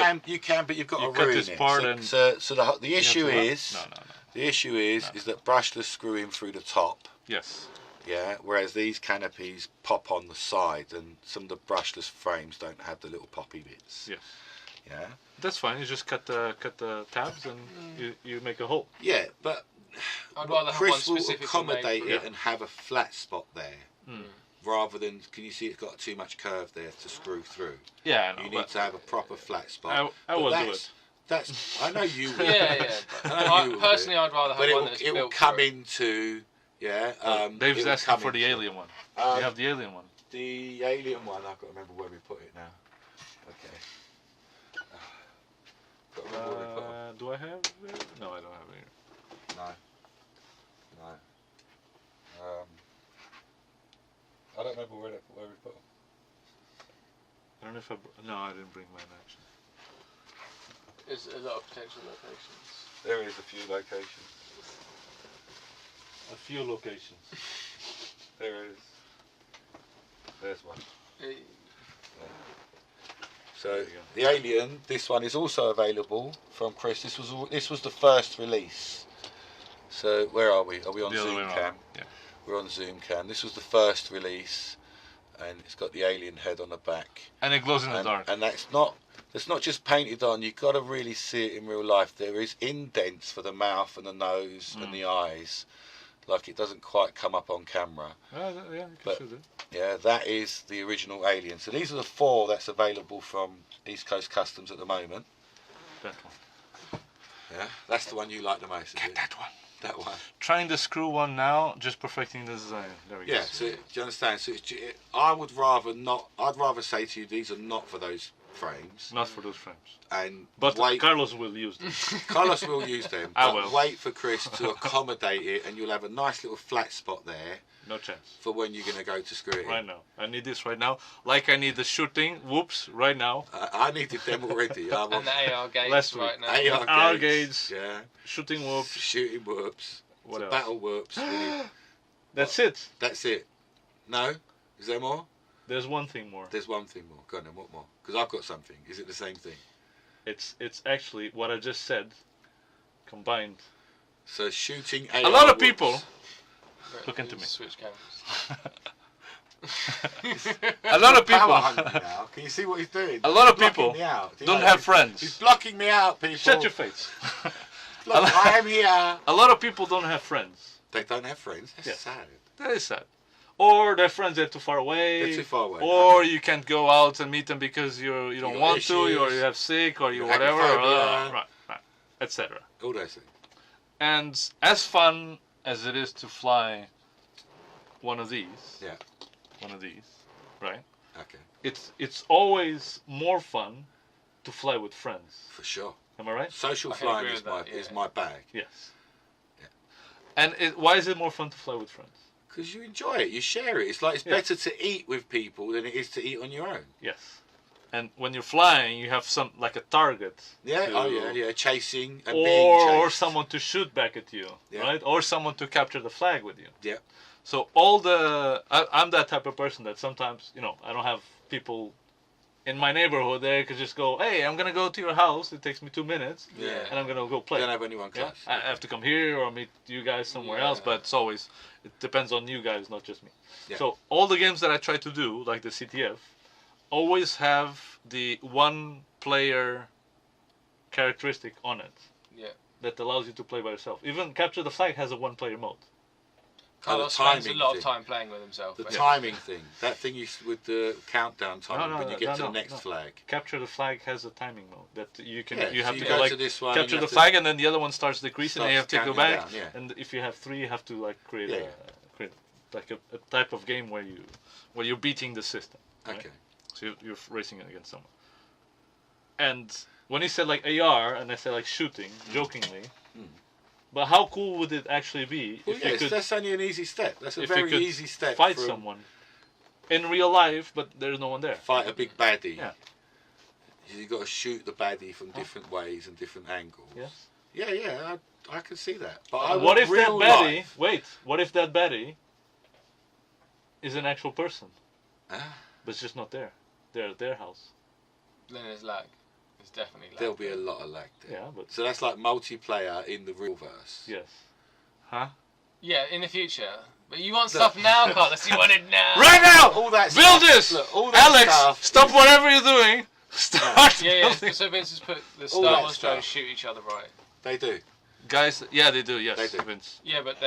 can, but you've got you to cut ruin this it. part So, and the issue is No. the issue is that brushless screw in through the top. Yes. Yeah, whereas these canopies pop on the side, and some of the brushless frames don't have the little poppy bits. Yes. Yeah. That's fine. You just cut the tabs and you make a hole. Yeah, but I'd rather have one Chris will specifically accommodate made it for and have a flat spot there, rather than. Can you see it's got too much curve there to screw through? Yeah, I know. You need to have a proper flat spot. I But will do that's- it. I know you would. Yeah. But personally, I'd rather have one that's built. It will come into. Yeah. Dave's asking for the alien one. You have the alien one. The alien one. I've got to remember where we put it now. Okay. Got to remember where we put it. Do I have it? No, I don't have it here. No. I don't remember where we put them. I don't know if no, I didn't bring mine actually. There's a lot of potential locations. There is a few locations. A few locations. There is. There's one. Hey. So the alien, this one is also available from Chris. This was the first release. So where are we? Are we on Zoom Cam? Yeah. We're on Zoom Cam. This was the first release, and it's got the alien head on the back. And it glows in the dark. And that's not just painted on. You've got to really see it in real life. There is indents for the mouth and the nose and the eyes. Like it doesn't quite come up on camera. Yeah, you can shoot it. Yeah, that is the original alien. So these are the 4 that's available from East Coast Customs at the moment. That one. Yeah, that's the one you like the most. Get that one. That one. Trying the screw one now, just perfecting the design. There we go. Yeah, so do you understand? So I would rather not. I'd rather say to you, these are not for those frames. Not for those frames. But Carlos will use them. Carlos will use them. I But will. wait for Chris to accommodate it, and you'll have a nice little flat spot there. No chance. For when you're going to go to screw it in. Right now. I need this right now. Like I need the shooting whoops right now. I needed them already. And the AR gates right now. AR gates. Yeah. Shooting whoops. Shooting whoops. What else? Battle whoops. That's it. That's it. No? Is there more? There's one thing more. There's one thing more. Go on then, what more? Because I've got something. Is it the same thing? It's actually what I just said combined. So shooting AR a lot of whoops. people look into me. Switch cameras. A lot of people. Power hungry now. Can you see what he's doing? A lot of He's people blocking me out. don't have friends. He's blocking me out, people. Shut your face. Look, I am here. A lot of people don't have friends. They don't have friends. That's sad. That is sad. Or their friends are too far away. They're too far away. Or you can't go out and meet them because you don't want to, or you have sick, or you whatever, right, etc. All those things. And as fun as it is to fly one of these, right? Okay. It's always more fun to fly with friends. For sure. Am I right? Social flying is my bag. Yes. Yeah. And why is it more fun to fly with friends? Because you enjoy it, you share it. It's like it's better to eat with people than it is to eat on your own. Yes. And when you're flying, you have some like a target. Yeah. Chasing and being chased. Or someone to shoot back at you, right? Or someone to capture the flag with you. Yeah. So I'm that type of person that sometimes I don't have people in my neighborhood there could just go, hey, I'm gonna go to your house. It takes me 2 minutes. Yeah. And I'm gonna go play. You don't have anyone close. I have to come here or meet you guys somewhere else, but it depends on you guys, not just me. Yeah. So all the games that I try to do, like the CTF, always have the one player characteristic on it. Yeah. That allows you to play by yourself. Even Capture the Flag has a one player mode. Carlos spends a lot of time playing with himself. The timing thing. That thing with the countdown timing when you get to the next flag. Capture the Flag has a timing mode that you can you have so to you go like to this one, capture the flag and then the other one starts decreasing and you have to go back. Down, and if you have 3, you have to like create like a type of game where you're beating the system. Right? Okay. So you're racing against someone. And when he said like AR and I said like shooting jokingly. But how cool would it actually be if you could? That's only an easy step. That's a very easy step. Fight someone in real life, but there's no one there. Fight a big baddie. Yeah. You've got to shoot the baddie from different ways and different angles. Yes. Yeah. I can see that. But what if that baddie? Wait. What if that baddie is an actual person, but it's just not there? They're at their house. Then there's lag. Definitely lag. There'll be a lot of lag there. Yeah, but so that's like multiplayer in the real verse. Yes. Huh? Yeah, in the future. But you want stuff now, Carlos. You want it now. Right now. All that build stuff. this. Look, all that Alex, stuff. stop whatever you're doing. Start. Yeah. So Vince has put the Star Wars drones shoot each other right. They do. Guys, yeah, they do. Yes, they do. Vince. Yeah, but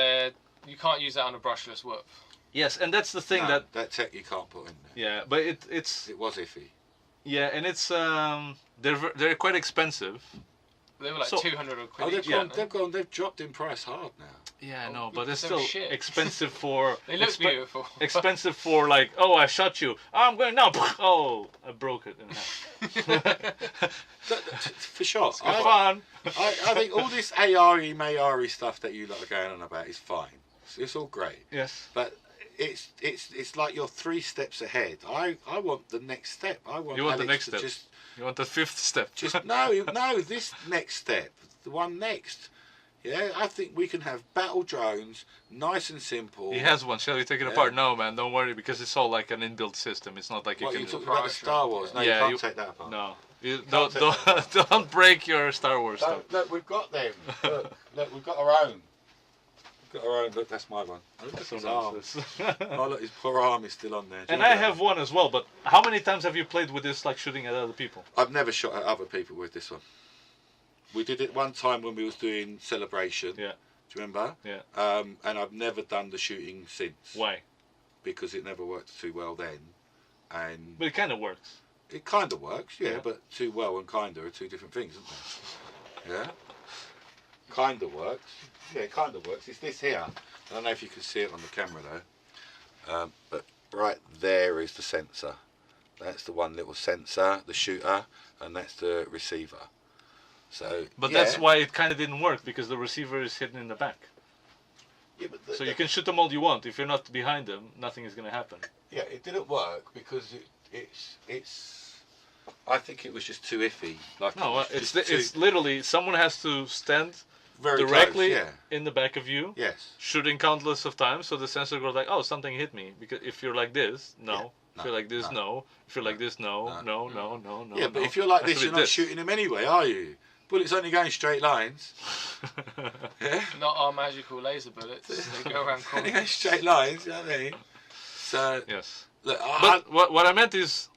you can't use that on a brushless whoop. Yes, and that's the thing that tech you can't put in there. Yeah, but it was iffy. Yeah, and it's they're quite expensive, They were like So- 200 quid. Oh, each, weren't they? they've dropped in price hard now. Yeah, I Oh, know, but it's they're still shit. expensive for. They look beautiful. Expensive for like, oh, I shot you. Oh, I'm going now. Oh, I broke it in half. For sure. It's fun. I think all this ARI stuff that you lot are going on about is fine. It's all great. Yes. But it's like you're 3 steps ahead. I want the next step. I want You want the Alex next to step. You want the 5th step. just this next step, the one next. Yeah, I think we can have battle drones, nice and simple. He has one. Shall we take it apart? No, man. Don't worry, because it's all like an inbuilt system. It's not like What, you you can. talking about the Star Wars? No, Yeah, you can't take that apart. No. You Can't don't break your Star Wars stuff. Look, we've got them. Look, we've got our own. We've got our own. Look, that's my one. Look at So his arm. nice. Oh, look, his poor arm is still on there. Do you And want I that? have one as well. But how many times have you played with this, like shooting at other people? I've never shot at other people with this one. We did it one time when we was doing Celebration. Yeah. Do you remember? Yeah. And I've never done the shooting since. Why? Because it never worked too well then. And But it kind of works. it kind of works, yeah, Yeah. but too well and kind of are 2 different things, isn't they? Yeah? Kind of works. Yeah, it kind of works. It's this here. I don't know if you can see it on the camera though. But right there is the sensor. That's the one little sensor, the shooter, and that's the receiver. So, But yeah. that's why it kind of didn't work, because the receiver is hidden in the back. Yeah, but So you can shoot them all you want. If you're not behind them, nothing is going to happen. Yeah, it didn't work because it's. I think it was just too iffy. Like No, it was it's just too- literally someone has to stand very directly close, yeah. in the back of you, Yes. shooting countless of times, so the sensor goes like, oh, something hit me. Because if you're like this, no. Yeah, If you're like this, no. no. If you're like this, no. No. No. Yeah, but no. if you're like Has to this, be you're not shooting them anyway, are you? Bullets only going straight lines. Yeah. Not our magical laser bullets. They go around Only corners. going straight lines. You know what I mean? So Yes. look, But what I meant is,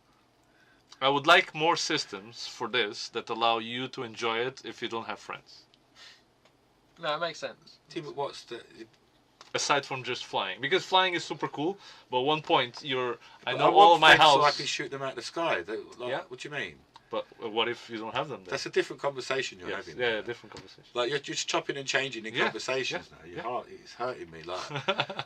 I would like more systems for this that allow you to enjoy it if you don't have friends. No, it makes sense. but what's the? Aside from just flying, because flying is super cool. But at one point, I I know want all of my friends so I house. can shoot them out of the sky. Yeah. What do you mean? But what if you don't have them there? That's a different conversation you're Yes, having. yeah, different conversation. Like you're just chopping and changing in Yeah, conversations yeah, now. Your yeah. heart is hurting me. Like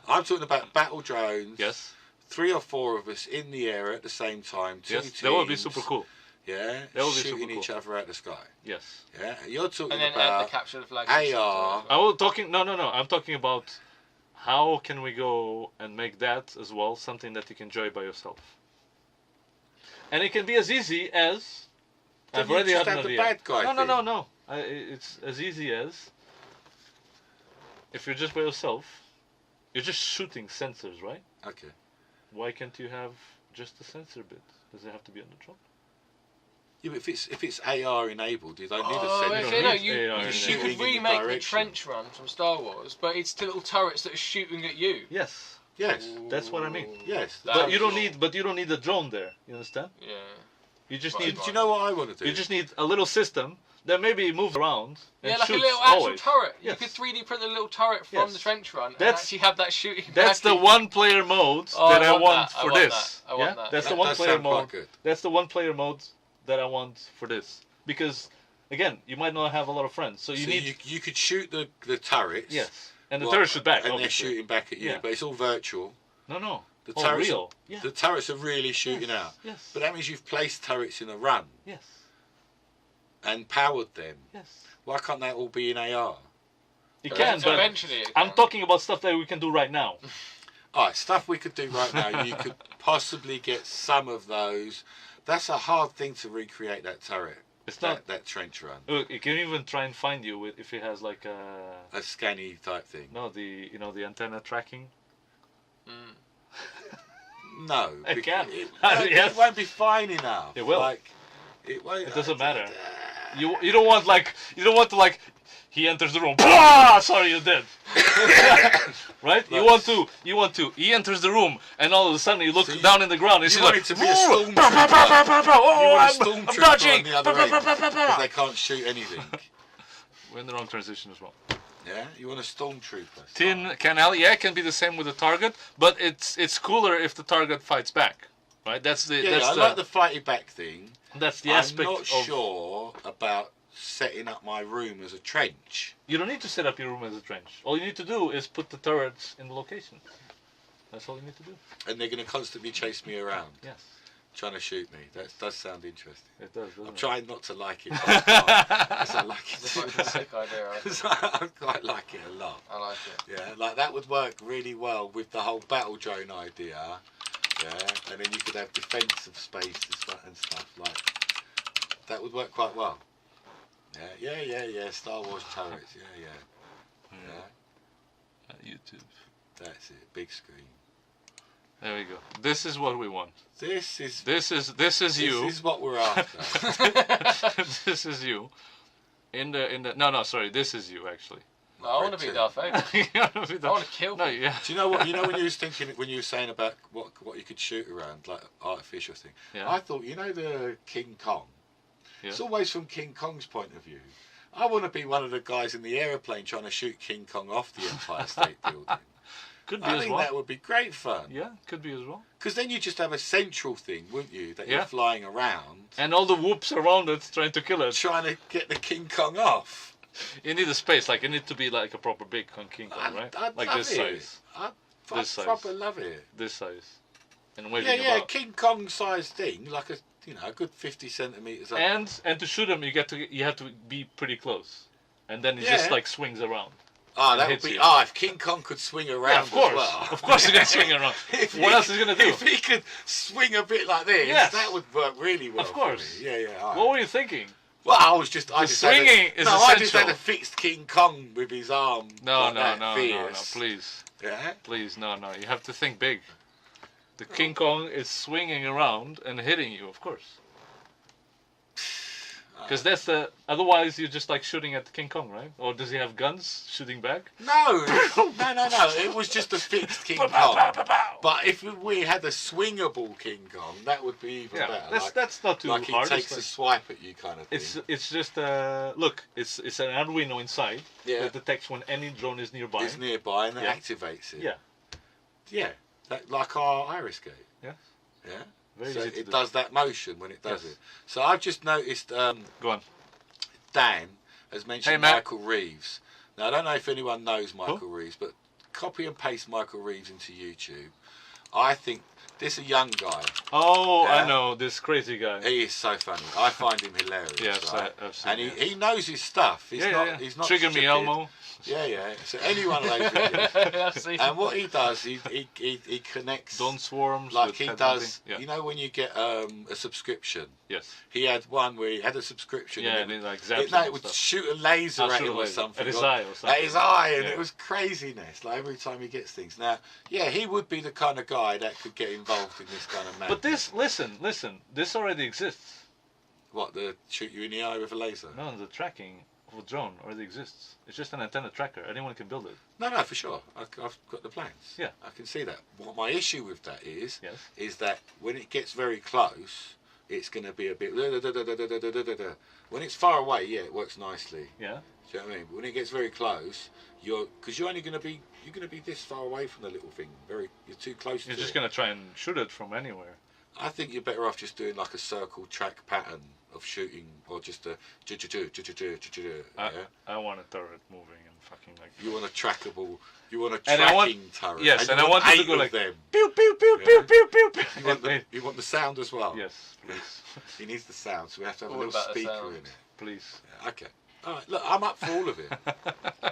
I'm talking about battle drones. Yes, 3 or 4 of us in the air at the same time. 2 yes, teams. that would be super cool. Yeah, That would be shooting super cool. each other out the sky. Yes. Yeah, you're talking And then add about the capture the flag. AR. I was talking. No. I'm talking about how can we go and make that as well something that you can enjoy by yourself. And it can be as easy as. Then I've you already just had an have the idea. bad guy No. It's as easy as. If you're just by yourself, you're just shooting sensors, right? Okay. Why can't you have just the sensor bit? Does it have to be on the drone? Yeah, but if it's AR enabled, you don't need a Oh, sensor. okay, no, need you, AR you, in you it. could Shooting in the remake the direction. trench run from Star Wars, but it's little turrets that are shooting at you. Yes, Yes. that's what I mean. Yes. That but would you don't be need. But you don't need a drone there. You understand? Yeah. You just Right, need. Do you know what I want to do? You just need a little system that maybe moves around and Yeah, like a shoots little actual always. turret. Yes. You could 3D print a little turret from Yes. the trench run and That's- actually have that shooting. That's the back in- one-player mode Oh, that I I want want that. I for want this. that. I want yeah? that. That's That the does one-player sound quite mode. good. That's the one-player mode that I want for this. Because, again, you might not have a lot of friends, so you So need. you could shoot the turrets. Yes, and the Well, turret shoot back. And obviously. they're shooting back at you, Yeah. but it's all virtual. No. The Oh, turrets real. Yeah. The turrets are really shooting Yes, out. Yes. But that means you've placed turrets in a run Yes. and powered them. Yes. Why can't that all be in AR? You can, but eventually. It I'm can. talking about stuff that we can do right now. Alright, stuff we could do right now. You could possibly get some of those. That's a hard thing to recreate, that turret. It's not. That trench run. Look, you can even try and find you with if it has like A scanny type thing. no the antenna tracking. Mm. No. It bec- can. It, Yes. it won't be fine enough. It will. Like, it won't. It doesn't matter. You don't want to like he enters the room. Blah! Sorry, you're dead. Right? You want to. He enters the room, and all of a sudden you look So you- down in the ground. And you you want like, it to be a "Whoa, stormtrooper. bah, bah, bah, bah, bah, You oh, want a I'm stormtrooper dodging. on the other Bah, bah, end, bah, bah, bah, because bah." they can't shoot anything. We're in the wrong transition as well. Yeah, you want a stormtrooper. Tin canal, yeah, it can be the same with the target, but it's cooler if the target fights back, right? That's the Yeah, I like the fighty back thing. that's the I'm aspect not of sure about setting up my room as a trench. You don't need to set up your room as a trench. All you need to do is put the turrets in the location. That's all you need to do. And they're going to constantly chase me around. Yes. Trying to shoot me. That does sound interesting. It does, doesn't I'm it? trying not to like it. Because I like It's a fucking it. sick idea. I Because think. I quite like it a lot. I like it. Yeah, like that would work really well with the whole battle drone idea. Yeah, and then you could have defensive space and stuff like that would work quite well. Yeah. Star Wars turrets. Yeah. YouTube. That's it. Big screen. There we go. This is what we want. This is you. This is what we're after. This is you. In the no, sorry. This is you actually. No, I want to be Darth Vader. I want to kill No, people. yeah. Do you know what? You know when you was thinking, when you were saying about what you could shoot around, like artificial thing. Yeah. I thought, you know, the King Kong. Yeah. It's always from King Kong's point of view. I want to be one of the guys in the aeroplane trying to shoot King Kong off the Empire State Building. Could be I as think well. that would be great fun. Yeah, could be as well. Because then you just have a central thing, wouldn't you, that Yeah. you're flying around, And all the whoops around it trying to kill it. trying to get the King Kong off. You need a space, like it need to be like a proper big King Kong, right? I'd Like love this it. size. I'd This size. proper love it. This size. And waving Yeah, about. King Kong size thing, like a good 50 centimeters up. And to shoot him, you have to be pretty close, and then it Yeah. just like swings around. Oh, that would hits be. you. Oh, if King Kong could swing around Yeah, of course. as well. Of course, he can swing around. What else is he gonna do? If he could swing a bit like this, Yes. that would work really well. Of course. For me. Yeah. All right. What were you thinking? Well, I just swinging is I just essential. had a fixed King Kong with his arm. No, like that, no, fierce. please, Yeah. please, no. You have to think big. The King Kong is swinging around and hitting you, of course. Because that's the. Otherwise, you're just like shooting at the King Kong, right? Or does he have guns shooting back? No. It was just a fixed King Kong. But if we had a swingable King Kong, that would be even Yeah, better. that's not too like he hard. takes a swipe at you, kind of thing. It's just look. It's an Arduino inside that detects when any drone is nearby. It's nearby and it Yeah. activates it. Yeah. Yeah. Like our iris gate. Yes. Yeah. Very So easy to it do. does that motion when it does Yes. it. So I've just noticed Go on. Dan has mentioned Hey, Matt. Michael Reeves. Now I don't know if anyone knows Michael Reeves, but copy and paste Michael Reeves into YouTube. I think this is a young guy. Oh, Yeah. I know this crazy guy. He is so funny. I find him hilarious. Yes, right? I've seen and it. he knows his stuff. He's not. He's not Trigger me, stupid. Elmo. Yeah. So any one of those videos. I've seen And what he does, he connects. Don't swarms. like with he headhunting. does. Yeah. You know when you get a subscription. Yes. He had one where he had a subscription. Yeah, and and it like it, zaps it, no, him it and would stuff. shoot a laser I'll at shoot a him or laser. something. At his or- eye or something. At his eye, and Yeah. it was craziness. Like every time he gets things. Now, yeah, he would be the kind of guy that could get involved in this kind of madness. But this, listen. This already exists. What, the shoot you in the eye with a laser? No, the tracking of a drone already exists. It's just an antenna tracker. Anyone can build it. No, for sure. I've got the plans. Yeah. I can see that. What my issue with that Yes. is that when it gets very close, it's going to be a bit. When it's far away, yeah, it works nicely. Yeah. Do you know what I mean? But when it gets very close, because you're only going to be this far away from the little thing. You're too close You're to just it. gonna try and shoot it from anywhere. I think you're better off just doing like a circle track pattern of shooting, or just a yeah. I want a turret moving and fucking like. You want a trackable, you want a And I want- tracking turret. yes, and you I want it to 8 go of like them. pew pew pew Yeah. pew pew pew pew. You want the sound as well. Yes, please, He needs the sound, so we have to have All a little about the speaker sound. in it. please. Yeah, okay. All right. Look, I'm up for all of it.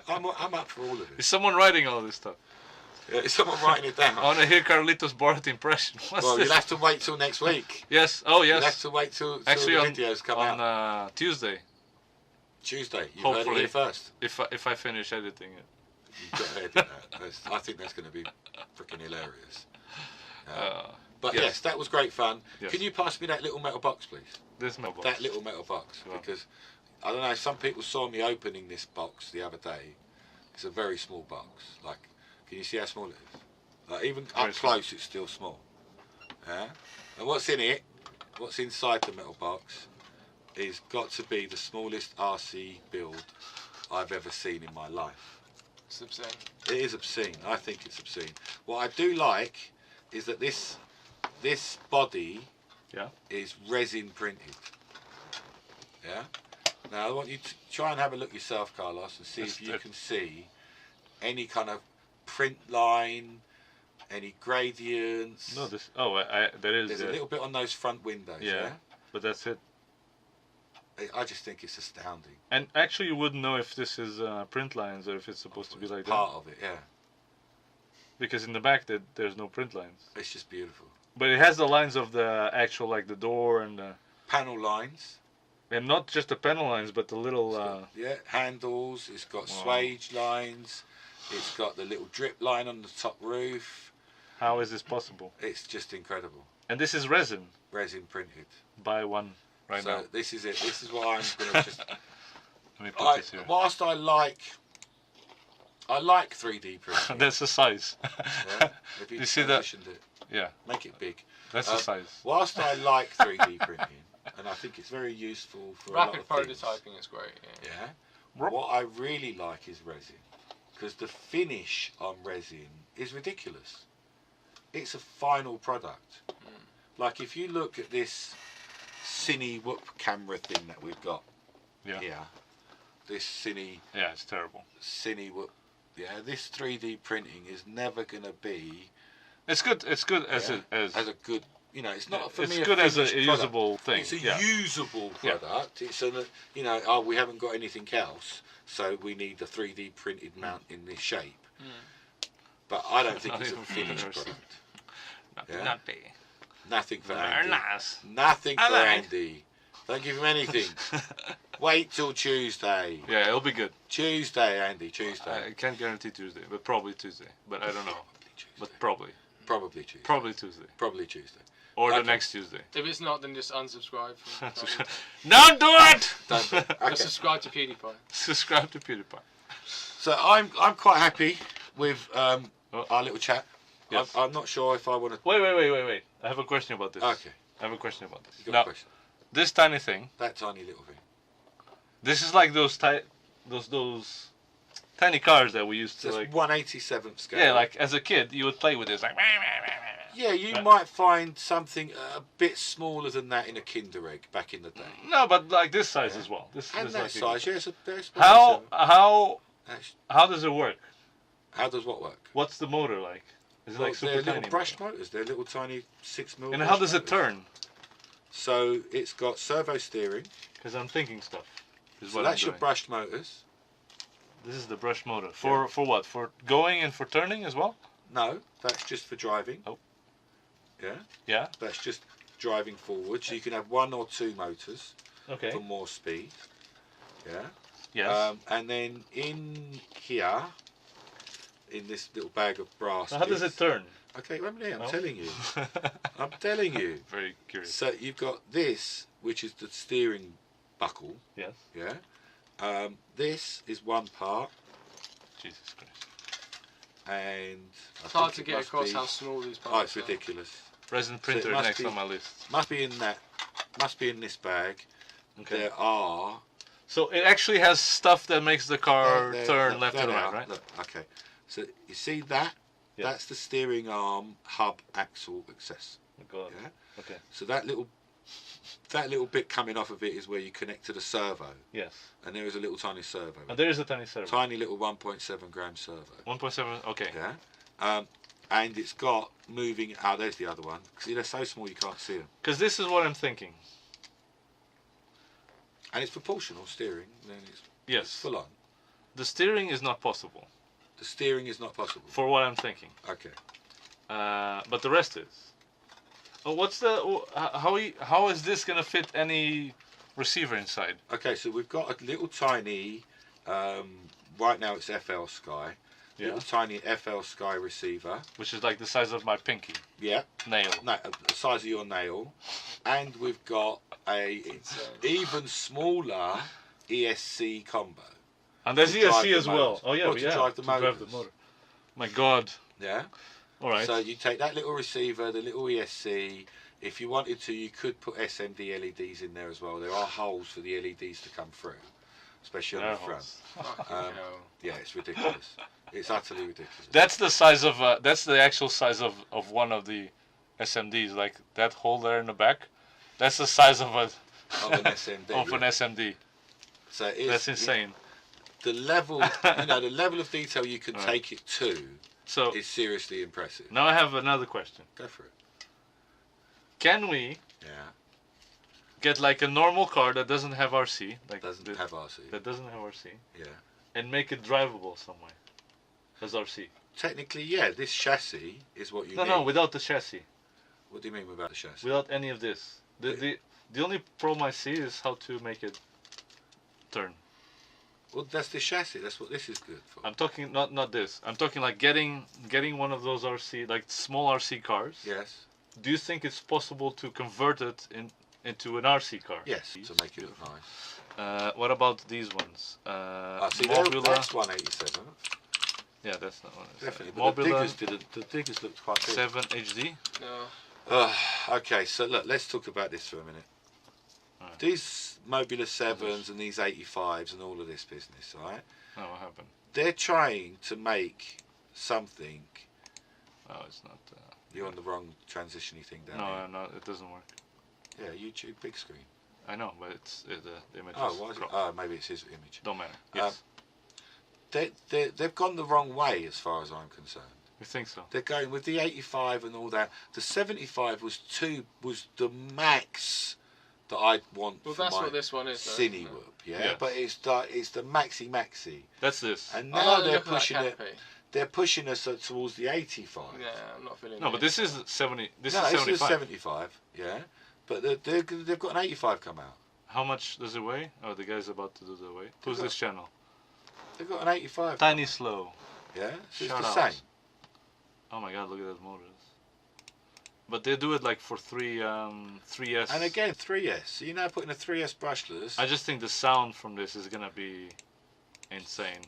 I'm up for all of it. Is someone writing all this stuff? Yeah, is someone writing it down? I want to hear Carlitos Borat impression. What's Well, this? you'll have to wait till next week. Yes. Oh, You'll have yes. to wait till Actually, the on videos come on out. Tuesday, Tuesday. You've heard it hopefully. here first. if I finish editing it. You've got to edit that. I think that's going to be freaking hilarious. But yes. yes, that was great fun. Yes. Can you pass me that little metal box, please? There's no box. That little metal box, Sure. because I don't know. Some people saw me opening this box the other day. It's a very small box. Like, can you see how small it is? Like, even Very up small. close, it's still small. Yeah. And what's in it? What's inside the metal box? Is got to be the smallest RC build I've ever seen in my life. It's obscene. It is obscene. I think it's obscene. What I do like is that this body Yeah. is resin printed. Yeah. Now I want you to try and have a look yourself, Carlos, and see if you can see any kind of print line, any gradients. No, this. Oh, there is. There's a little bit on those front windows. Yeah, but that's it. I just think it's astounding. And actually, you wouldn't know if this is print lines or if it's supposed to be like part of it, yeah. Because in the back, there's no print lines. It's just beautiful. But it has the lines of the actual, like the door and the panel lines. And not just the panel lines, but the little... handles. It's got swage lines. It's got the little drip line on the top roof. How is this possible? It's just incredible. And this is resin? Resin printed. Buy one now. So this is it. This is what I'm going to just... Let me put this here. Whilst I like 3D printing. That's the size. Yeah? If you see that? It, yeah. Make it big. That's the size. Whilst I like 3D printing, and I think it's very useful for rapid a lot of prototyping things, is great. Yeah. What I really like is resin, because the finish on resin is ridiculous. It's a final product. Like if you look at this Cine Whoop camera thing that we've got here, this Cine. Yeah, it's terrible. Cine Whoop. Yeah, this 3D printing is never gonna be. It's good. It's good as a good. You know, it's not for it's me. Good as a product. usable thing. It's a usable product. It's a we haven't got anything else, so we need the 3D printed mount in this shape. But I don't think it's a finished product. Nothing for Andy. Nice. Nothing for Andy. Don't give him anything. Wait till Tuesday. Yeah, it'll be good. Tuesday, Andy. Tuesday. I can't guarantee Tuesday, but probably Tuesday. But I don't know. But probably. Probably Tuesday. Probably Tuesday. Probably Tuesday. Or the next Tuesday. If it's not, then just unsubscribe. Don't do it! Don't do it. Okay. Or subscribe to PewDiePie. Subscribe to PewDiePie. So I'm quite happy with our little chat. Yes. I'm not sure if I want to... Wait. I have a question about this. Okay. I have a question about this. You got a question? This tiny thing. That tiny little thing. This is like those tiny cars that we used to It's like. 1/87th scale. Yeah, like as a kid, you would play with this like. Yeah, you might find something a bit smaller than that in a Kinder Egg back in the day. No, but like this size as well. This And that like size, yes. How does it work? How does what work? What's the motor like? Is it like super they're tiny? little brushed motors. They're little tiny 6mm. And how does it turn? So it's got servo steering. Because I'm thinking stuff. So that's your brushed motors. This is the brush motor. For what? For going and for turning as well? No, that's just for driving. Oh. Yeah? Yeah. That's just driving forward. So you can have 1 or 2 motors for more speed. Yeah? Yes. And then in here, in this little bag of brass. So how does it turn? Okay, I'm telling you. I'm telling you. Very curious. So you've got this, which is the steering buckle. Yes. Yeah. This is one part. Jesus Christ. And it's hard to get across how small these parts are. Oh, it's ridiculous. Resin printer next on my list. Must be in that. Must be in this bag. Okay. There are. So it actually has stuff that makes the car turn left and right, right? Look, okay. So you see that? Yeah. That's the steering arm, hub, axle, access. Oh God. Yeah. Okay. So that little bit coming off of it is where you connect to the servo. Yes. And there is a little tiny servo. And there is a tiny servo. Tiny little 1.7 gram servo. 1.7. Okay. Yeah. And it's got moving. Oh, there's the other one. See, they're so small you can't see them. Because this is what I'm thinking. And it's proportional steering. Then it's full on. The steering is not possible. The steering is not possible. For what I'm thinking. Okay. But the rest is. Oh, what's the how is this gonna fit any receiver inside? Okay, so we've got a little tiny. Right now it's FL Sky. Yeah. Little tiny FL Sky receiver. Which is like the size of my pinky. Yeah. Nail. No, the size of your nail. And we've got a even smaller ESC combo. And there's ESC as well. Oh yeah, to drive the motor. My God. Yeah. All right. So you take that little receiver, the little ESC. If you wanted to, you could put SMD LEDs in there as well. There are holes for the LEDs to come through, especially on the front. Yeah, it's ridiculous. It's utterly ridiculous. That's the size of. That's the actual size of one of the SMDs. Like that hole there in the back. That's the size of an SMD. Of an SMD. So it is, That's insane. The level, the level of detail you can take it to is seriously impressive. Now I have another question. Go for it. Can we get like a normal car that doesn't have RC, like doesn't have RC, and make it drivable somewhere as RC? Technically, yeah. This chassis is what you need. No, without the chassis. What do you mean without the chassis? Without any of this. The only problem I see is how to make it turn. Well, that's the chassis. That's what this is good for. I'm talking not this. I'm talking like getting one of those RC, like small RC cars. Yes. Do you think it's possible to convert it into an RC car? Yes. To make it look nice. What about these ones? See, that's 187. Yeah, that's not one. Definitely. But the diggers looked quite big. 7 HD. No. Okay, so look, let's talk about this for a minute. Right. These Mobula 7s and these 85s and all of this business, right? Oh, what happened? They're trying to make something. Oh, it's not. You're on the wrong transition-y thing down here. No, it doesn't work. Yeah, YouTube big screen. I know, but the image is cropped. Oh, maybe it's his image. Don't matter. Yes. They've gone the wrong way as far as I'm concerned. You think so? They're going with the 85 and all that. The 75 was the max that I'd want for that's my what this one is, Cine Whoop, yeah? But it's the maxi. That's this. And now they're pushing it. They're pushing us towards the 85. Yeah, I'm not feeling. No, but this is 70. This is 75. This is 75. Yeah, but they've got an 85 come out. How much does it weigh? Oh, the guy's about to do the weight. Who's this channel? They've got an 85. Tiny Slow. Yeah, so it's Shout the out. same. Oh my God, look at those motors. But they do it like for 3S. And again, 3S. So you're now putting a 3S brushless. I just think the sound from this is gonna be insane.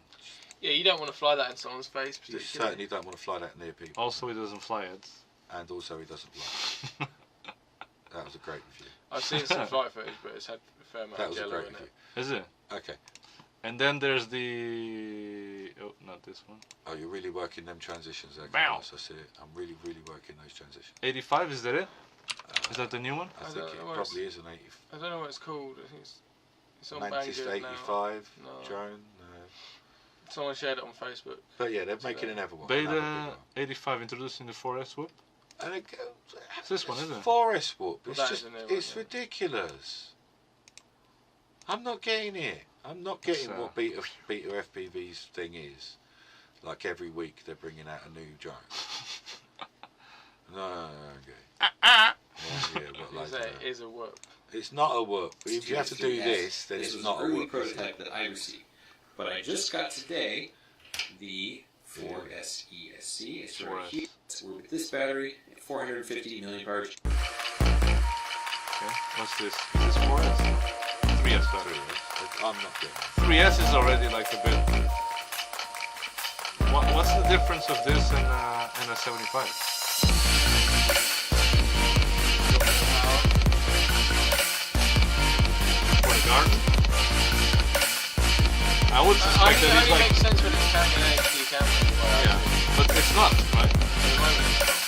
Yeah, you don't want to fly that in someone's face. You certainly don't want to fly that near people. Also, he doesn't fly it. And also, he doesn't fly. That was a great review. I've seen some flight footage, but it's had a fair amount of That was a jello great in review. it. Is it? Okay. And then there's the... Oh, not this one. Oh, you're really working them transitions there, Bow. Carlos. I see it. I'm really working those transitions. 85, is that it? Is that the new one? I think it probably is an 85. I don't know what it's called. I think it's on Mantis Banggood 85 now. No. drone. No. Someone shared it on Facebook. But yeah, they're making another one. Beta 85 introducing the 4S Whoop. And It's this one, isn't it? 4S Whoop. Well, It's just, it's ridiculous. I'm not getting it. I'm not getting what Beta FPV's thing is. Like every week they're bringing out a new drone. No, okay. Yeah, but like It is a whoop. It's not a whoop. If you have to do this, then it's not a early whoop. prototype that I received. But I just got today the 4SESC. It's right here. We're with this battery, 450 milliamp hours. Okay, what's this? Is this 4S? 3S battery. I'm not getting it. 3S is already like a bit... What's the difference of this and a 75? For the guard? I would suspect that it's like... makes sense when it's carrying an HD camera. Yeah, but it's not, right? At the moment it's not.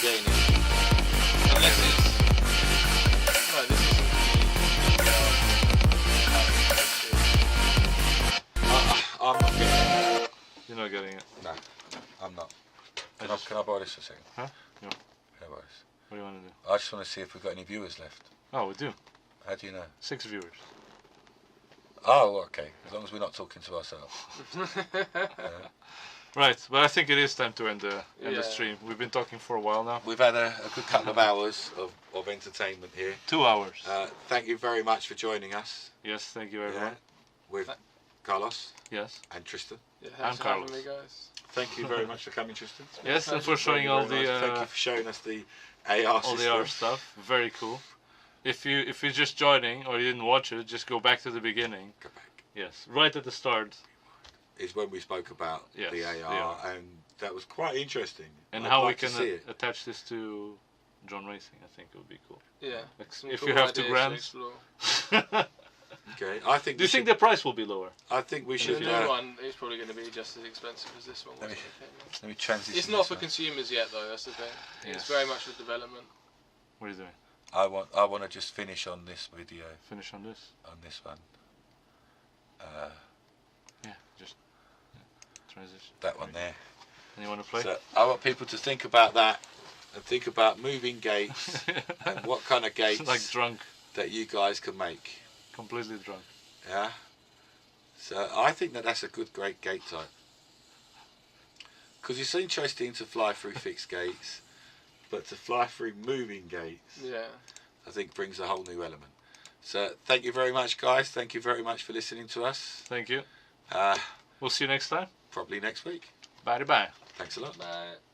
Getting it. Unless it's... No, this isn't I'm not getting it. You're not getting it. No, I'm not. I Can I borrow this for a second? Huh? No. Can I borrow this? What do you want to do? I just want to see if we've got any viewers left. Oh, we do. How do you know? 6 viewers. Oh, okay. As long as we're not talking to ourselves. Right, but I think it is time to end the stream. We've been talking for a while now. We've had a good couple of hours of entertainment here. 2 hours. Thank you very much for joining us. Yes, thank you everyone. With Carlos Yes. and Tristan. Yeah, I'm thanks for having Carlos. me, guys. Thank you very much for coming, Tristan. Yes, and for showing all the Thank you for showing us the AR all system. the AR stuff. Very cool. If you're just joining or you didn't watch it, just go back to the beginning. Go back. Yes, right at the start. Is when we spoke about Yes, the AR, yeah. and that was quite interesting. And I'd how like we to can see it. attach this to drone racing, I think it would be cool. Yeah. If you have 2 grand. Okay, I think. Do you think the price will be lower? I think we The should. new one is probably going to be just as expensive as this one was. Let me transition. It's not this for way. consumers yet, though. That's the thing. Yes. It's very much for development. What are you doing? I want to just finish on this video. Finish on this. On this one. Yeah, just transition. That one there. And you want to play? So I want people to think about that and think about moving gates and what kind of gates like drunk. that you guys can make. Completely drunk. Yeah. So I think that's a great gate type. Because it's interesting to fly through fixed gates, but to fly through moving gates, I think brings a whole new element. So thank you very much, guys. Thank you very much for listening to us. Thank you. We'll see you next time. Probably next week. Bye bye. Thanks a lot. Bye.